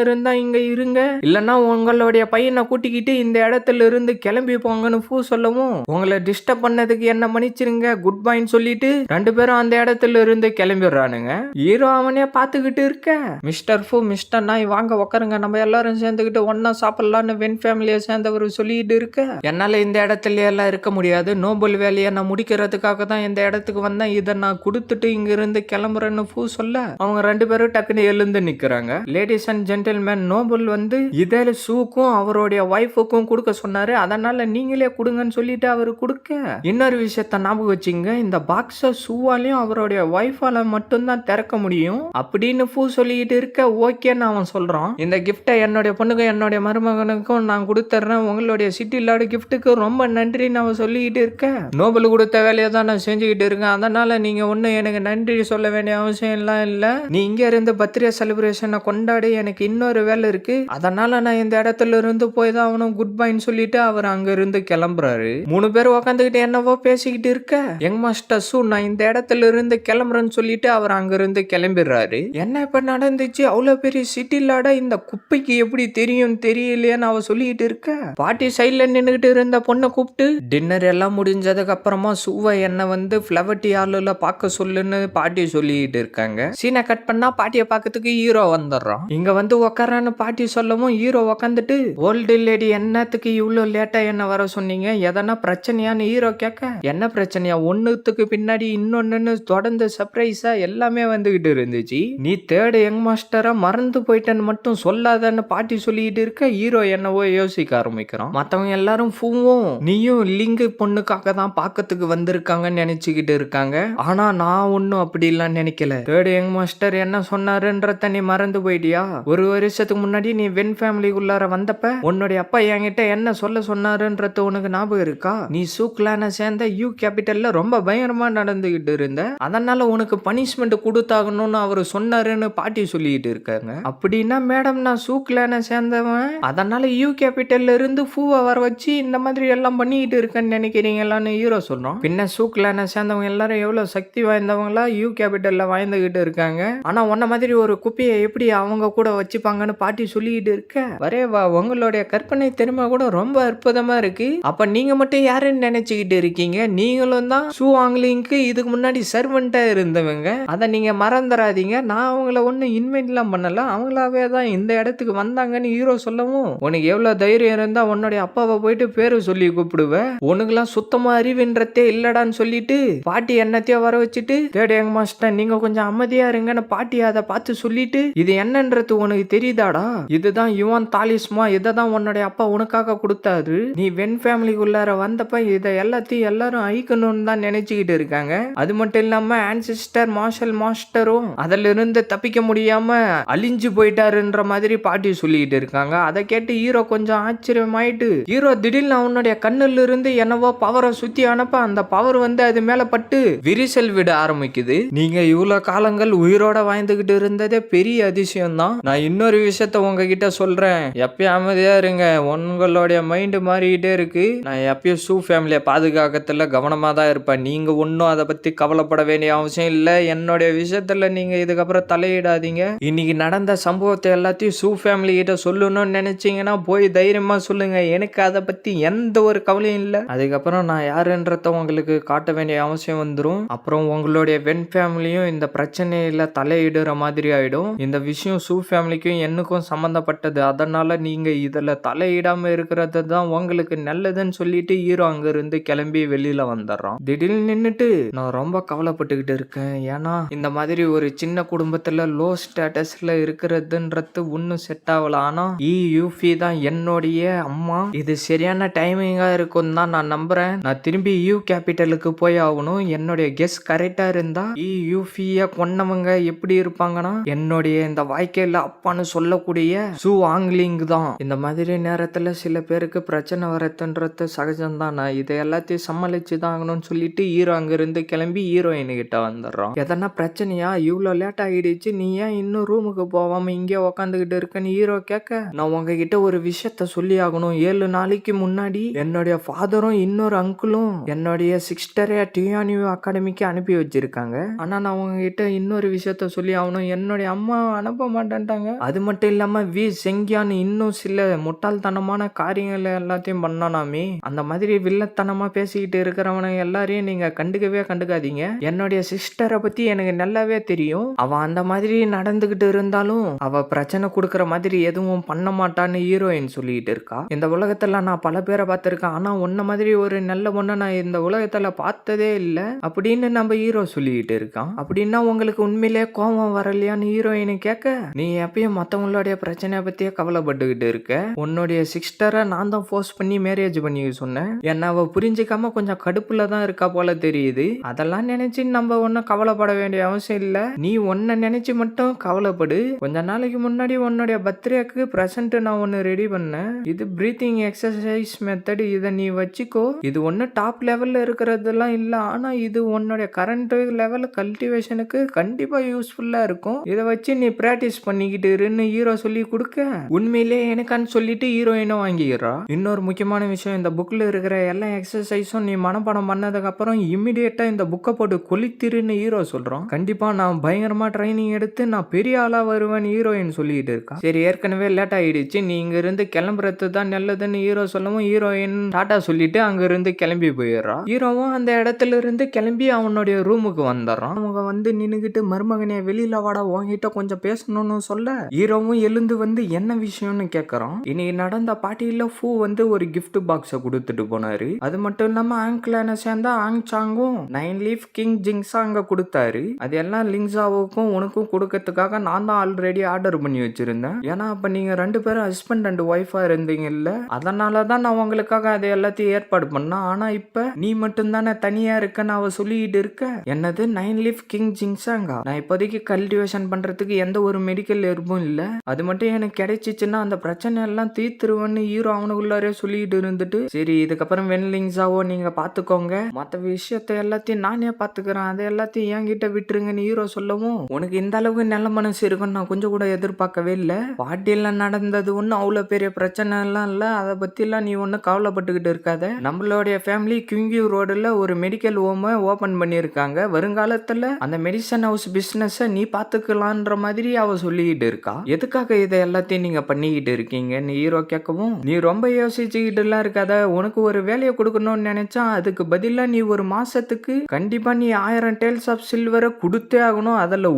இருந்தா இங்க இருங்க, இல்லன்னா உங்களுடைய பையனை கூட்டிக்கிட்டு இந்த இடத்துல இருந்து கிளம்பி போங்கன்னு ஃபூ சொல்லவும், உங்களை டிஸ்டர்ப் பண்ணதுக்கு என்ன மன்னிச்சிருங்க குட் பைன்னு சொல்லிட்டு ரெண்டு பேரும் அந்த இடத்துல இருந்து கிளம்பிடுறானுங்க. ஹீரோ அவனே பாத்துக்கிட்டு இருக்க. மிஸ்டர் ஃபூ மிஸ்டர் நாய் வாங்க உட்காருங்க, நம்ம எல்லாரும் சேர்ந்துக்கிட்டு ஒன்னா சாப்பிடலான்னு வென் ஃபேமிலியை சேர்ந்தவர் சொல்லிட்டு இருக்க. என்னால இந்த இடத்துல எல்லாம் இருக்க முடியாது, நோபல் வேலையை நான் முடிக்கிறதுக்காக தான் இந்த இடத்துக்கு வந்தேன், இதை நான் கொடுத்துட்டு இங்க இருந்து கிளம்புறேன்னு ஃபூ சொல்ல அவங்க ரெண்டு பேரும் டக்குன்னு எழுந்து நிக்கிறாங்க. லேடிஸ் அண்ட் ஜென்டில்மேன், நோபல் வந்து இதே சூக்கும் அவருடைய ஒய்ஃபுக்கும் கொடுக்க சொன்னாரு, அதனால நீங்களே கொடுங்கன்னு சொல்லிட்டு அவரு கொடுக்க. இன்னொரு விஷயத்த ஞாபகம் வச்சுங்க, இந்த பாக்ஸ சூவாலையும் அவருடைய ஒய்ஃபால மட்டும்தான் திறக்க முடியும் அப்படின்னு ஃபூ சொல்லிட்டு இருக்க. ஓகேன்னு அவன் சொல்றான், இந்த கிஃப்டை என்னுடைய பொண்ணுக்கும் என்னுடைய மருமகனுக்கும் நான் கொடுத்துறேன், உங்களுடைய சிட்டி லார்டு கிஃப்ட்டுக்கு ரொம்ப நன்றின்னு அவன் சொல்லிக்கிட்டு இருக்க. நோபல் கொடுத்த வேலையை தான் நான் செஞ்சுக்கிட்டு இருக்கேன், அதனால நீங்க ஒண்ணு எனக்கு நன்றி சொல்ல வேண்டிய அவசியம் எல்லாம் இல்ல, நீ இங்க இருந்து பர்த்டே செலிப்ரேஷனை கொண்டாடி, எனக்கு இன்னொரு வேலை இருக்கு, அதனால நான் இந்த இடத்துல இருந்து போய் தான் அவனும் குட் பைன்னு சொல்லிட்டு அவர் அங்க இருந்து கிளம்புறாரு. மூணு பேர் உட்காந்துக்கிட்டு என்னவோ பேசிக்கிட்டு இருக்க. யங் மாஸ்டர் சூ நான் இந்த இடத்துல இருந்து கிளம்புறேன்னு சொல்லிட்டு அவர் அங்க இருந்து கிளம்பிடுறாரு. என்ன இப்ப நடந்துச்சு? அவ்வளவு பெரிய சிட்டி லார்ட இந்த குப்பைக்கு எப்படி தெரியும் தெரியலையான்னு அவ சொல்லிட்டு இருக்க. பாட்டி சைட்ல நின்னுகிட்டு இருந்த பொண்ணை கூப்பிட்டு டின்னர் எல்லாம் முடிஞ்சதுக்கு அப்புறமா சூவை என்ன வந்து ஃபிளவர்டி ஹாலுல பார்க்க சொல்லுன்னு பாட்டி சொல்லிட்டு இருக்காங்க. சீனை கட் பண்ணா பாட்டியை பார்க்கறதுக்கு ஹீரோ வந்துடுறான். இங்க வந்து உக்காரான்னு பாட்டி சொல்லவும் ஹீரோ உக்காந்துட்டு, ஓல்டு லேடி என்னத்துக்கு இவ்வளவு லேட்டா என்ன வர சொன்னீங்க, எதனா பிரச்சனையான்னு ஹீரோ கேட்க, என்ன பிரச்சனையா, ஒண்ணுத்துக்கு பின்னாடி இன்னொன்னு தொடர்ந்து சர்ப்ரைஸா எல்லாமே வந்துகிட்டு இருந்துச்சு, நீ தேர்ட் யங் மாஸ்டரா மறந்து போயிட்டேன்னு மட்டும் சொல்லாதன்னு பாட்டி சொல்லிட்டு இருக்க. ஹீரோ என்னவோ யோசிக்க ஆரம்பிக்கிறான். மத்தவங்க எல்லாரும் ஃபூவும் நீயும் லிங்கு பொண்ணுக்காக தான் பாக்கிறதுக்கு வந்திருக்காங்கன்னு நினைச்சுக்கிட்டு இருக்காங்க, ஆனா நான் ஒன்னும் அப்படி எல்லாம் நினைக்கல, தேர்ட் யங் மாஸ்டர் என்ன சொன்னாருன்றத நீ மறந்து போயிட்டியா, ஒரு வருஷத்துக்கு முன்னாடி நீ வென் ஃபேமிலிக்குள்ளார வந்தப்ப உன்னுடைய அப்பா என்கிட்ட என்ன சொல்ல சொன்னாருன்றது உனக்கு ஞாபகம் இருக்கா, நீ சூக்லான சேர்ந்த யூ கேபிட்டல்ல ரொம்ப பயங்கரமா நடந்துகிட்டு இருந்த, அதனால உனக்கு பனிஷ்மெண்ட் கொடுத்தாகணும்னு அவரு சொன்னாருன்னு பாட்டி சொல்லிட்டு இருக்காங்க. அப்படின்னா மேடம் நான் சூக்லான சேர்ந்தவன், அதனால யூ கேபிட்டல்ல இருந்து ஃபூவை வர வச்சு இந்த மாதிரி எல்லாம் பண்ணிக்கிட்டு இருக்கேன்னு நினைக்கிறீங்களான்னு ஹீரோ சொல்றோம். பின்ன சூக்லான சேர்ந்தவங்க எல்லாரும் எவ்வளவு சக்தி வாய்ந்தவங்களா யூ கேபிட்டல்ல வாழ்ந்துகிட்டு இருக்காங்க, ஆனா உன்ன மாதிரி ஒரு குப்பையை எப்படி அவங்க கூட வச்சுப்பாங்கன்னு பாட்டி சொல்லிட்டு இருக்க. வரேவா உங்களுடைய கற்பனை திறமை கூட ரொம்ப அற்புதமா இருக்கு, அப்ப நீங்க மட்டும் யாருன்னு நினைச்சுக்கிட்டு இருக்கீங்க, நீங்களும் தான் சூ ஆங்லிங்க்கு இதுக்கு முன்னாடி சர்வெண்டா இருந்தவங்க, அதை நீங்க மறந்துடாதீங்க, நான் அவங்கள ஒன்னும் இன்வைட் எல்லாம் பண்ணல, அவங்களாவே தான் இந்த இடத்துக்கு வந்தாங்கன்னு ஹீரோ சொல்லவும், உனக்கு எவ்வளவு தைரியம் இருந்தா உன்னுடைய அப்பாவை போயிட்டு பேரு சொல்லி கூப்பிடுவ, உனக்குலாம் சுத்தமா அறிவுன்றதே இல்லடான்னு சொல்லிட்டு பாட்டி என்னத்தையோ வர வச்சுட்டு, தேர்ட் யங் மாஸ்டர் நீங்க கொஞ்சம் அமைதியா இருங்கன்னு பாட்டி அதை பார்த்து சொல்லிட்டு, இது என்னன்றது உனக்கு தெரியுதாடா, இதுதான் யுவான் தாலிஸ்மா, இதை தான் உன்னுடைய அப்பா உனக்காக கொடுத்தாரு, நீ வென் ஃபேமிலிக்குள்ளார வந்தப்ப இதை எல்லாத்தையும் எல்லாரும் அழிக்கணும்னு தான் நினைச்சுக்கிட்டு இருக்காங்க, அது மட்டும் இல்லாம ஆன்சிஸ்டர் மார்ஷல் மாஸ்டரும் அதுல இருந்து தப்பிக்க முடியாம அழிஞ்சு போயிட்டாருன்ற மாதிரி பாட்டி சொல்லிட்டு இருக்காங்க. அதை கேட்டு ஹீரோ கொஞ்சம் ஆச்சரியமாயிட்டு, ஹீரோ திடீர்னு அவனுடைய கண்ணுல இருந்து என்னவோ பவரை சுத்தி அனுப்ப அந்த பவர் வந்து அது மேல பட்டு விரிசல் விட ஆரம்பிக்குது. நீங்க இவ்வளவு காலங்கள் உயிரோட வாழ்ந்துகிட்டு இருந்ததே பெரிய அதிசயம் தான். நான் இன்னொரு விஷயத்த உங்ககிட்ட சொல்றேன், எப்பயும் அமைதியா இருங்க, உங்களுடைய மைண்ட் மாறிக்கிட்டே இருக்கு, நான் எப்பயும் சூ ஃபேமிலியை பாதுகாக்கத்துல கவனமா தான் இருப்பேன், நீங்க ஒன்னும் அதை பத்தி கவலைப்பட வேண்டிய அவசியம் இல்ல, என்னுடைய விஷயத்துல நீங்க இதுக்கப்புறம் தலையிடாதீங்க, இன்னைக்கு நடந்த சம்பவத்தை எல்லாத்தையும் சூ ஃபேமிலி கிட்ட சொல்லணும்னு நினைச்சீங்கன்னா போய் தைரியமா சொல்லுங்க, எனக்கு அதை பத்தி எந்த எந்த ஒரு கவலையும் இல்ல. அதுக்கப்புறம் நான் யாருன்றத உங்களுக்கு காட்ட வேண்டிய அவசியம் வந்துரும். அப்புறம் உங்களுடைய வென் ஃபேமிலியும் இந்த பிரச்சனையில தலையிடுற மாதிரி ஆயிடும். இந்த விஷயம் சூ ஃபேமிலிக்கும் எனக்கும் சம்பந்தப்பட்டது. அதனால நீங்க இதுல தலையிடாம இருக்கிறது தான் உங்களுக்கு நல்லதுன்னு சொல்லிட்டு ஹீரோ அங்க இருந்து கிளம்பி வெளியில வந்துடுறான். திடீர்னு நின்னுட்டு நான் ரொம்ப கவலைப்பட்டுக்கிட்டு இருக்கேன். ஏன்னா இந்த மாதிரி ஒரு சின்ன குடும்பத்துல லோ ஸ்டேட்டஸ்ல இருக்கிறதுன்றது ஒன்னும் செட் ஆகல. ஆனா யூஃபி தான் என்னுடைய அம்மா. இது சரியான டைமிங்கா இருக்கும் தான் நான் நம்புறேன். நான் திரும்பி கேபிட்டலுக்கு போய் ஆகணும். என்னுடைய கெஸ் கரெக்டா இருந்தா யூஃபிய கொன்னவங்க எப்படி இருப்பாங்கன்னா என்னுடைய இந்த வாழ்க்கையில அப்பான்னு சொல்லக்கூடிய சூ ஆங்லிங் தான். இந்த மாதிரி நேரத்துல சில பேருக்கு பிரச்சனை வரதுன்றது சகஜம்தான். நான் இதை எல்லாத்தையும் சமாளிச்சு தான் ஆகணும்னு சொல்லிட்டு ஹீரோ அங்கிருந்து கிளம்பி ஹீரோயின் கிட்ட வந்துடுறான். எதனா பிரச்சனையா, இவ்வளோ லேட் ஆகிடுச்சு, நீ ஏன் இன்னும் ரூமுக்கு போகாம இங்கே உக்காந்துக்கிட்டு இருக்கன்னு ஹீரோ கேட்க, நான் உங்ககிட்ட ஒரு விஷயத்த சொல்லி ஆகணும். 7 நாளைக்கு முன்னாடி என்னுடைய ஃபாதரும் இன்னொரு அங்கிளும் என்னுடைய சிஸ்டரை டியானியூ அகாடமிக்கு அனுப்பி வச்சிருக்காங்க. ஆனா நான் உங்ககிட்ட இன்னொரு விஷயத்த சொல்லி ஆகணும். என்னுடைய அம்மா அனுப்ப மாட்டேன்ட்டாங்க. அது மட்டும் இல்லாம செங்கியான்னு இன்னும் சில முட்டாள்தனமான காரியங்களை எல்லாத்தையும் பண்ணானாமே. அந்த மாதிரி வில்லத்தனமா பேசிக்கிட்டு இருக்கிறவனை எல்லாரையும் நீங்க கண்டுக்கவே கண்டுக்காதீங்க. என்னுடைய சிஸ்டரை பத்தி எனக்கு நல்லாவே தெரியும். அவ அந்த மாதிரி நடந்துகிட்டு இருந்தாலும் அவ பிரச்சனை கொடுக்கற மாதிரி எதுவும் பண்ண மாட்டான்னு ஹீரோயின் சொல்லிட்டு இருக்கா. இந்த உலகத்துல நான் பல பேரை பார்த்திருக்கேன். ஆனா உன்ன மாதிரி ஒரு நல்ல பொண்ணை நான் இந்த உலகத்துல பார்த்ததே இல்ல அப்படின்னு நம்ம ஹீரோ சொல்லிட்டு இருக்கான். அப்படின்னா உங்களுக்கு உண்மையிலே கோபம் வரலையான்னு ஹீரோயின் கேட்க, நீ எப்பயும் மத்தவங்களுடைய பிரச்சனையை பத்தியே கவலைப்பட்டுக்கிட்டு இருக்க. உன்னுடைய சிஸ்டரை நான் தான் ஃபோர்ஸ் பண்ணி மேரேஜ் பண்ணி சொன்னேன். என்ன அவ புரிஞ்சுக்காம கொஞ்சம் கடுப்புல தான் இருக்கா போல தெரியுது. அதெல்லாம் நினைச்சு நம்ம ஒன்னும் கவலைப்பட வேண்டிய அவசியம் இல்ல. நீ ஒன்ன நினைச்சு மட்டும் கவலைப்படு. கொஞ்ச நாளைக்கு முன்னாடி உன்னுடைய பர்த்டேக்கு பிரசன்ட் நான் ஒன்னு ரெடி பண்ணேன். இது பிரீத்திங் எக்ஸசைஸ் மெத்தட். இதை நீ வச்சுக்கோ. இது ஒன்னு டாப் லெவல்ல இருக்கிறதெல்லாம் இல்ல. ஆனா இது உன்னுடைய கரண்ட் லெவல் கல்டிவேஷனுக்கு கண்டிப்பா யூஸ்ஃபுல்லா இருக்கும். இதை வச்சு நீ பிராக்டிஸ் பண்ணிக்கிட்டு இருன்னு ஹீரோ சொல்லி கொடுக்க, உண்மையிலே எனக்கான்னு சொல்லிட்டு ஹீரோயினும் வாங்கிக்கிறா. இன்னொரு முக்கியமான விஷயம், இந்த புக்ல இருக்கிற எல்லா எக்ஸசைஸும் நீ மனப்பாடம் பண்ணதுக்கு அப்புறம் இமிடியேட்டா இந்த புக்கை போட்டு கொளித்திருன்னு ஹீரோ சொல்றான். கண்டிப்பா நான் பயங்கரமா ட்ரைனிங் எடுத்து நான் பெரிய ஆளா வருவேன் ஹீரோயின் சொல்லிட்டு இருக்கா. சரி, ஏற்கனவே லேட் ஆயிடுச்சு, நீ இங்க இருந்து கிளம்புறது தான் நல்லதுன்னு ஹீரோ சொல்லவும் ஹீரோயின் டாட்டா சொல்லிட்டு அங்க இருந்து கிளம்பி போயிடுறா. ஹீரோவும் அந்த இடத்துல இருந்து கிளம்பி அவனுடைய ரூமுக்கு வந்துடுறான். அவங்க வந்து நின்னுகிட்டு, மருமகனே வெளியில வாடா, உன்கிட்ட கொஞ்சம் பேசணும்னு சொல்ல ஹீரோவும் எழுந்து வந்து என்ன விஷயம்னு கேட்கறான். இன்னைக்கு நடந்த பார்ட்டியில ஃபூ வந்து ஒரு கிஃப்ட் பாக்ஸை கொடுத்துட்டு போனாரு. அது மட்டும் இல்லாம ஆங்க்லான சேர்ந்தா ஆங் சாங்கும் 9 லீஃப் கிங் ஜிங்ஸா அங்க கொடுத்தாரு. அது எல்லாம் லிங்ஸாவுக்கும் உனக்கும் கொடுக்கறதுக்காக நான் தான் ஆல்ரெடி ஆர்டர் பண்ணி வச்சிருந்தேன். ஏன்னா அப்ப நீங்க 2 பேரும் ஹஸ்பண்ட் அண்ட் ஒய்ஃபா இருந்தீங்கல்ல, அதனாலதான் நான் உங்களுக்காக அதை எல்லாத்தையும் ஏற்பாடு பண்ணேன். ஆனா இப்ப நீ மட்டும் தானே தனியா இருக்கன்னு அவ சொல்லிட்டு இருக்க. என்னது 9 லீஃப் கிங் ஜிங்ஸாங்க? நான் இப்போதைக்கு கல்டிவேஷன் பண்றதுக்கு எந்த ஒரு மெடிக்கல் எர்பும் இல்ல. அது மட்டும் எனக்கு கிடைச்சிச்சுன்னா அந்த பிரச்சனை எல்லாம் தீர்த்துருவன்னு ஹீரோ அவனுக்குள்ளாரே சொல்லிட்டு இருந்துட்டு, சரி இதுக்கப்புறம் வென்லிங்ஸாவோ நீங்க பாத்துக்கோங்க, மத்த விஷயத்த எல்லாத்தையும் நானே பாத்துக்கிறேன், அதை எல்லாத்தையும் என்கிட்ட விட்டுருங்கன்னு ஹீரோ சொல்லவும், உனக்கு இந்த அளவுக்கு நல்ல மனசு இருக்குன்னு நான் கொஞ்சம் கூட எதிர்பார்க்கவே இல்லை. பாட்டியெல்லாம் நடந்தது ஒன்னும் அவ்வளவு பெரிய பிரச்சனை எல்லாம் இல்ல. அதை பத்தி எல்லாம் நீ ஒன்னும் கவலைப்பட்டுக்கிட்டு இருக்காத. நம்மளுடைய ஃபேமிலி கியூங்கியூ ரோடுல ஒரு மெடிக்கல் ஹோம் ஓபன் பண்ணிருக்காங்க. வருங்காலத்துல அந்த மெடிசன் ஹவுஸ் பிசினஸ் நீ பாத்துக்கலான்ற மாதிரி அவ சொல்லிக்கிட்டு இருக்கா. எதுக்காக இதை எல்லாத்தையும் நீங்க பண்ணிக்கிட்டு இருக்கீங்கன்னு ஹீரோ கேட்கவும், நீ ரொம்ப யோசிச்சுக்கிட்டு எல்லாம் இருக்காத. உனக்கு ஒரு வேலையை கொடுக்கணும்னு நினைச்சா அதுக்கு பதிலா நீ ஒரு மாசத்துக்கு கண்டிப்பா நீ 1000 டேல்ஸ் ஆஃப் சில்வரை கொடுத்தே ஆகணும். அதுல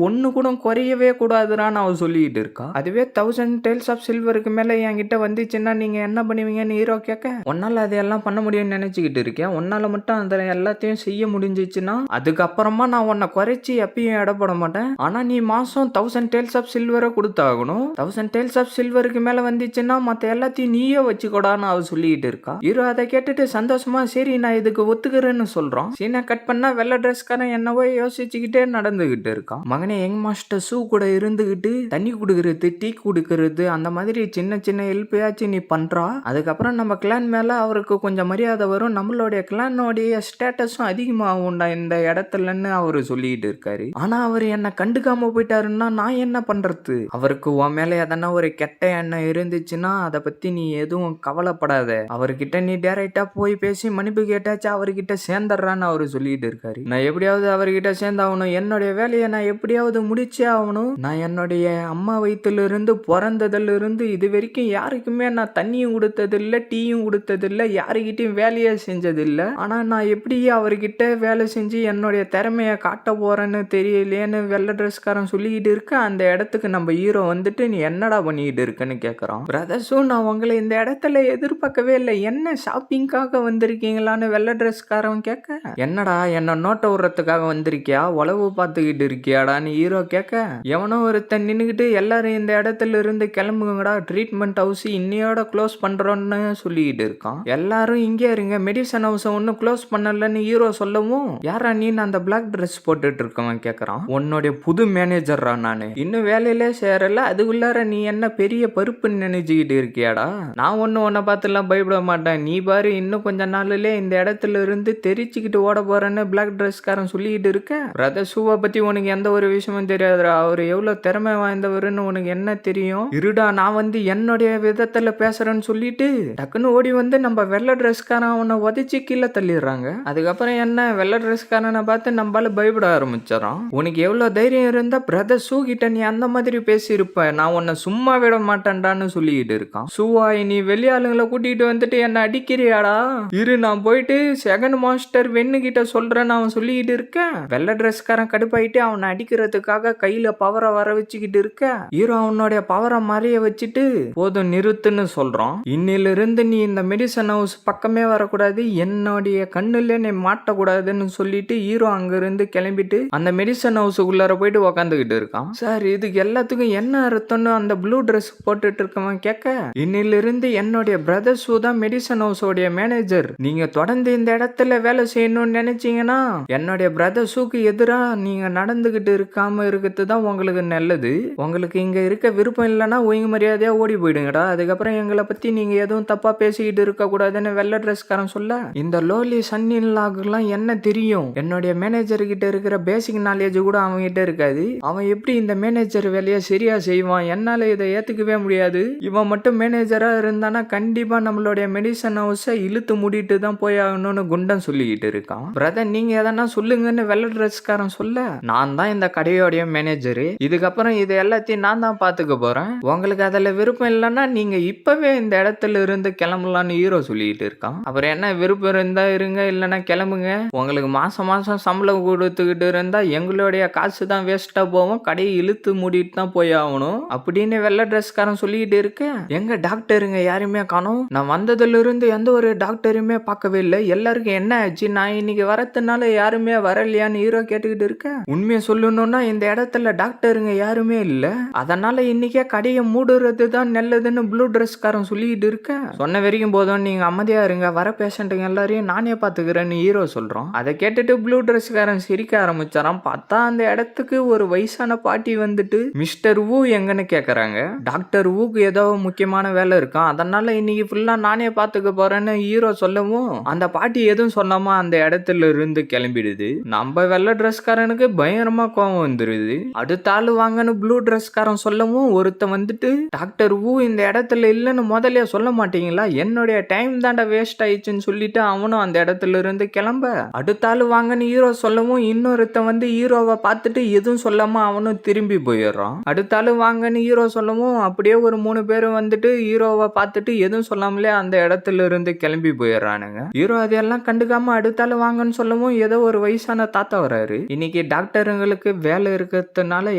ஒன்னு கூட குறையவே கூடாதுன்னு அவ சொல்லிட்டு இருக்கா. அதுவே 1000 டேல்ஸ் ஆஃப் சில்வருக்கு மேல என்கிட்ட வந்துச்சுன்னா நீங்க என்ன பண்ணுவீங்கன்னு ஹீரோ கேட்க, உன்னால அதையெல்லாம் பண்ண முடியும்னு நினைச்சுக்கிட்டு இருக்கேன். உன்னால மட்டும் அந்த எல்லாத்தையும் செய்ய முடிஞ்சிச்சுன்னா அதுக்கப்புறமா நான் உன்னை குறைச்சி எப்பயும் இடப்பட மாட்டேன். ஆனா நீ மாசம் 1000 டேல்ஸ் ஆஃப் சில்வரை கொடுத்தாகணும். 1000 டேல்ஸ் ஆஃப் சில்வருக்கு மேல வந்துச்சுன்னா மத்த எல்லாத்தையும் நீயே வச்சுக்கூடான்னு அவ சொல்லிட்டு இருக்கா. ஹீரோ அதை கேட்டுட்டு சந்தோஷமா சரி நான் இதுக்கு ஒத்துக்கிறேன்னு சொல்றான். சீனை கட் பண்ணா வெள்ளை டிரெஸ்காரன் என்னவோ யோசிச்சுக்கிட்டே நடந்துகிட்டு இருக்கான். மகனே யங் மாஸ்டர் சூ கூட இருந்துகிட்டு தண்ணி குடுக்கறது, டீ குடுக்கறது, அந்த மாதிரி சின்ன சின்ன ஹெல்ப்பையாச்சும் நீ பண்றா. அதுக்கப்புறம் நம்ம கிளான் மேல அவருக்கு கொஞ்சம் மரியாதை வரும். நம்மளுடைய கிளானோடைய ஸ்டேட்டஸும் அதிகமாகும்டா இந்த இடத்துலன்னு அவரு சொல்லிட்டு இருக்காரு. ஆனா அவர் என்ன கண்டுக்காம போயிட்டாருன்னா நான் என்ன பண்றது? அவருக்கு உன் மேல எதனா ஒரு கெட்ட எண்ணம் இருந்துச்சுன்னா அதை பத்தி நீ எதுவும் கவலைப்படாத. அவர்கிட்ட நீ டைரக்டா போய் பேசி மன்னிப்பு கேட்டாச்சு அவர்கிட்ட சேர்ந்துடுறான்னு அவரு சொல்லிட்டு இருக்காரு. நான் எப்படியாவது அவர்கிட்ட சேர்ந்தாகணும். என்னுடைய வேலையை நான் எப்படியாவது முடிச்சே ஆகணும். நான் என்னுடைய அம்மா வயிற்றுல இருந்து பிறந்ததுல இருந்து இது வரைக்கும் யாருக்குமே நான் தண்ணியும் கொடுத்தது இல்ல, இல்ல, டீயும் கொடுத்தது இல்ல, யாருக்கிட்டையும் வேலையே செஞ்சது இல்ல. ஆனா நான் எப்படி அவர்கிட்ட வேலை செஞ்சு என்னுடைய திறமைய காட்ட போறேன்னு தெரியலையேன்னு வெள்ளை ட்ரெஸ்காரன் சொல்லிக்கிட்டு இருக்க, அந்த இடத்துக்கு நம்ம ஹீரோ வந்துட்டு நீ என்னடா பண்ணிக்கிட்டு இருக்கன்னு கேட்கறான். பிரதர்ஸும் நான் உங்களை இந்த இடத்துல எதிர்பார்க்கவே இல்லை, என்ன ஷாப்பிங்காக வந்திருக்கீங்களான்னு வெள்ளை ட்ரெஸ்காரன் கேட்க, என்னடா என்ன நோட்டை விடுறதுக்காக வந்திருக்கியா, உளவு பார்த்துக்கிட்டு இருக்கியாடான்னு ஹீரோ கேட்க, எவனோ ஒருத்தன் நின்னுக்கிட்டு எல்லாரும் இந்த இடத்துல இருந்து கிளம்புங்கடா, ட்ரீட்மெண்ட் ஹவுஸ் இன்னையோட க்ளோஸ் பண்றோன்னு சொல்லிக்கிட்டு இருக்கான். எல்லாரும் இங்கே இருங்க, மெடிசன் ஹவுஸ் ஒன்னும் க்ளோஸ் பண்ணலன்னு ஹீரோ சொல்லவும், யாரா நீ அந்த பிளாக் ட்ரெஸ் போட்டுட்டு இருக்கவன் கேட்கறான். உன்னுடைய புது மேனேஜர்ரா நானு, இன்னும் வேலையிலே சேரல, அதுக்குள்ளார நீ என்ன பெரிய பருப்புன்னு நினைச்சுக்கிட்டு இருக்கியாடா, நான் உன்னை பார்த்துலாம் பயப்பட மாட்டேன், நீ பாரு இன்னும் கொஞ்ச நாள்லயே இந்த இடத்துல இருந்து தெரிச்சுக்கிட்டு ஓட போறேன்னு பிளாக் ட்ரெஸ்காரன் சொல்லிக்கிட்டு இருக்க, பிரதர் ஷூவை பத்தி உனக்கு எந்த ஒரு விஷயமும் தெரியாதுடா, அவர் எவ்வளவு திறமை வாய்ந்தவருன்னு உனக்கு என்ன தெரியும், இருடா நான் வந்து என்னுடைய விதத்துல பேசுறேன்னு சொல்லிட்டு டக்குன்னு ஓடி வந்து நம்ம வெள்ளை ட்ரெஸ்காரன் அவனை உதச்சி கீழே தள்ளிடுறாங்க. அதுக்கப்புறம் என்ன, வெள்ளை ட்ரெஸ்காரனை பார்த்து நம்மளால பயப்பட ஆரம்பிச்சிடறான். உனக்கு எவ்வளவு தைரியம் இருந்தா பிரதர் ஷூ கிட்ட நீ அந்த மாதிரி பேசியிருப்ப, நான் உன்னை சும்மா விட மாட்டேன்டான்னு சொல்லிக்கிட்டு இருக்கான். ஷூவாய் நீ வெளியாளுங்களை கூட்டிட்டு வந்துட்டு என்ன அடிக்கிறியாடா, இரு நான் போயிட்டு செகண்ட் மாஸ்டர் வெண்ணு கிட்ட சொல்றேன்னு அவன் சொல்லிக்கிட்டு இருக்கேன். வெள்ளை ட்ரெஸ்காரன் கடுப்பாயிட்டு அவனை அடிக்கிறதுக்காக கையில பவரை வர வச்சுக்கிட்டு இருக்க, ஹீரோ அவனுடைய பவரை மறைய வச்சுட்டு போதும் நிறுத்துன்னு சொல்றான். இன்னில இருந்து நீ இந்த மெடிசன் ஹவுஸ் பக்கமே வரக்கூடாது, என்னுடைய கண்ணுல நீ மாட்டக்கூடாதுன்னு சொல்லிட்டு ஹீரோ அங்க இருந்து கிளம்பிட்டு அந்த மெடிசன் ஹவுஸுக்குள்ளார போயிட்டு உக்காந்துக்கிட்டு இருக்கான். சார் இதுக்கு எல்லாத்துக்கும் என்ன அர்த்தம்னு அந்த ப்ளூ ட்ரெஸ் போட்டுட்டு இருக்கவன் கேட்க, இன்னில இருந்து என்னுடைய பிரதர் ஷூ தான் மெடிசன் ஹவுஸோடைய மேனேஜர், நீங்க தொடர்ந்து இந்த இடத்துல வேலை செய்யணும்னு நினைச்சீங்கன்னா என்னுடைய பிரதர் ஷூக்கு எதிரா நீங்க நடந்துகிட்டு இருக்காம இருக்கிறது தான் உங்களுக்கு நல்லது, உங்களுக்கு இங்க இருக்க விருப்பம் இல்லைன்னா ஒழுங்கு மரியாதையா ஓடி போயிடுங்கடா, அதுக்கப்புறம் எங்களை பத்தி நீங்க எதுவும் தப்பா பேசிக்கிட்டு இருக்க கூடாதுன்னு வெள்ளை ட்ரெஸ்காரன் சொல்ல, இந்த லோலி சன்னின்லாக்குலாம் என்ன தெரியும், என்னுடைய மேனேஜர் கிட்ட இருக்கிற பேசிக் நாலேஜ் கூட அவன் கிட்ட இருக்காது, அவன் எப்படி இந்த மேனேஜர் வேலையை சரியா செய்வான், என்னால இதை ஏத்துக்கவே முடியாது, இவன் மட்டும் மேனேஜரா இருந்தானா கண்டிப்பா நம்மளுடைய மெடிசன் ஹவுஸை இழுத்து மூடிட்டு தான் போய் ஆகணும்னு குண்டன் சொல்லிக்கிட்டு இருக்கான். பிரதர் நீங்க எதனா சொல்லுங்கன்னு வெள்ளை ட்ரெஸ்காரன் சொல்ல, நான் தான் இந்த கடையோடைய மேனேஜரு, இதுக்கப்புறம் இது எல்லாத்தையும் நான் தான் பாத்துக்க போறேன், உங்களுக்கு அதுல விருப்பம் இல்லைன்னா நீங்க இப்பவே இந்த இடத்துல இருந்து கிளம்பலான்னு ஹீரோ சொல்லிட்டு இருக்கான். அப்புறம் என்ன விருப்பம் இருந்தா இருங்க, இல்லைன்னா கிளம்புங்க, உங்களுக்கு மாசம் மாசம் சம்பளம் கொடுத்துக்கிட்டு இருந்தா எங்களுடைய காசு தான் வேஸ்டா போவோம், கடையை இழுத்து மூடிட்டு தான் போய் ஆகணும் அப்படின்னு வெள்ளை ட்ரெஸ்காரன் சொல்லிக்கிட்டு இருக்க, எங்க டாக்டருங்க யாருமே காணோம், நான் வந்ததுல இருந்து எந்த ஒரு டாக்டருமே பார்க்கவே இல்லை, எல்லாருக்கும் என்ன ஆச்சு, நான் இன்னைக்கு வரதுனால யாருமே வரலையான்னு ஹீரோ கேட்டுக்கிட்டு இருக்க, உண்மையை சொல்லணும்னா இந்த இடத்துல டாக்டருங்க யாருமே இல்ல, அதனால இன்னைக்கே கடையை மூடுறது தான் நல்லதுன்னு ப்ளூ ட்ரெஸ்காரன் சொல்லிக்கிட்டு இருக்க, சொன்ன வரைக்கும் போதும் நீங்க அமைதியா இருங்க, வர பேஷண்ட்டுங்க எல்லாரையும் நானே பாத்துக்கிறேன்னு ஹீரோ சொல்றோம். அதை கேட்டுட்டு ப்ளூ ட்ரெஸ்காரன் சிரிக்க ஆரம்பிச்சாராம். பார்த்தா அந்த இடத்துக்கு ஒரு வயசான பாட்டி வந்துட்டு மிஸ்டர் வு எங்கன்னு கேக்குறாங்க. டாக்டர் வுக்கு ஏதோ முக்கியமான வேலை இருக்கான், அதனால இன்னைக்கு ஃபுல்லா நானே பாத்துக்க போறேன்னு ஹீரோ சொல்லவும் அந்த பாட்டி எதுவும் சொல்லாம அந்த இடத்துல இருந்து கிளம்பிடுது. நம்ம வெள்ளை ட்ரெஸ்காரனுக்கு பயங்கரமா கோவம் வந்துருது. அடுத்த ஆளு வாங்கன்னு ப்ளூ ட்ரெஸ்காரன் சொல்லவும் ஒருத்தன் வந்துட்டு, டாக்டர் வு இந்த இடத்துல இல்லைன்னு முதல்ல சொல்ல மாட்டீங்களா, என்னுடைய டைம் தாண்டா வேஸ்ட் ஆயிடுச்சுன்னு சொல்லிட்டு அவனும் அந்த இடத்துல இருந்து கிளம்ப, அடுத்த ஆளு வாங்கன்னு ஹீரோ சொல்லவும் இன்னொருத்தன் வந்து ஹீரோவை பார்த்துட்டு எதுவும் சொல்லாம அவனும் திரும்பி போயிடுறான். அடுத்த ஆளு வாங்கன்னு ஹீரோ சொல்லவும் அப்படியே ஒரு 3 பேரும் வந்துட்டு ஹீரோவை பார்த்துட்டு எதுவும் சொல்லாமலே அந்த இடத்துல இருந்து கிளம்பி போயிடுறானுங்க. ஹீரோ அதெல்லாம் கண்டுக்காம அடுத்த ஆளு வாங்கன்னு சொல்லவும் ஏதோ ஒரு வயசான தாத்தா வராரு. இன்னைக்கு டாக்டருங்களுக்கு வேலை இருக்கிறதுனால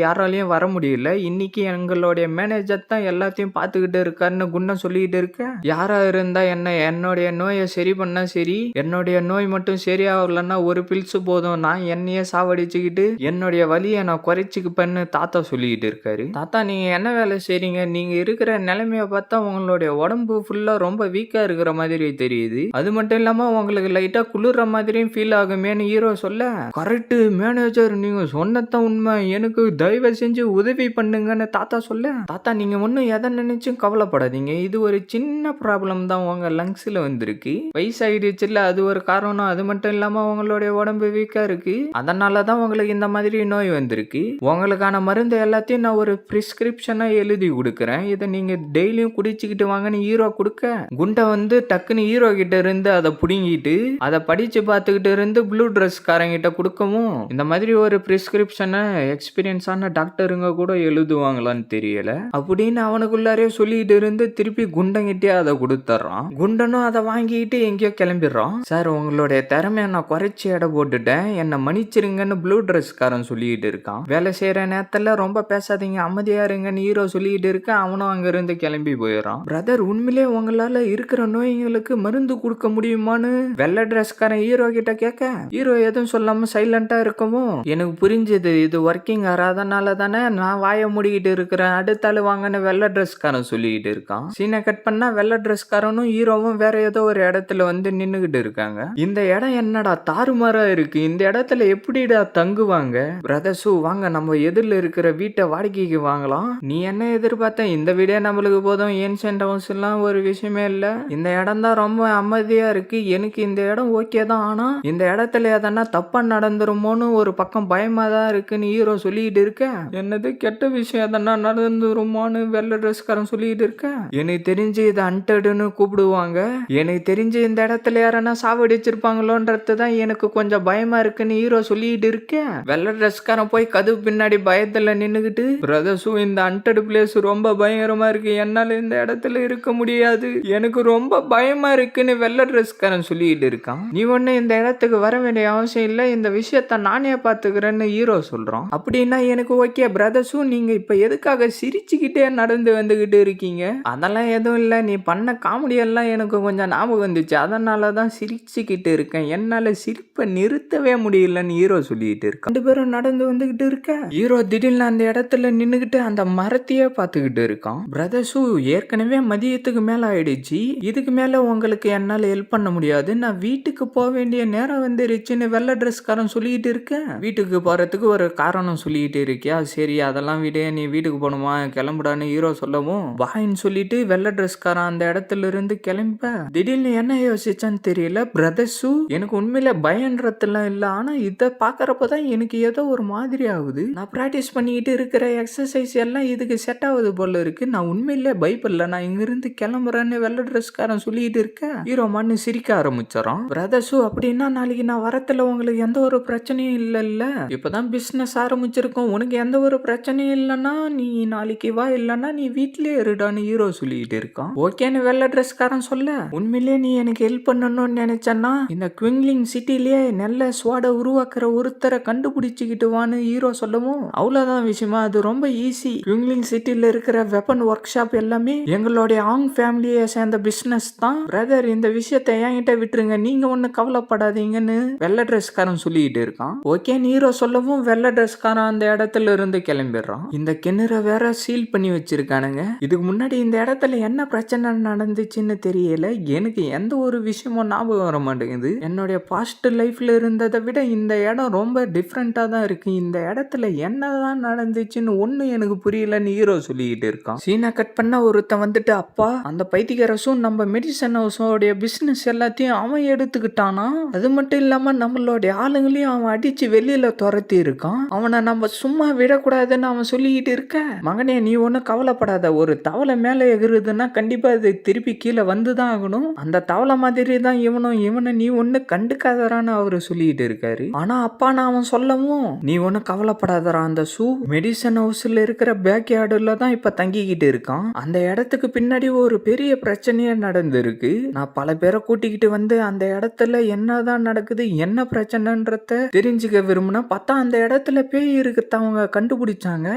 யாராலையும் வர முடியல, இன்னைக்கு எங்களுடைய மேனேஜர் தான் எல்லாத்தையும் பார்த்துக்கிட்டு இருக்காருன்னு குண்டம் சொல்லிக்கிட்டு இருக்க, யாரா இருந்தா என்ன, என்னுடைய நோயை சரி பண்ணா சரி, என்னுடைய நோய் மட்டும் சரியாகலன்னா ஒரு பில்ஸ் போதும், நான் என்னையே சாவடிச்சுக்கிட்டு என்னுடைய வலியை நான் குறைச்சிக்கப்பன்னு தாத்தா சொல்லிக்கிட்டு இருக்காரு. தாத்தா நீங்க என்ன வேலை செய்றீங்க, நீங்க இருக்கிற நிலைமைய பார்த்தா உங்களுடைய உடம்பு ஃபுல்லா ரொம்ப வீக்கா இருக்கிற மாதிரி தெரியுது, அது மட்டும் இல்லாம உங்களுக்கு லைட்டா குளிர்ற மாதிரியும் ஃபீல் ஆகுமேன்னு ஹீரோ சொல்ல, கரெக்ட் மேனேஜர் நீங்க சொன்னதான் உண்மை, எனக்கு தயவு செஞ்சு உதவி பண்ணுங்கன்னு தாத்தா சொல்ல, தாத்தா நீங்க ஒன்னும் எதை நினைச்சும் கவலைப்படாதீங்க, இது ஒரு சின்ன ப்ராப்ளம் தான் உங்க லங்ஸ்ல வந்திருக்கு, வயசாயிடுச்சுல அது ஒரு காரணம், அது மட்டும் இல்லாம உங்களுடைய உடம்பு வீக்கா இருக்கு, அதனாலதான் உங்களுக்கு இந்த மாதிரி நோய் வந்திருக்கு, உங்களுக்கான மருந்து எல்லாத்தையும் நான் ஒரு பிரிஸ்கிரிப்ஷனா எழுதி கொடுக்குறேன், இதை நீங்க டெய்லியும் குடிச்சுக்கிட்டு வாங்கன்னு ஹீரோ கொடுக்க, குண்டை வந்து டக்குன்னு ஹீரோ கிட்ட இருந்து அதை புடுங்கிட்டு அதை படிச்சு பார்த்துக்கிட்டு இருந்து ப்ளூ ட்ரெஸ் காரங்கிட்ட கொடுக்கவும், இந்த மாதிரி ஒரு பிரிஸ்கிரிப்ஷனை எக்ஸ்பீரியன்ஸான டாக்டருங்க கூட எழுதுவாங்களான்னு தெரியல அப்படின்னு அவனுக்குள்ளாரே சொல்லிட்டு இருந்து திருப்பி குண்டங்கிட்டே அதை அதை கொடுத்துட்றான். குண்டனும் அதை வாங்கிட்டு எங்கேயோ கிளம்பிடுறான். சார் உங்களுடைய திறமையை நான் குறைச்சி எடை போட்டுட்டேன், என்னை மன்னிச்சிருங்கன்னு ப்ளூ ட்ரெஸ்காரன் சொல்லிட்டு இருக்கான். வேலை செய்யற நேரத்துல ரொம்ப பேசாதீங்க, அமைதியா இருங்கன்னு ஹீரோ சொல்லிட்டு இருக்க அவனும் அங்க இருந்து கிளம்பி போயிடறான். பிரதர் உண்மையிலே உங்களால இருக்கிற நோய்களுக்கு மருந்து கொடுக்க முடியுமான்னு வெள்ளை ட்ரெஸ்காரன் ஹீரோ கிட்ட கேட்க ஹீரோ எதுவும் சொல்லாம சைலண்டா இருக்கவும் எனக்கு புரிஞ்சது இது ஒர்க்கிங் ஆறாதனால தானே நான் வாய மூடிக்கிட்டு இருக்கிறேன், அடுத்த ஆளு வாங்கன்னு வெள்ளை ட்ரெஸ்காரன் சொல்லிக்கிட்டு இருக்கான். சீனை கட் பண்ணா வெள்ளை ட்ரெஸ்காரனும் ஹீரோவும் வேற ஏதோ ஒரு இடத்துல வந்து நின்னுகிட்டு இருக்காங்க. இந்த இடம் என்னடா தாறுமாறா இருக்கு, இந்த இடத்துல எப்படிடா தங்குவாங்க? பிரதர்ஸு வாங்க நம்ம எதிரில் இருக்கிற வீட்டை வாடகைக்கு வாங்கலாம். நீ என்ன எதிர்பார்த்த, இந்த வீடே நம்மளுக்கு போதும், ஏன்ஷியன்ட் ஹவுஸ் எல்லாம் ஒரு விஷயமே இல்ல, இந்த இடம் தான் ரொம்ப அமைதியா இருக்கு, எனக்கு இந்த இடம் ஓகே தான், ஆனா இந்த இடத்துல எதனா தப்பா நடந்துருமோன்னு ஒரு பக்கம் பயமா தான் இருக்குன்னு ஹீரோ சொல்லிட்டு இருக்க. என்னது கெட்ட விஷயம் எதனா நடந்துருமோன்னு வெள்ளை ட்ரெஸ்காரன் சொல்லிட்டு இருக்க. எனக்கு தெரிஞ்சு இது அன்டடுன்னு கூப்பிடுவாங்க, எனக்கு தெரிஞ்சு இந்த இடத்துல யாரனா சாவடிச்சிருப்பாங்களோன்றது தான் எனக்கு கொஞ்சம் பயமா இருக்குன்னு ஹீரோ சொல்லிட்டு இருக்கேன். வெள்ளை ட்ரெஸ்காரன் போய் கதவு பின்னாடி பயத்துல நின்னுகிட்டு பிரதர்ஸு இந்த அன்டட் பிளேஸ் ரொம்ப பயங்கரமா இருக்கு, என்னால இந்த இடத்துல இருக்க முடியாது, எனக்கு ரொம்ப பயமா இருக்குன்னு வெள்ளை ட்ரெஸ்காரன் சொல்லிட்டு இருக்கான். நீ ஒண்ணு இந்த இடத்துக்கு வர வேண்டிய அவசியம் இல்ல, இந்த விஷயத்த நானே பாத்துக்கிறேன்னு ஹீரோ சொல்றான். அப்படின்னா எனக்கு ஓகே பிரதர்ஸு, நீங்க இப்ப எதுக்காக சிரிச்சுக்கிட்டே நடந்து வந்துகிட்டு இருக்கீங்க? அதெல்லாம் எதுவும் இல்ல, நீ பண்ண காமெடி எல்லாம் எனக்கு கொஞ்சம் ஞாபகம் வந்துச்சு, அதனாலதான் சிரிச்சுக்கிட்டு இருக்கேன், என்னால சிரிப்பை நிறுத்தவே முடியலன்னு ஹீரோ சொல்லிட்டு இருக்கான். 2 பேரும் நடந்து வந்துகிட்டு இருக்க ஹீரோ திடீர்னு அந்த இடத்துல நின்னுகிட்டு அந்த மரத்தையே பார்த்துக்கிட்டு இருக்கான். பிரதர்ஸு ஏற்கனவே மதியத்துக்கு மேல ஆயிடுச்சு, இதுக்கு மேல உங்களுக்கு என்னால ஹெல்ப் பண்ண முடியாது, நான் வீட்டுக்கு போக வேண்டிய நேரம் வந்துருச்சுன்னு வெள்ளை ட்ரெஸ்காரன் சொல்லிட்டு இருக்கேன். வீட்டுக்கு போறதுக்கு ஒரு காரணம் சொல்லிட்டு இருக்கியா, சரி அதெல்லாம் விட நீ வீட்டுக்கு போகணுமா கிளம்புடான்னு ஹீரோ சொல்லவும் பாயின்னு சொல்லிட்டு வெள்ளை ட்ரெஸ்காரன் அந்த இடத்துல இருந்து கிளம்ப திடீர்னு என்ன யோசிச்சான்னு தெரியல. பிரதர்ஸு எனக்கு உண்மையில பயன்றதுலாம் இல்ல, ஆனா இதை பாக்குறப்பதான் எனக்கு ஏதோ ஒரு மாதிரி ஆகுது, நான் பிராக்டிஸ் பண்ணிக்கிட்டு இருக்கிற எக்ஸசைஸ் எல்லாம் இதுக்கு செட் ஆகுது போல இருக்கு, நான் உண்மையிலே பயப்படல, நான் இங்க இருந்து கிளம்புறேன்னு வெள்ளை ட்ரெஸ்காரன் சொல்லிட்டு இருக்கேன். ஹீரோ மண்ணு சிரிக்க ஆரம்பிச்சிடறான். பிரதர்ஸு அப்படின்னா நாளைக்கு நான் வரத்துல உங்களுக்கு எந்த ஒரு பிரச்சனையும் இல்ல, இப்பதான் பிசினஸ் ஆரம்பிச்சிருக்கோம், உனக்கு எந்த ஒரு பிரச்சனையும் இல்லைன்னா நீ நாளைக்கு வா, இல்லன்னா நீ வீட்லயே இருடான்னு ஹீரோ சொல்லிட்டு இருக்கான். ஓகேன்னு வெள்ளை ட்ரெஸ்காரன் சொல்ல உண்மையிலேயே நீ எனக்கு ஹெல்ப் பண்ணணும்னு நினைச்சேன்னா இந்த குவிங்லிங் சிட்டிலேயே நல்ல ஸ்வாட உருவாக்குற ஒருத்தரை கண்டுபிடிச்சிக்கிட்டு வான்னு ஹீரோ சொல்லவும் அவ்வளவுதான் விஷயமா, அது ரொம்ப ஈஸி, குவிங்லிங் சிட்டில இருக்கிற வெப்பன் ஒர்க் ஷாப் எல்லாமே எங்களுடைய ஆங் ஃபேமிலியை சேர்ந்த பிசினஸ் தான், பிரதர் இந்த விஷயத்தை என்கிட்ட விட்டுருங்க, நீங்க ஒண்ணு கவலைப்படாதீங்கன்னு வெள்ளை ட்ரெஸ்காரன் சொல்லிட்டு இருக்கான். ஓகேன்னு ஹீரோ சொல்லவும் வெள்ளை ட்ரெஸ்காரன் அந்த இடத்துல இருந்து கிளம்பிடுறான். இந்த கிணறை வேற சீல் பண்ணி வச்சிருக்கானுங்க, இதுக்கு முன்னாடி இந்த இடத்துல என்ன பிரச்சனை நடந்துச்சுன்னு தெரியல, எனக்கு எந்த ஒரு விஷயமும் ஞாபகம் வர மாட்டேங்குது, என்னுடைய பாஸ்ட் லைஃப்ல இருந்ததை விட இந்த இடம் ரொம்ப டிஃப்ரெண்டா தான் இருக்கு, இந்த இடத்துல என்னதான் நடந்துச்சுன்னு ஒண்ணு எனக்கு புரியலன்னு ஹீரோ சொல்லிக்கிட்டு இருக்கான். சீனா கட் பண்ண ஒருத்தன் வந்துட்டு அப்பா அந்த பைத்தியக்காரசும் நம்ம மெடிசன் ஹவுஸோடைய பிசினஸ் எல்லாத்தையும் அவன் எடுத்துக்கிட்டானா, அது மட்டும் இல்லாம நம்மளுடைய ஆளுங்களையும் அவன் அடிச்சு வெளியில துரத்தி இருக்கான், அவனை நம்ம சும்மா விடக்கூடாதுன்னு அவன் சொல்லிக்கிட்டு இருக்க. மகனே நீ ஒன்னும் கவலைப்படாத, ஒரு தவளை மேல எகுறதுன்னா கண்டிப்பா அது திருப்பி கீழே வந்துதான் ஆகணும், அந்த தவளை மாதிரி தான் இவனும், இவனை நீ ஒண்ணு கண்டுக்காதரான்னு அவரு சொல்லிட்டு இருக்காரு. ஆனா அப்பா நான் அவன் சொல்லவும் நீ ஒண்ணு கவலைப்படாதரா, அந்த ஷூ மெடிசன் ஹவுஸ்ல இருக்கிற பேக் யார்டுல தான் இப்ப தங்கிக்கிட்டு இருக்கான், அந்த இடத்துக்கு பின்னாடி ஒரு பெரிய பிரச்சனையே நடந்திருக்கு, நான் பல பேரை கூட்டிக்கிட்டு வந்து அந்த இடத்துல என்னதான் நடக்குது என்ன பிரச்சனைன்றத தெரிஞ்சுக்க விரும்பினா பார்த்தா அந்த இடத்துல பேய் இருக்கிறத அவங்க கண்டுபிடிச்சாங்க,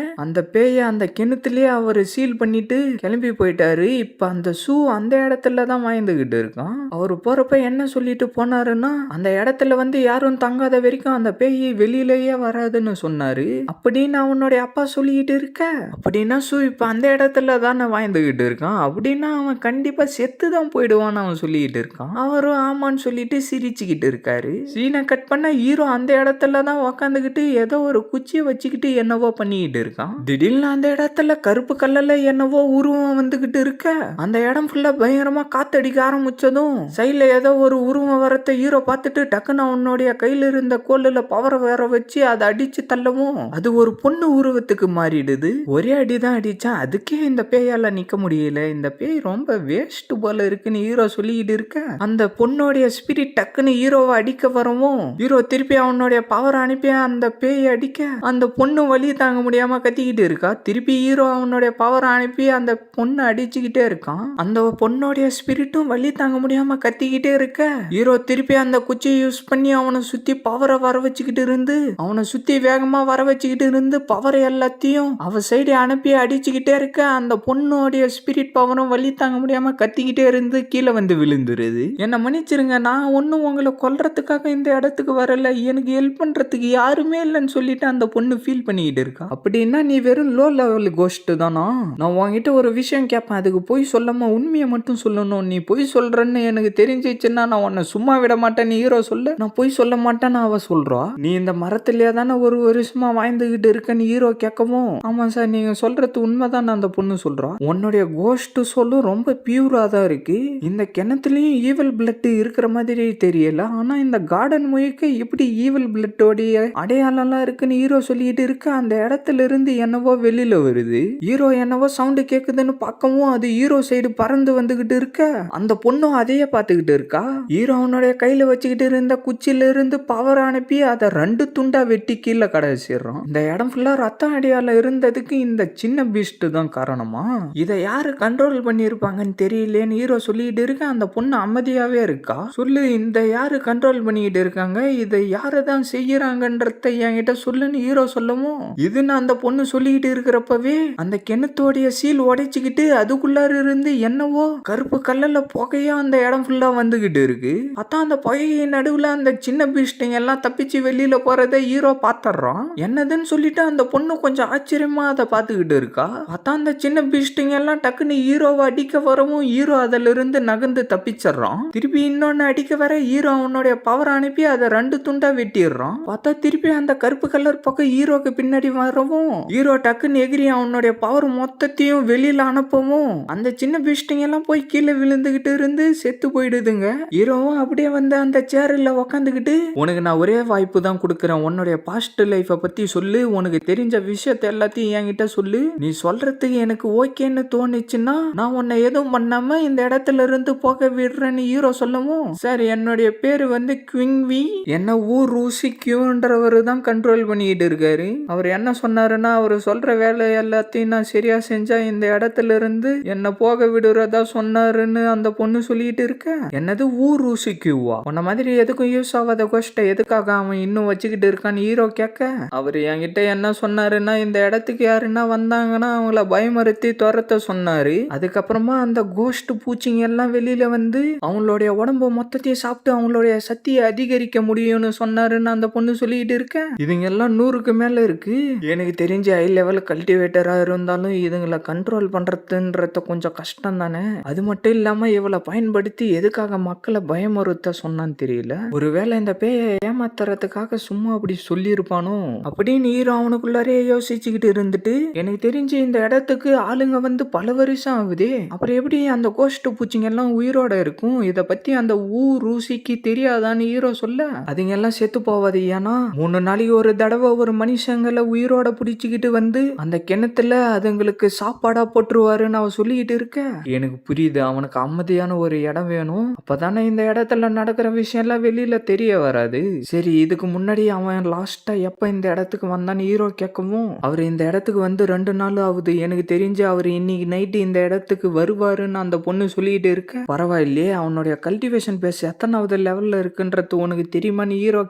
அந்த பேயை அந்த கிணத்துலயே அவரு சீல் பண்ணிட்டு கிளம்பி போயிட்டாரு, இப்ப அந்த ஷூ அந்த இடத்துல தான் வாழ்ந்துகிட்டு இருக்கான். அவரு போறப்ப என்ன சொல்லிட்டு போனாருன்னா அந்த இடத்துல வந்து யாரும் தங்காத வரைக்கும் அந்த பேய் வெளியிலேயே வராதுன்னு சொன்னாரு அப்படின்னு அவனுடைய அப்பா சொல்லிக்கிட்டு இருக்க. அப்படின்னா ஷூ இப்ப அந்த இடத்துல தானே வாழ்ந்துகிட்டு இருக்கான், அப்படின்னா அவன் கண்டிப்பா செத்து தான் போயிடுவான்னு அவன் சொல்லிக்கிட்டு இருக்கான். அவரும் ஆமான்னு சொல்லிட்டு சிரிச்சுக்கிட்டு இருக்காரு. சீனை கட் பண்ண ஹீரோ அந்த இடத்துல தான் உக்காந்துக்கிட்டு ஏதோ ஒரு குச்சியை வச்சுக்கிட்டு என்னவோ பண்ணிக்கிட்டு இருக்கான். திடீர்னு அந்த இடத்துல கருப்பு கல்லல என்னவோ உருவம் வந்துகிட்டு இருக்க, அந்த இடம் ஃபுல்லா பயங்கரமா காத்தடிக்க ஆரம்பிச்சதும் சைட்ல ஏதோ ஒரு உருவம் வரத்தை ஹீரோ பார்த்துட்டு டக்குன்னு அவனுடைய கையில இருந்த கோல்ல பவரை வேற வச்சு அதை அடிச்சு தள்ளவும் அது ஒரு பொண்ணு உருவத்துக்கு மாறிடுது. ஒரே அடிதான் அடிச்சான், அதுக்கே இந்த பேயால நிக்க முடியல, இந்த பேய் ரொம்ப வேஸ்ட் போல இருக்குன்னு ஹீரோ சொல்லிட்டு இருக்க. அந்த பொண்ணுடைய ஸ்பிரிட் டக்குன்னு ஹீரோவை அடிக்க வரவும் ஹீரோ திருப்பி அவனுடைய பவர் அனுப்பி அந்த பேயை அடிக்க அந்த பொண்ணு வலி தாங்க முடியாம கத்திக்கிட்டு இருக்கா. திருப்பி ஹீரோ அவனுடைய பவர் அனுப்பி அந்த பொண்ணு அடிச்சுக்கிட்டே இருக்கான். அந்த பொண்ணோடைய ஸ்பிரிட்டும் வலி தாங்க முடியாம கத்திக்கிட்டே இருக்க ஹீரோ திருப்பி அந்த குச்சியை யூஸ் பண்ணி அவனை சுத்தி பவரை வர வச்சுக்கிட்டு இருந்து அவனை சுத்தி வேகமா வர வச்சுக்கிட்டு இருந்து பவர் எல்லாத்தையும் அவ சைடு அனுப்பி அடிச்சுக்கிட்டே இருக்க அந்த பொண்ணோடைய ஸ்பிரிட் பவரும் வலி தாங்க முடியாம கத்திக்கிட்டே இருந்து கீழே வந்து விழுந்துருது. என்ன மன்னிச்சிருங்க, நான் ஒன்னும் உங்களை கொல்றதுக்காக இந்த இடத்துக்கு வரல, எனக்கு ஹெல்ப் பண்றதுக்கு யாருமே இல்லைன்னு சொல்லிட்டு அந்த பொண்ணு ஃபீல் பண்ணிக்கிட்டு இருக்கா. அப்படின்னா நீ வெறும் லோ லெவல் கோஸ்ட் தானா? நான் உங்ககிட்ட ஒரு விஷயம் கேட்பேன், அதுக்கு போய் சொல்லாம உண்மையை மட்டும் சொல்லணும். நீ போய் சொல்றன்னு எனக்கு தெரிஞ்சிச்சுன்னா நான் உன்னை சும்மா விட மாட்டேன். ஹீரோ சொல்ல, நான் போய் சொல்ல மாட்டேன்னு அவ சொல்றா. நீ இந்த மரத்திலேயே தானே ஒரு வருஷமா வாழ்ந்துகிட்டு இருக்கன்னு ஹீரோ கேட்கவும், ஆமா சார் நீங்க சொல்றது உண்மைதான் அந்த பொண்ணு சொல்றா. உன்னுடைய கோஸ்ட் சொல்லும் ரொம்ப பியூரா தான் இருக்கு. இந்த கிணத்துலயும் ஈவல் பிளட் இருக்கிற மாதிரி தெரியல, ஆனா இந்த கார்டன் முழுக்க எப்படி ஈவல் பிளட்டோடைய அடையாளம்லாம் இருக்குன்னு ஹீரோ சொல்லிட்டு இருக்க அந்த இடத்துல இருந்து என்னவோ வெளியில வருது. ஹீரோ என்னவோ சவுண்ட் கேக்குதுன்னு பார்க்கவும் அது ஹீரோ சைடு பறந்து வந்துகிட்டு இருக்க அந்த பொண்ணும் அதையே பார்த்துக்கிட்டு இருக்கா. ஹீரோ அவனுடைய கையில வச்சுக்கிட்டு இருந்த குச்சியில இருந்து பவர் அனுப்பி அதை 2 துண்டா வெட்டி கீழே கடைசிடுறான். இந்த இடம் ஃபுல்லா ரத்த அடையாளம் இருந்ததுக்கு இந்த சின்ன பீஸ்ட் தான் காரணமா? இதை யாரு கண்ட்ரோல் பண்ணியிருப்பாங்கன்னு தெரியலேன்னு ஹீரோ சொல்லிட்டு இருக்க அந்த பொண்ணு அமைதியாவே இருக்கா. சொல்லு, இந்த யாரு கண்ட்ரோல் பண்ணிக்கிட்டு இருக்காங்க, இதை யாரு தான் செய்யறாங்கன்றத என்கிட்ட சொல்லுன்னு ஹீரோ சொல்லவும், இதுன்னு அந்த பொண்ணு சொல்லிக்கிட்டு இருக்கிறப்பவே அந்த கிணத்தோடைய சீல் உடைச்சுக்கிட்டு அதுக்குள்ளார இருந்து என்னவோ கருப்பு கல்லல புகையா அந்த இடம் ஃபுல்லா வந்துகிட்டு இருக்கு. அதான் அந்த புகையை நடுவுல அந்த சின்ன பீஸ்டிங் எல்லாம் தப்பிச்சு வெளியில போறதை ஹீரோ பாத்துறான். என்னதுன்னு சொல்லிட்டு அந்த பொண்ணு கொஞ்சம் ஆச்சரியமா அதை பார்த்துக்கிட்டு இருக்கா. அதான் அந்த சின்ன பீஸ்டிங் எல்லாம் டக்குன்னு ஹீரோவை அடிக்க வரவும் ஹீரோ அதுல இருந்து நகர்ந்து தப்பிச்சிடறான். திருப்பி இன்னொன்னு அடிக்க வர ஹீரோ அவனுடைய பவர் அனுப்பி அதை 2 துண்டா வெட்டிடுறான். பார்த்தா திருப்பி அந்த கருப்பு கலர் பக்கம் ஹீரோக்கு பின்னாடி வரவும் ஹீரோ டக்குன்னு எகிரி அவனுடைய பவர் மொத்தத்தையும் வெளியில அனுப்பவும் அந்த சின்ன பீஸ்டிங் எல்லாம் போய் கீழே விழுந்துகிட்டு இருந்து செத்து போயிடுதுங்க. ஹீரோவும் அப்படியே வந்து அந்த சேர்ல உக்காந்துக்கிட்டு, உனக்கு நான் ஒரே வாய்ப்பு தான் கொடுக்குறேன், உன்னுடைய பாஸ்ட் லைஃபை பத்தி சொல்லு, உனக்கு தெரிஞ்ச விஷயத்த எல்லாத்தையும் என்கிட்ட சொல்லு, நீ சொல்றதுக்கு எனக்கு ஓகேன்னு தோணுச்சுன்னா நான் உன்னை எதுவும் பண்ணாம இந்த இடத்துல இருந்து போக விடுறேன்னு ஹீரோ சொல்லவும், சார் என்னுடைய பேரு வந்து குவிங்வி, என்ன ஊர் ரூசி கியூன்றவர் தான் கண்ட்ரோல் பண்ணிக்கிட்டு இருக்காரு. அவர் என்ன சொன்னாருன்னா, அவர் சொல்ற வேலை எல்லாத்தையும் நான் சரியா செஞ்சா இந்த இடத்துல இருந்து என்ன போக விடுறதா சொன்னாருன்னு அந்த பொண்ணு சொல்லிட்டு இருக்க. என்னது ஊர் ரூசி கியூவா? உன்ன மாதிரி எதுக்கும் யூஸ் ஆகாத கோஷ்ட எதுக்காக அவன் இன்னும் வச்சுக்கிட்டு இருக்கான்னு ஹீரோ கேட்க, அவர் என்கிட்ட என்ன சொன்னாருன்னா, இந்த இடத்துக்கு யாருன்னா வந்தாங்கன்னா அவங்கள பயமுறுத்தி துரத்த சொன்னாரு. அதுக்கப்புறமா அந்த கோஸ்ட் பூச்சிங்க எல்லாம் வெளியில வந்து அவங்களுடைய உடம்பு மொத்தத்தையும் சாப்பிட்டு அவங்களுடைய சக்தியை அதிகரிக்க முடியும்னு சொன்னாருன்னு அந்த பொண்ணு சொல்லிட்டு இருக்க. இதுங்க எல்லாம் 100க்கு மேல இருக்கு. எனக்கு தெரிஞ்ச ஹை லெவல் கல்டிவேட்டரா இருந்தாலும் இதுங்களை கண்ட்ரோல் பண்றதுன்றது கொஞ்சம் கஷ்டம் தானே. அது மட்டும் இல்லாம இவளை பயன்படுத்தி எதுக்காக மக்களை பயமுறுத்த சொன்னான்னு தெரியல. ஒருவேளை இந்த பேயை ஏமாத்துறதுக்காக சும்மா அப்படி சொல்லியிருப்பானோ அப்படின்னு ஹீரோ அவனுக்குள்ளாரே யோசிச்சுக்கிட்டு இருந்துட்டு, எனக்கு தெரிஞ்சு இந்த இடத்துக்கு ஆளுங்க வந்து பல வருஷம் ஆகுதே, அப்புறம் எப்படி அந்த கோஷ்ட் பூச்சிங்க எல்லாம் உயிரோட இருக்கும், இதை பத்தி அந்த ஊர் ரூசிக்கு தெரியாதான்னு ஹீரோ சொல்ல, அதுங்க எல்லாம் செத்து போவாது. ஏன்னா 3 நாளைக்கு ஒரு தடவை ஒரு மனுஷங்களை உயிரோட பிடிச்சிக்கிட்டு வந்து அந்த கிணத்துல அதுங்களுக்கு சாப்பாடா போட்டுருவாருன்னு அவ சொல்லிக்கிட்டு இருக்க. எனக்கு புரியுது, அவனுக்கு அமைதியான ஒரு இடம் வேணும், அப்பதானே இந்த இடத்துல நடக்கிற விஷயம் எல்லாம் வெளியில தெரிய வராது. சரி, இதுக்கு முன்னாடி அவன் லாஸ்டா எப்ப இந்த இடத்துக்கு வந்தான்னு ஹீரோ கேட்கவும், அவர் இந்த இடத்துக்கு வந்து 2 நாள் ஆகுது, எனக்கு தெரிஞ்சு அவர் இன்னைக்கு நைட்டு இந்த இடத்துக்கு வருவாருன்னு அந்த பொண்ணு சொல்லிட்டு இருக்க. பரவாயில்லையே, அவனுடைய கல்டிவேஷன் பேஸ் எத்தனாவது லெவல்ல இருக்குன்றது உனக்கு தெரியுமான்னு ஹீரோ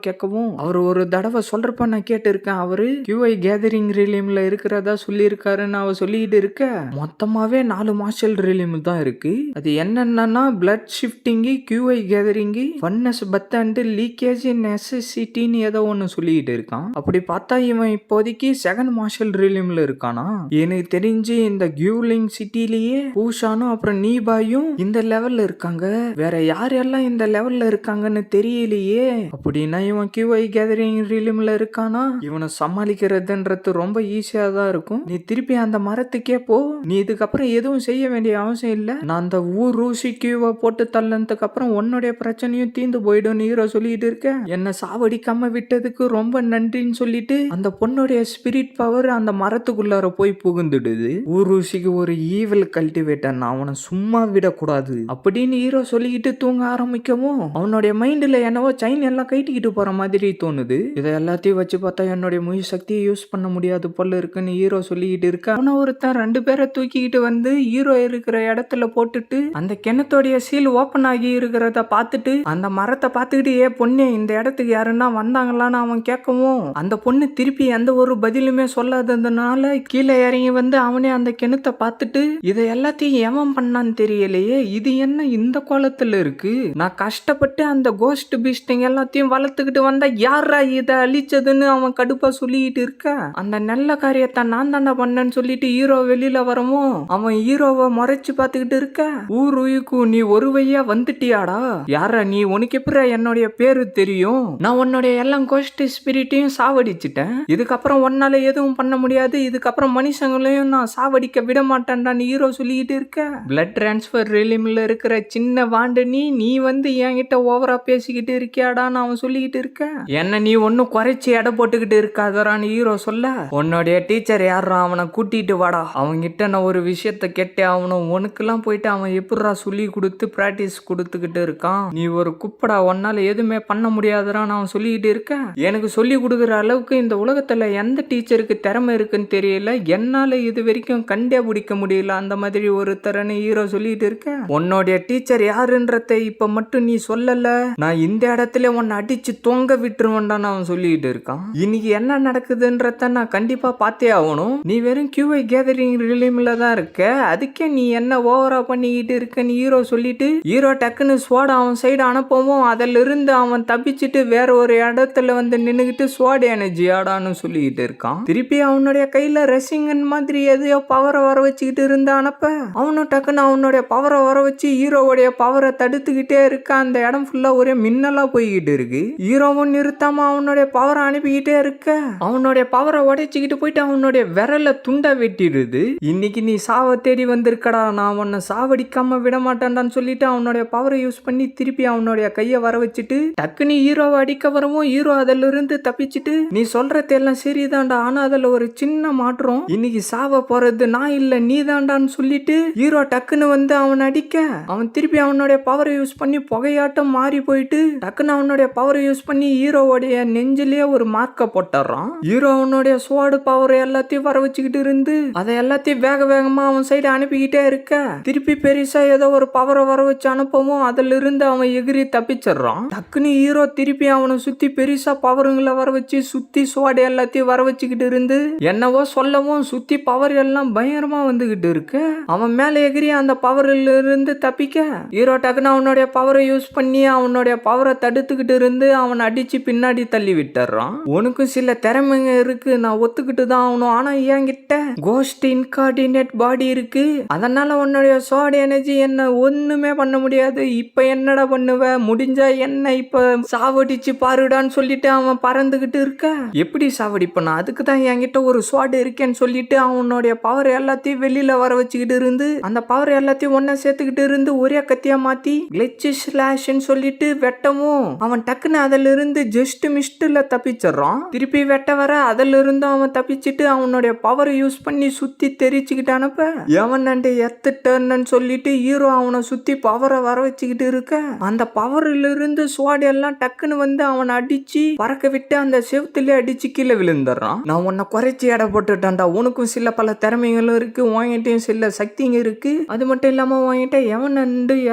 கேட்கவும், அவர் ஒரு தடவை சொல்றப்ப நான் கேட்டு இருக்கேன், அவரு QI கேதரிங் ரிலீம்ல இருக்கிறதா சொல்லியிருக்காருன்னு அவ சொல்லிட்டு இருக்க. மொத்தமாவே 4 மார்ஷல் ரிலீம் தான் இருக்கு. அது என்னன்னா பிளட் ஷிஃப்டிங், QI கேதரிங், ஃபன்னஸ் பத் அண்ட் லீக்கேஜ் நெசசிட்டின்னு ஏதோ ஒன்னு சொல்லிட்டு இருக்கான். அப்படி பார்த்தா இவன் இப்போதைக்கு 2nd மார்ஷல் ரிலீம்ல இருக்கானா? எனக்கு தெரிஞ்சு இந்த கியூலிங் சிட்டிலேயே பூஷானும் அப்புறம் நீபாயும் இந்த லெவல்ல இருக்காங்க. வேற யாரெல்லாம் இந்த லெவல்ல இருக்காங்கன்னு தெரியலையே. அப்படின்னா இவன் QI கேதரிங் ரிலீம்ல இருக்கானா? இவனை சமாளிக்கிறதுன்றது ரொம்ப ஈஸியா தான் இருக்கும். நீ திருப்பி அந்த மரத்துக்கே போ, நீ இதுக்கப்புறம் எதுவும் செய்ய வேண்டிய அவசியம் இல்ல, நான் அந்த ஊர் ரூசி கியூவை போட்டு தள்ளனதுக்கு அப்புறம் உன்னுடைய பிரச்சனையும் தீந்து போயிடும் ஹீரோ சொல்லிட்டு இருக்க. என்ன சாவடிக்காம விட்டதுக்கு ரொம்ப நன்றின்னு சொல்லிட்டு அந்த பொண்ணுடைய ஸ்பிரிட் பவர் அந்த மரத்துக்குள்ளார போய் புகுந்துடுது. ஊர் ரூசிக்கு ஒரு ஈவில் கல்டிவேட்டர், நான் அவனை சும்மா விடக்கூடாது அப்படின்னு ஹீரோ சொல்லிக்கிட்டு தூங்க ஆரம்பிக்கவும் அவனுடைய மைண்ட்ல என்னவோ செயின் எல்லாம் கைட்டிக்கிட்டு போற மாதிரி தோணுது. இதை எல்லாத்தையும் வச்சு பார்த்தா என்னுடைய முழு சக்தியை யூஸ் பண்ண முடியாது போல இருக்குன்னு ஹீரோ சொல்லிக்கிட்டு இருக்க. அவனை ஒருத்தன் 2 பேரை தூக்கிக்கிட்டு வந்து ஹீரோ இருக்கிற இடத்துல போட்டுட்டு அந்த கிணத்தோடைய சீல் ஓபன் ஆகி இருக்கிறத பார்த்துட்டு அந்த மரத்தை பார்த்துக்கிட்டு ஏ பொண்ணே இந்த இடத்துக்கு யாருன்னா வந்தாங்களான்னு அவன் கேட்கவும் அந்த பொண்ணு திருப்பி எந்த ஒரு பதிலுமே சொல்லாததுனால கீழே இறங்கி வந்து அவனே அந்த கிணத்தை பார்த்துட்டு இதை எல்லாத்தையும் எவன் பண்ணான்னு தெரியலையே, இது என்ன இந்த கோலத்துல இருக்கு, நான் கஷ்டப்பட்டு அந்த கோஸ்ட் பீஸ்டிங் எல்லாத்தையும் வளர்த்துக்கிட்டு வந்தா யாரா இதை அழிச்சதுன்னு அவன் கடுப்பா சொல்லிட்டு இருக்க. அந்த நல்ல காரியத்தை நான் தாண்டா பண்ணேன்னு சொல்லிட்டு ஹீரோ வெளியில வரவும் அவன் ஹீரோவை முறைச்சு பார்த்துக்கிட்டு இருக்க. ஊர் உயிருக்கு நீ ஒரு வழியா வந்துட்டியாடா, யாரா நீ, உனக்கு எப்படி என்னுடைய பேரு தெரியும், நான் உன்னுடைய எல்லாம் கோஸ்ட் ஸ்பிரிட்டையும் சாவடிச்சிட்டேன், இதுக்கப்புறம் உன்னால எதுவும் பண்ண முடியாது, இதுக்கப்புறம் மனுஷங்களையும் நான் சாவடிக்க விட மாட்டேன்டான்னு ஹீரோ சொல்லிக்கிட்டு இருக்க. பிளட் டிரான்ஸ்ஃபர் ரிலிம்ல இருக்கிற சின்ன வாண்டு நீ வந்து என்கிட்ட ஓவரா பேசிக்கிட்டு இருக்கியாடான்னு அவன் சொல்லிக்கிட்டு இருக்க. என்ன நீ ஒன்னும் குறைச்சி எடை போட்டுக்கிட்டு இருக்காதரான்னு ஹீரோ சொல்ல, உன்னுடைய டீச்சர் யாரா அவனை கூட்டிட்டு வாடா, அவன்கிட்ட நான் ஒரு விஷயத்த கேட்டே அவனும், உனக்குலாம் போயிட்டு அவன் எப்படா சொல்லி கொடுத்து பிராக்டிஸ் கொடுத்துக்கிட்டு இருக்கான், நீ ஒரு குப்படா, உன்னால எதுவுமே பண்ண முடியாதரான்னு அவன் சொல்லிக்கிட்டு இருக்க. எனக்கு சொல்லி கொடுக்குற அளவுக்கு இந்த உலகத்துல எந்த டீச்சருக்கு திறமை இருக்குன்னு தெரியல, என்னால இது வரைக்கும் கண்டே பிடிக்க முடியல அந்த மாதிரி ஒரு தரன்னு ஹீரோ சொல்லிட்டு இருக்க. உன்னுடைய டீச்சர் யாருன்றத இப்ப மட்டும் நீ சொல்லல, நான் இந்த இடத்துல உன்னை அடிச்சு தொங்க விட்டுருவேன்டான்னு அவன் சொல்லிட்டு இருக்கான். இன்னைக்கு என்ன நடக்குதுன்றத நான் கண்டிப்பா பார்த்தே ஆகணும், நீ வெறும் கியூஐ கேதரிங் ரிலிம்ல தான் இருக்க, அதுக்கே நீ என்ன ஓவரா பண்ணிக்கிட்டு இருக்கன்னு ஹீரோ சொல்லிட்டு ஹீரோ டக்குன்னு ஸ்வாட் அவன் சைடு அனுப்பவும் அதில் இருந்து அவன் தப்பிச்சுட்டு வேற ஒரு இடத்துல வந்து நின்னுகிட்டு ஸ்வாட் எனர்ஜி ஆடான்னு சொல்லிக்கிட்டு இருக்கான். திருப்பி அவனுடைய கையில ரெசிங்கன் மாதிரி எதையோ பவரை வர வச்சுக்கிட்டு இருந்த அனுப்ப அவனும் டக்குன்னு அவனுடைய பவரை வர வச்சு ஹீரோவுடைய பவரை தடுத்துக்கிட்டே இருக்க. அந்த இடம் ஃபுல்லா ஒரே மின்னலா போய்கிட்டு இருக்கு. ஹீரோவும் நிறுத்தாம அவனுடைய பவரை அனுப்பிக்கிட்டே இருக்க அவனுடைய பவரை உடைச்சுக்கிட்டு போயிட்டு அவனுடைய விரல துண்டா வெட்டிடுது. இன்னைக்கு நீ சாவ தேடி வந்திருக்கடா, நான் உன்னை சாவடிக்காம விட மாட்டேன்டான்னு சொல்லிட்டு அவனுடைய பவரை யூஸ் பண்ணி திருப்பி அவனுடைய கையை வர வச்சுட்டு டக்குன்னு ஹீரோவை அடிக்க வரவும் ஹீரோ அதில் இருந்து தப்பிச்சுட்டு, நீ சொல்றது எல்லாம் சரிதான்டா, ஆனா அதுல ஒரு சின்ன மாற்றம், இன்னைக்கு சாவ போறது நான் இல்ல நீ தாண்டான்னு சொல்லிட்டு ஹீரோ டக்குன்னு வந்து அவன் அடிக்க அவன் திருப்பி அவனுடைய பவரை யூஸ் பண்ணி புகையாட்டம் மாறி போயிட்டு டக்குன்னு அவனுடைய பவரை யூஸ் பண்ணி ஹீரோவுடைய நெஞ்சிலேயே ஒரு மார்க்க போட்டுறான். ஹீரோ அவனுடைய ஸ்வாட் பவர் எல்லாத்தையும் வர வச்சுக்கிட்டு இருந்து அதை எல்லாத்தையும் வேக வேகமா அவன் சைடு அனுப்பிக்கிட்டே இருக்க திருப்பி பெருசா ஏதோ ஒரு பவரை வர வச்சு அனுப்பவும் அதுல இருந்து அவன் எகிரி தப்பிச்சிடறான். டக்குன்னு ஹீரோ திருப்பி அவனை சுத்தி பெருசா பவருங்களை வர வச்சு சுத்தி ஸ்வாட் எல்லாத்தையும் வர வச்சுக்கிட்டு இருந்து என்னவோ சொல்லவும் சுத்தி பவர் எல்லாம் பயங்கரமா வந்துகிட்டு இருக்கு. அவன் மேல எகிரி அந்த பவர்ல இருந்து தப்பிக்க ஹீரோ டக்குன்னு அவனுடைய பவரை யூஸ் பண்ணி அவனுடைய பவரை தடுத்துக்கிட்டு இருந்து அவன் அடிச்சு பின்னாடி தள்ளி விட்டுறான். உனக்கும் சில திறமைங்க இருக்கு, நான் ஒத்துக்கிட்டு தான் ஆகணும், ஆனா என்கிட்ட கோஸ்ட் இன்கார்டினேட் பாடி இருக்கு, அதனால உன்னுடைய சோட் எனர்ஜி என்ன ஒண்ணுமே பண்ண முடியாது, இப்ப என்னடா பண்ணுவ, முடிஞ்சா என்ன இப்ப சாவடிச்சு பாருடான்னு சொல்லிட்டு அவன் பறந்துகிட்டு இருக்க. எப்படி சாவடிப்பனா, அதுக்கு தான் என்கிட்ட ஒரு ஸ்வாட் இருக்கேன்னு சொல்லிட்டு அவனுடைய பவர் எல்லாத்தையும் வெளியில வர வச்சுக்கிட்டு இருந்து அந்த பவர் எல்லாத்தையும் ஒன்னா சேர்த்துக்கிட்டு இருந்து ஒரே கத்தியா மாத்தி கிளிட்ச் ஸ்லாஷ்ன்னு சொல்லிட்டு வெட்டவும் அவன் டக்குன்னு அதுல இருந்து ஜஸ்ட் மிஸ்ட்ல தப்பிச்சிடறான். திருப்பி வெட்ட வர அதுல இருந்து அவன் தப்பிச்சுட்டு அவனுடைய பவரை யூஸ் பண்ணி சுத்தி தெரிச்சுக்கிட்டு அனுப்ப எவன் எத்து டர்ன்னு சொல்லிட்டு ஹீரோ அவனை சுத்தி பவரை வர வச்சுக்கிட்டு இருக்க அந்த பவர்ல இருந்து ஸ்வாட் எல்லாம் டக்குன்னு வந்து அவனை அடிச்சு பறக்க விட்டு அந்த செவுத்துல அடிச்சு கீழே விழுந்துடுறான். நான் உன்னை குறைச்சி எடை போட்டுட்டான்டா, உனக்கும் சில பல திறமைகளும் இருக்கு, உன்கிட்டயும் சில சக்திங்க இருக்கு, அது மட்டும் இல்லாம உன்கிட்ட எவன்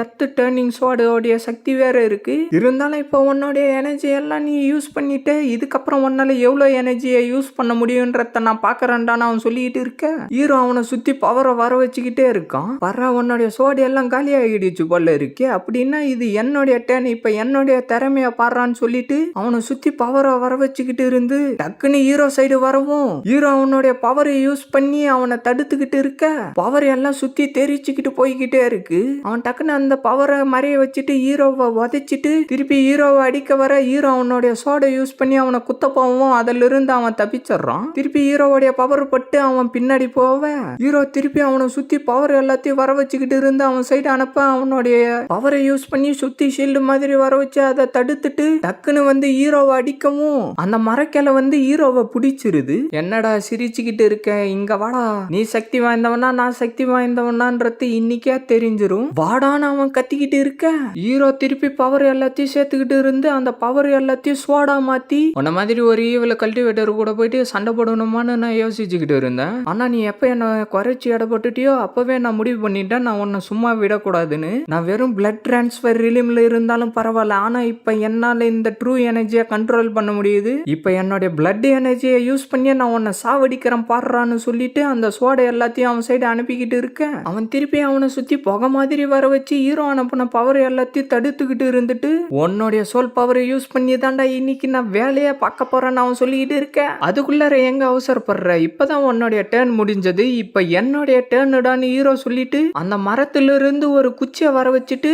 எர்த் டர்னிங் ஸ்வாடோடைய சக்தி வேற இருக்கு, இருந்தாலும் இப்போ உன்னோடைய எனர்ஜி எல்லாம் நீ யூஸ் பண்ணிட்டு இதுக்கப்புறம் உன்னால எவ்வளவு எனர்ஜியை யூஸ் பண்ண முடியும்ன்றத நான் பாக்குறேன்டான்னு அவன் சொல்லிட்டு இருக்க. ஹீரோ அவனை சுத்தி பவரை வர வச்சுக்கிட்டே இருக்கான். வர உன்னுடைய சோடு எல்லாம் காலி ஆகிடுச்சு போல இருக்கு, அப்படின்னா இது என்னுடைய டேன், இப்ப என்னுடைய திறமைய பாடுறான்னு சொல்லிட்டு அவனை சுத்தி பவரை வர வச்சுக்கிட்டு இருந்து டக்குன்னு ஹீரோ சைடு வரவும் ஹீரோ அவனுடைய பவரை யூஸ் பண்ணி அவனை தடுத்துக்கிட்டு இருக்க பவர் எல்லாம் சுத்தி தெரிச்சுக்கிட்டு போய்கிட்டே இருக்கு. அவன் டக்குன்னு அந்த பவரை மறைய வச்சுட்டு ஹீரோவை உதைச்சிட்டு திருப்பி ஹீரோவை அடிக்க வர ஹீரோ அவனுடைய சோடை யூஸ் பண்ணி அவனை குத்த போவும் அதுல இருந்து அவன் தப்பிச்சிடறான். திருப்பி ஹீரோவுடைய பவர் பட்டு அவன் பின்னாடி போவ ஹீரோ திருப்பி அவனை சுத்தி பவர் எல்லாத்தையும் வர வச்சுக்கிட்டு இருந்து அவன் சைடு அனுப்ப அவனுடைய பவரை யூஸ் பண்ணி சுத்தி ஷீல்டு மாதிரி வர வச்சு அதை தடுத்துட்டு டக்குன்னு வந்து ஹீரோவை அடிக்கவும் அந்த மரக்கிளை வந்து ஹீரோவை பிடிச்சிருது. என்னடா சிரிச்சுக்கிட்டு இருக்க, இங்க வாடா, நீ சக்தி வாய்ந்தவனா நான் சக்தி வாய்ந்தவனான்றது இன்னைக்கே தெரிஞ்சிரும், வாடான்னு அவன் கத்திக்கிட்டு இருக்க ஹீரோ திருப்பி பவர் எல்லாத்தையும் சேர்த்துக்கிட்டு இருந்து அந்த பவர் எல்லாத்தையும் ஸ்வாடா மாத்தி உன்ன மாதிரி ஒரு ஈவல கல்டிவேட்டர் கூட போயிட்டு சண்டை போடணுமான்னு நான் யோசிச்சுக்கிட்டு இருந்தேன். ஆனா நீ எப்ப என்ன குறைச்சி எடை போட்டுட்டியோ அப்பவே நான் நான் முடிவு பண்ணிட்டேன், நான் உன்னை சும்மா விடக்கூடாதுன்னு. நான் வெறும் பிளட் டிரான்ஸ்ஃபர் ரிலிம்ல இருந்தாலும் பரவாயில்ல, ஆனா இப்ப என்னால இந்த ட்ரூ எனர்ஜியை கண்ட்ரோல் பண்ண முடியுது. இப்ப என்னுடைய பிளட் எனர்ஜியை யூஸ் பண்ணி நான் உன்னை சாவடிக்கிறேன் பாடுறான்னு சொல்லிட்டு அந்த சோடை எல்லாத்தையும் அவன் சைடு அனுப்பிக்கிட்டு இருக்கேன். அவன் திருப்பி அவனை சுத்தி புகை மாதிரி வர வச்சு ஹீரோ அனுப்பின பவர் எல்லாத்தையும் தடுத்துக்கிட்டு இருந்துட்டு, உன்னுடைய சோல் பவரை யூஸ் பண்ணி தாண்டா இன்னைக்கு நான் வேலையை பார்க்க போறேன்னு அவன் சொல்லிக்கிட்டு இருக்கேன். அதுக்குள்ளார எங்க அவசரப்படுற, இப்பதான் உன்னுடைய டேர்ன் முடிஞ்சது, இப்ப என்னுடைய டேர்னுடான்னு ஹீரோ சொல்லிட்டு அந்த மரத்திலிருந்து ஒரு குச்சியை வர வச்சுட்டு,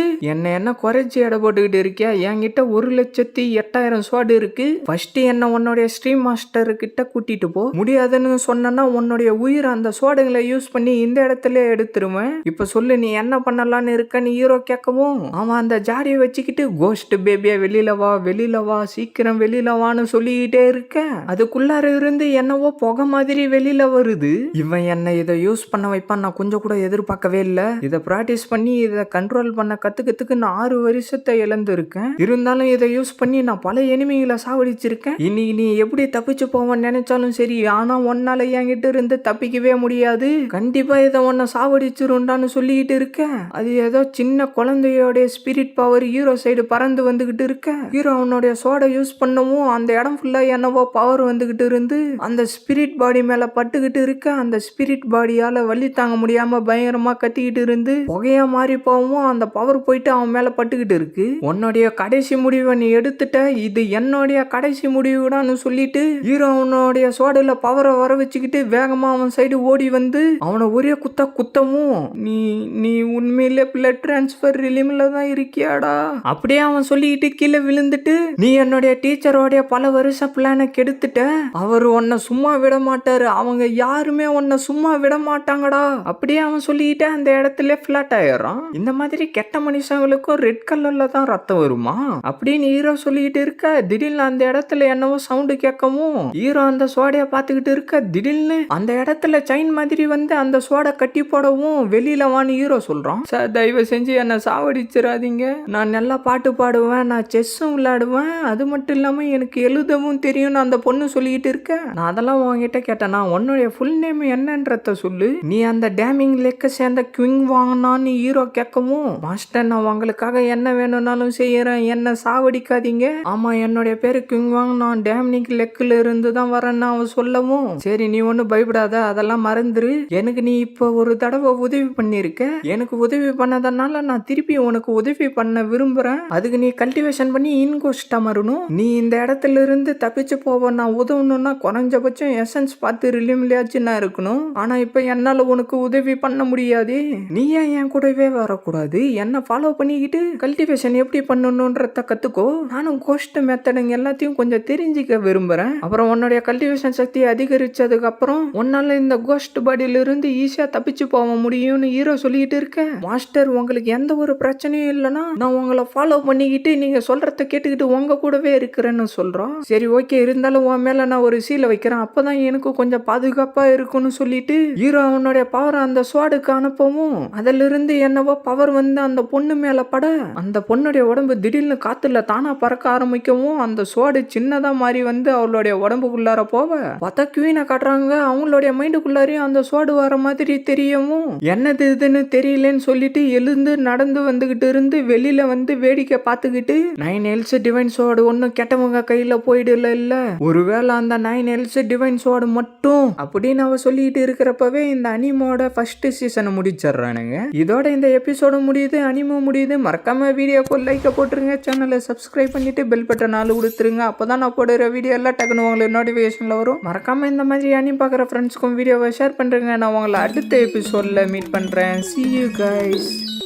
என்ன குறைச்சி எடை போட்டுக்கிட்டு இருக்கியா, என்கிட்ட 1,08,000 ஸ்வாட் இருக்கு, ஃபர்ஸ்ட் என்ன உன்னுடைய ஸ்ட்ரீம் மாஸ்டர் கிட்ட கூட்டிட்டு போ, முடியாதுன்னு சொன்னா உன்னுடைய உயிர் அந்த ஸ்வாடுகளை யூஸ் பண்ணி இந்த இடத்துல எடுத்துருவேன், இப்ப சொல்லு நீ என்ன பண்ணலான்னு இருக்கன்னு ஹீரோ கேட்கவும், அவன் அந்த ஜாடியை வச்சுக்கிட்டு கோஸ்ட் பேபியா வெளியில வா சீக்கிரம் வெளியில வான்னு சொல்லிக்கிட்டே இருக்க, அதுக்குள்ளார இருந்து என்னவோ புகை மாதிரி வெளியில வருது. இவன் என்ன இதை யூஸ் பண்ண வைப்பான் நான் கொஞ்சம் கூட எதிர்பார்க்கவே இல்லை. இதை பிராக்டிஸ் பண்ணி இதை கண்ட்ரோல் பண்ண கத்துக்கிறதுக்கு நான் 6 வருஷத்தை இழந்து இருக்கேன். இருந்தாலும் இதை யூஸ் பண்ணி நான் பல எனிமிகளை சாவடிச்சிருக்கேன். இன்னைக்கு நீ எப்படி தப்பிச்சு போவன்னு நினைச்சாலும் சரி, ஆனா ஒன்னால என்கிட்ட இருந்து தப்பிக்கவே முடியாது, கண்டிப்பா இதை உன்னை சாவடிச்சிருண்டான்னு சொல்லிக்கிட்டு இருக்க. அது ஏதோ சின்ன குழந்தையோட ஸ்பிரிட் பவர் ஹீரோ சைடு பறந்து வந்துகிட்டு இருக்க. ஹீரோ அவனுடைய சோடை யூஸ் பண்ணவும் அந்த இடம் ஃபுல்லா என்னவோ பவர் வந்துகிட்டு இருந்து அந்த ஸ்பிரிட் பாடி மேல பட்டுக்கிட்டு இருக்க. அந்த ஸ்பிரிட் பாடியால வலி தாங்க முடியாம பயங்கரமா கத்திக்கிட்டு இருந்து புகையா மாறி போவும் அந்த பவர் போயிட்டு அவன் மேல பட்டுக்கிட்டு இருக்கு. உன்னுடைய கடைசி முடிவை நீ எடுத்துட்ட, இது என்னுடைய கடைசி முடிவுடான்னு சொல்லிட்டு ஹீரோ அவனுடைய சோடையில பவரை வர வச்சுக்கிட்டு வேகமா அவன் சைடு ஓடி வந்து அவனை ஒரே குத்தவும், நீ உண்மையிலே பிளட் டிரான்ஸ்ஃபர் ரிலிம்ல தான் இருக்கியாடா அப்படியே அவன் சொல்லிக்கிட்டு கீழே விழுந்துட்டு, நீ என்னுடைய டீச்சரோடைய பல வருஷ பிளானை கெடுத்துட்ட, அவர் உன்னை சும்மா விட மாட்டாரு, அவங்க யாருமே உன்னை சும்மா விட மாட்டாங்கடா அப்படியே அவன் சொல்லிக்கிட்டு அந்த இடத்துல பிளாட் ஆயிடுறான். இந்த மாதிரி கெட்ட மனுஷங்களுக்கும் ரெட் கலர்ல தான் ரத்தம் வருமா அப்படின்னு ஹீரோ சொல்லிக்கிட்டு இருக்க, திடீர்னு அந்த இடத்துல என்னவோ சவுண்டு கேட்கவும் ஹீரோ அந்த சோடையை பார்த்துக்கிட்டு இருக்க, திடீர்னு அந்த இடத்துல செயின் மாதிரி வந்து அந்த சோடை கட்டி போடவும் வெளியில வான்னு ஹீரோ சொல்றான். சார் தயவு செஞ்சு என்னை சாவடிச்சிடாதீங்க, நான் நல்லா பாட்டு பாடுவேன், நான் செஸ்ஸும் விளையாடுவேன், அது மட்டும் இல்லாம எனக்கு எழுதவும் தெரியும்னு அந்த பொண்ணு சொல்லிக்கிட்டு இருக்க. நான் அதெல்லாம் உங்ககிட்ட கேட்டேனா, உன்னுடைய ஃபுல் நேம் என்னன்றத சொல்லு, நீ அந்த டேமிங் லேக்க சேர்ந்த குயிங் வாங்கினான்னு ஹீரோ கேட்கவும், மாஸ்டர் நான் உங்களுக்காக என்ன வேணும்னாலும் செய்யறேன், என்ன சாவடிக்காதீங்க, ஆமா என்னுடைய பேரு குயிங் வாங், நான் டேமிங் லெக்கில் இருந்து தான் வரேன்னு அவன் சொல்லவும், சரி நீ ஒன்னும் பயப்படாத, அதெல்லாம் மறந்துரு, எனக்கு நீ இப்போ ஒரு தடவை உதவி பண்ணிருக்க, எனக்கு உதவி பண்ணதனால நான் திருப்பி உனக்கு உதவி பண்ண விரும்புறேன், அதுக்கு நீ கல்டிவேஷன் பண்ணி இன்கோஸ்டா மாறணும், நீ இந்த இடத்துல இருந்து தப்பிச்சு போவ நான் உதவணும்னா குறைஞ்சபட்சம் எசன்ஸ் பார்த்து ரிலிம்லயாச்சும் நான் இருக்கணும், ஆனா இப்ப என்னால உனக்கு உதவி பண்ண முடியாது, நீ ஏன் என் கூடவே வரக்கூடாது, என்ன ஃபாலோ பண்ணிக்கிட்டு கல்டிவேஷன் எப்படி பண்ணணும்ன்றத கத்துக்கோ, நானும் கோஸ்ட் மெத்தடுங்க எல்லாத்தையும் கொஞ்சம் தெரிஞ்சுக்க விரும்புறேன், அப்புறம் உன்னுடைய கல்டிவேஷன் சக்தி அதிகரிச்சதுக்கு அப்புறம் உன்னால இந்த கோஸ்ட் பாடியில இருந்து ஈஸியா தப்பிச்சு போக முடியும்னு ஹீரோ சொல்லிட்டு இருக்க. மாஸ்டர் உங்களுக்கு எந்த ஒரு பிரச்சனையும் இல்லைன்னா நான் உங்களை ஃபாலோ பண்ணிக்கிட்டு நீங்க சொல்றத கேட்டுக்கிட்டு உங்க கூடவே இருக்கிறேன்னு சொல்றோம். சரி ஓகே, இருந்தாலும் உன் மேல நான் ஒரு சீலை வைக்கிறேன், அப்பதான் எனக்கு கொஞ்சம் பாதுகாப்பா இருக்கும்னு சொல்லிட்டு ஹீரோ அவனுடைய பவர் அந்த ஸ்வாடுக்கு அனுப்பவும் அதுல இருந்து என்னவோ பவர் வந்து அந்த பொண்ணு மேல பட அந்த பொண்ணுடைய உடம்பு திடீர்னு காத்துல தானா பறக்க ஆரம்பிக்கவும் அந்த ஸ்வாடு சின்னதா மாறி வந்து அவளுடைய உடம்புக்குள்ளார போவ பார்த்தா குவீனை காட்டுறாங்க, அவங்களுடைய மைண்டுக்குள்ளாரையும் அந்த ஸ்வாடு வர மாதிரி தெரியவும் என்னது இதுன்னு தெரியலன்னு சொல்லிட்டு எழுந்து நடந்து வந்துகிட்டு இருந்து வெளியில வந்து வேடிக்கை பார்த்துக்கிட்டு 9 எல்ஸ் டிவைன் ஸ்வாடு ஒன்னும் கெட்டவங்க கையில போயிடல, இல்ல ஒருவேளை அந்த 9 எல்ஸ் டிவைன் ஸ்வாடு மட்டும் அப்படின்னு அவ சொல்லிட்டு இருக்கிறப்பவே இந்த அனிமோட ஃபர்ஸ்ட் சீசனை முடிச்சிடுறானுங்க. இதோட இந்த எபிசோட முடியுது, அனிமோ முடியுது. மறக்காம வீடியோக்கு லைக் போட்டுருங்க, சேனலை சப்ஸ்கிரைப் பண்ணிட்டு பெல் பட்டன் ஆளு கொடுத்துருங்க, அப்பதான் நான் போடுற வீடியோ எல்லாம் டக்குனு உங்களுக்கு நோட்டிபிகேஷன்ல வரும். மறக்காம இந்த மாதிரி அனிம் பார்க்குற ஃப்ரெண்ட்ஸ்க்கும் வீடியோவை ஷேர் பண்றேங்க. நான் உங்களை அடுத்த எபிசோட்ல மீட் பண்றேன். See you guys.